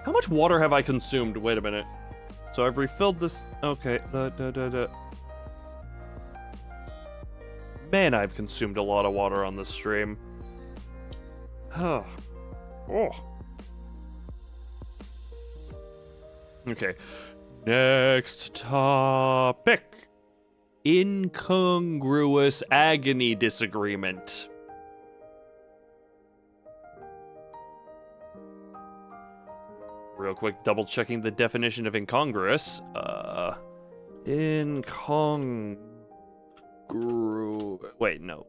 How much water have I consumed? Wait a minute. So I've refilled this. Okay. Man, I've consumed a lot of water on this stream. Oh. Okay. Next topic. Incongruous agony disagreement. Real quick, double checking the definition of incongruous. Wait, no.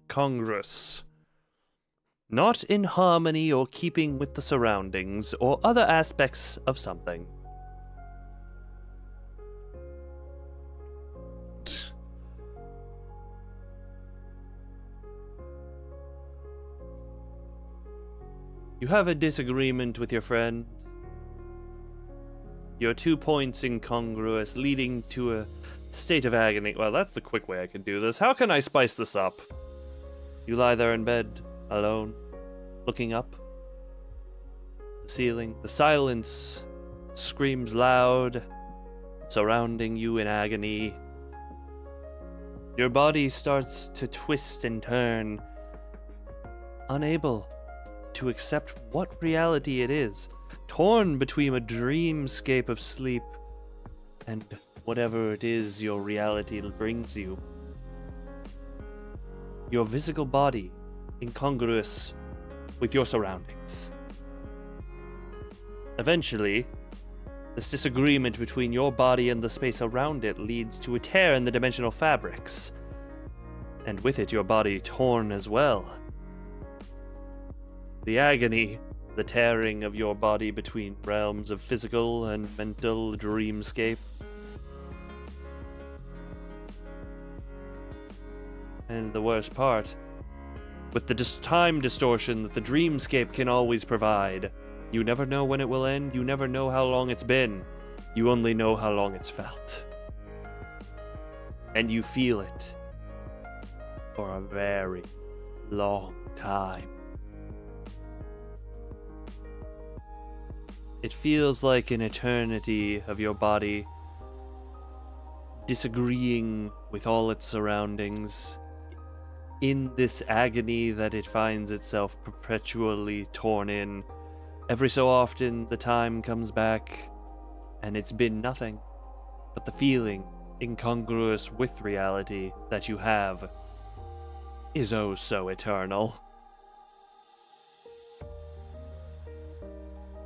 Congruous. Not in harmony or keeping with the surroundings or other aspects of something. You have a disagreement with your friend. Your 2 points incongruous, leading to a state of agony. Well, that's the quick way I could do this. How can I spice this up? You lie there in bed, alone, looking up. The ceiling, the silence screams loud, surrounding you in agony. Your body starts to twist and turn, unable to accept what reality it is, torn between a dreamscape of sleep and whatever it is your reality brings you. Your physical body incongruous with your surroundings. Eventually, this disagreement between your body and the space around it leads to a tear in the dimensional fabrics, and with it your body torn as well. The agony, the tearing of your body between realms of physical and mental dreamscape. And the worst part with the time distortion that the dreamscape can always provide. You never know when it will end, you never know how long it's been. You only know how long it's felt. And you feel it for a very long time. It feels like an eternity of your body disagreeing with all its surroundings in this agony that it finds itself perpetually torn in. Every so often, the time comes back, and it's been nothing but the feeling, incongruous with reality, that you have is oh so eternal.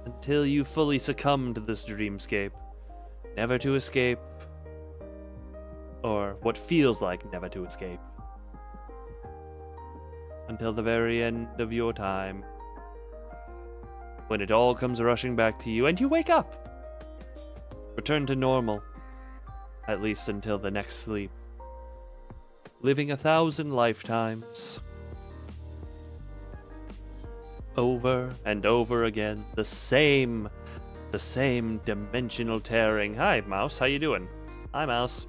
Until you fully succumb to this dreamscape, never to escape, or what feels like never to escape. Until the very end of your time, when it all comes rushing back to you and you wake up. Return to normal, at least until the next sleep. Living 1,000 lifetimes. Over and over again, the same dimensional tearing. Hi, Mouse, how you doing? Hi, Mouse.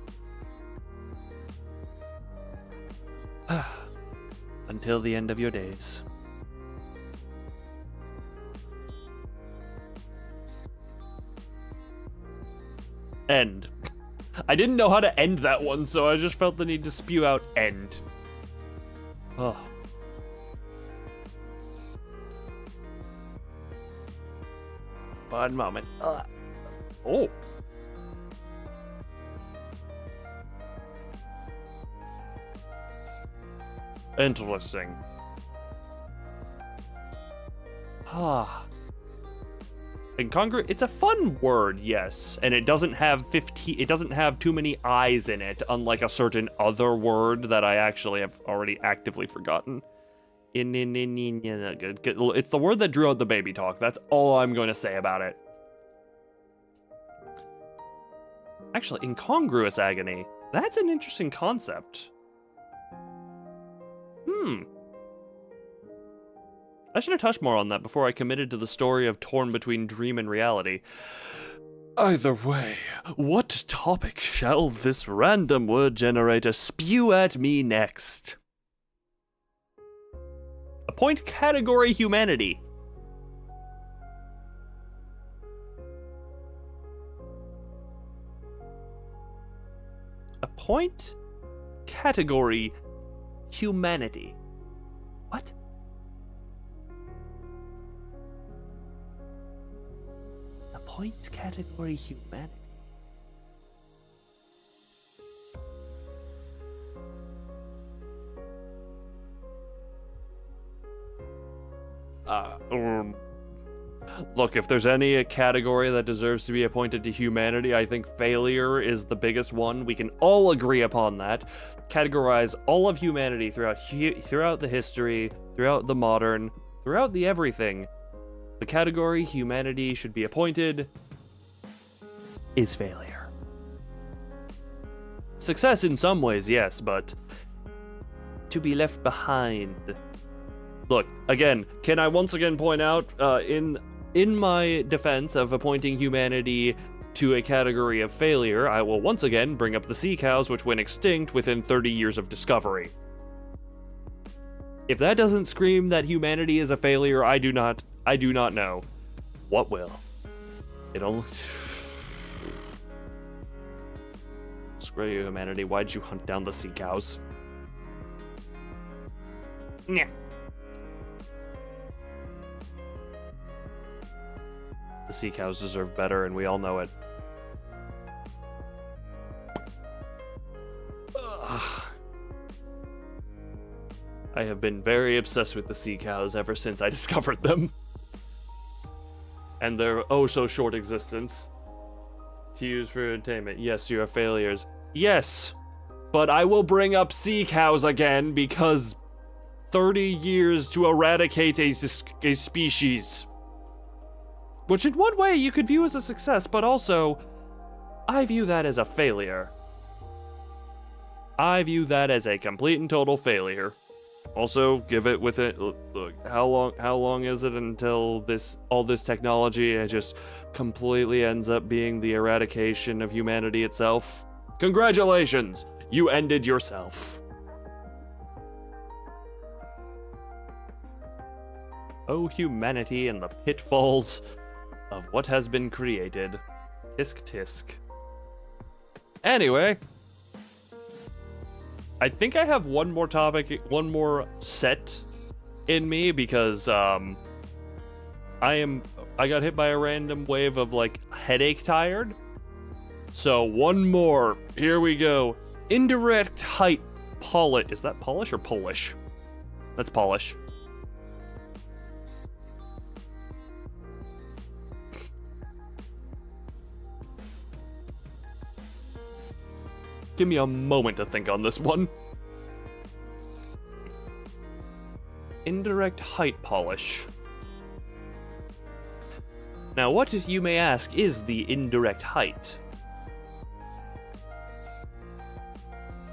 Until the end of your days. End. I didn't know how to end that one, so I just felt the need to spew out end. Oh. One moment. Oh. Interesting. Ah. Incongruous. It's a fun word, yes, and it doesn't have too many I's in it, unlike a certain other word that I actually have already actively forgotten. It's the word that drew out the baby talk. That's all I'm going to say about it. Actually, incongruous agony. That's an interesting concept. I should have touched more on that before I committed to the story of torn between dream and reality. Either way, what topic shall this random word generator spew at me next? Appoint category humanity. Appoint category humanity. What? Appoint category humanity. Look, if there's any category that deserves to be appointed to humanity, I think failure is the biggest one. We can all agree upon that. Categorize all of humanity throughout the history, throughout the modern, throughout the everything. The category humanity should be appointed is failure. Success in some ways, yes, but to be left behind. Look, again, can I once again point out, in my defense of appointing humanity to a category of failure, I will once again bring up the sea cows, which went extinct within 30 years of discovery. If that doesn't scream that humanity is a failure, I do not know what will. It'll... Screw you, humanity. Why'd you hunt down the sea cows? Nyeh. The sea cows deserve better, and we all know it. Ugh. I have been very obsessed with the sea cows ever since I discovered them. And their oh-so-short existence. To use for entertainment. Yes, you are failures. Yes! But I will bring up sea cows again, because 30 years to eradicate a species. Which in one way you could view as a success, but also, I view that as a failure. I view that as a complete and total failure. Also, give it with it. Look, how long is it until all this technology just completely ends up being the eradication of humanity itself? Congratulations, you ended yourself. Oh, humanity and the pitfalls of what has been created. Tisk tisk. Anyway, I think I have one more topic, one more set in me because I got hit by a random wave of like headache tired. So one more. Here we go. Indirect height polish. Is that Polish or Polish? That's Polish. Give me a moment to think on this one. Indirect height polish. Now, what, you may ask, is the indirect height?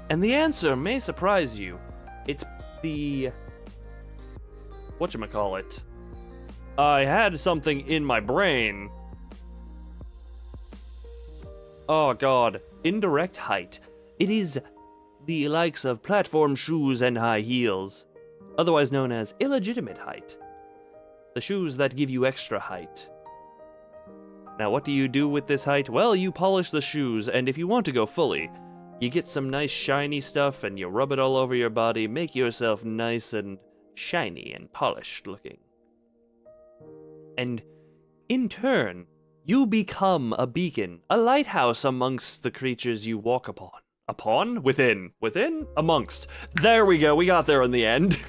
And the answer may surprise you. It's the... whatchamacallit? I had something in my brain. Oh god. Indirect height. It is the likes of platform shoes and high heels, otherwise known as illegitimate height. The shoes that give you extra height. Now, what do you do with this height? Well, you polish the shoes, and if you want to go fully, you get some nice shiny stuff and you rub it all over your body, make yourself nice and shiny and polished looking. And in turn, you become a beacon, a lighthouse amongst the creatures you walk upon. Upon? Within. Within? Amongst. There we go, we got there in the end.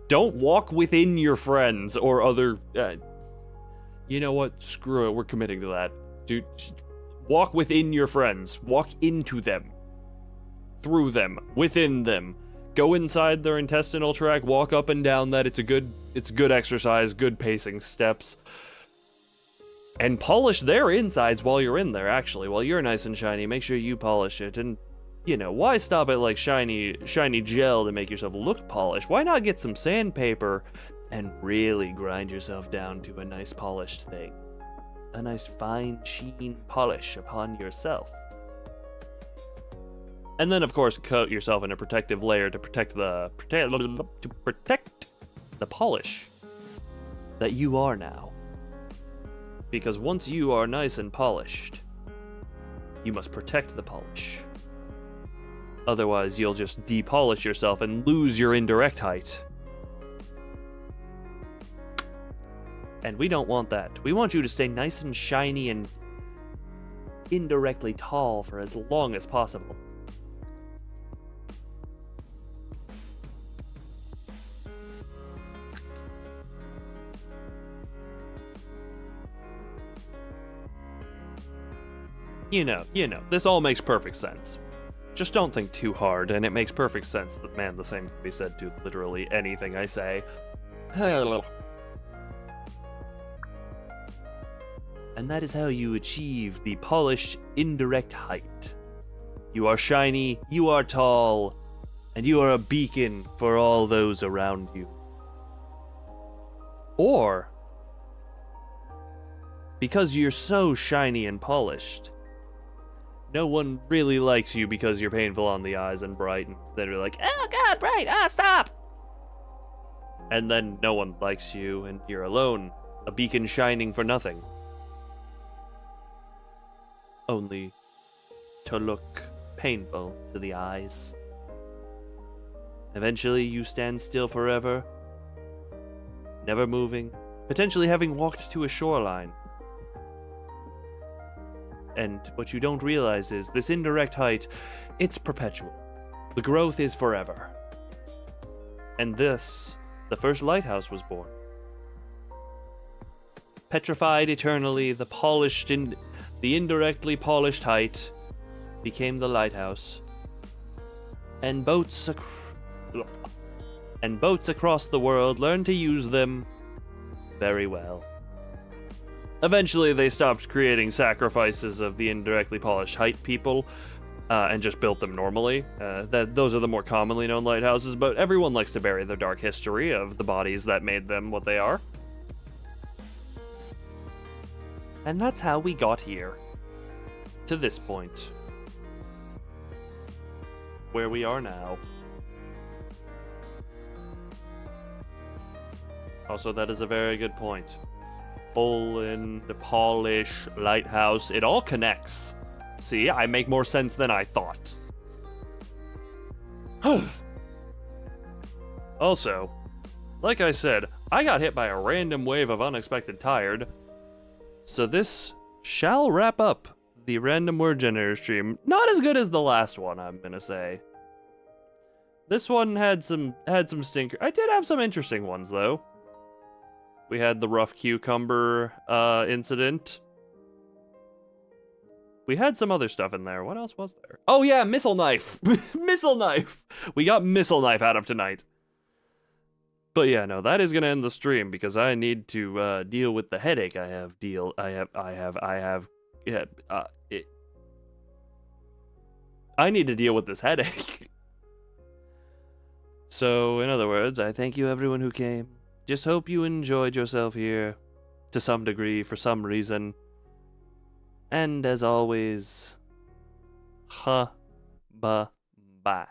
Don't walk within your friends or other... you know what? Screw it, we're committing to that. Dude, walk within your friends. Walk into them. Through them. Within them. Go inside their intestinal tract, walk up and down that. It's good exercise, good pacing steps. And polish their insides while you're in there, actually. While you're nice and shiny, make sure you polish it. And, you know, why stop at, like, shiny gel to make yourself look polished? Why not get some sandpaper and really grind yourself down to a nice polished thing? A nice fine sheen polish upon yourself. And then, of course, coat yourself in a protective layer to protect the polish that you are now. Because once you are nice and polished, you must protect the polish. Otherwise, you'll just depolish yourself and lose your indirect height. And we don't want that. We want you to stay nice and shiny and indirectly tall for as long as possible. You know, this all makes perfect sense. Just don't think too hard, and it makes perfect sense that, man, the same can be said to literally anything I say. And that is how you achieve the polished indirect height. You are shiny, you are tall, and you are a beacon for all those around you. Or, because you're so shiny and polished, no one really likes you because you're painful on the eyes and bright, and they're like, oh god, bright, stop! And then no one likes you, and you're alone, a beacon shining for nothing. Only to look painful to the eyes. Eventually you stand still forever, never moving, potentially having walked to a shoreline. And what you don't realize is this indirect height, it's perpetual. The growth is forever. And this, the first lighthouse was born. Petrified eternally, the indirectly polished height became the lighthouse. And boats across the world learned to use them very well. Eventually, they stopped creating sacrifices of the indirectly polished height people, and just built them normally. Those are the more commonly known lighthouses, but everyone likes to bury their dark history of the bodies that made them what they are. And that's how we got here. To this point. Where we are now. Also, that is a very good point. Poland, Polish, lighthouse, it all connects. See, I make more sense than I thought. Also, like I said, I got hit by a random wave of unexpected tired. So this shall wrap up the random word generator stream. Not as good as the last one, I'm gonna say. This one had some stinker. I did have some interesting ones though. We had the rough cucumber incident. We had some other stuff in there. What else was there? Oh yeah, missile knife. Missile knife. We got missile knife out of tonight. But yeah, no, that is gonna end the stream because I need to deal with the headache I have. I need to deal with this headache. So, in other words, I thank you everyone who came. Just hope you enjoyed yourself here to some degree for some reason. And as always, bye.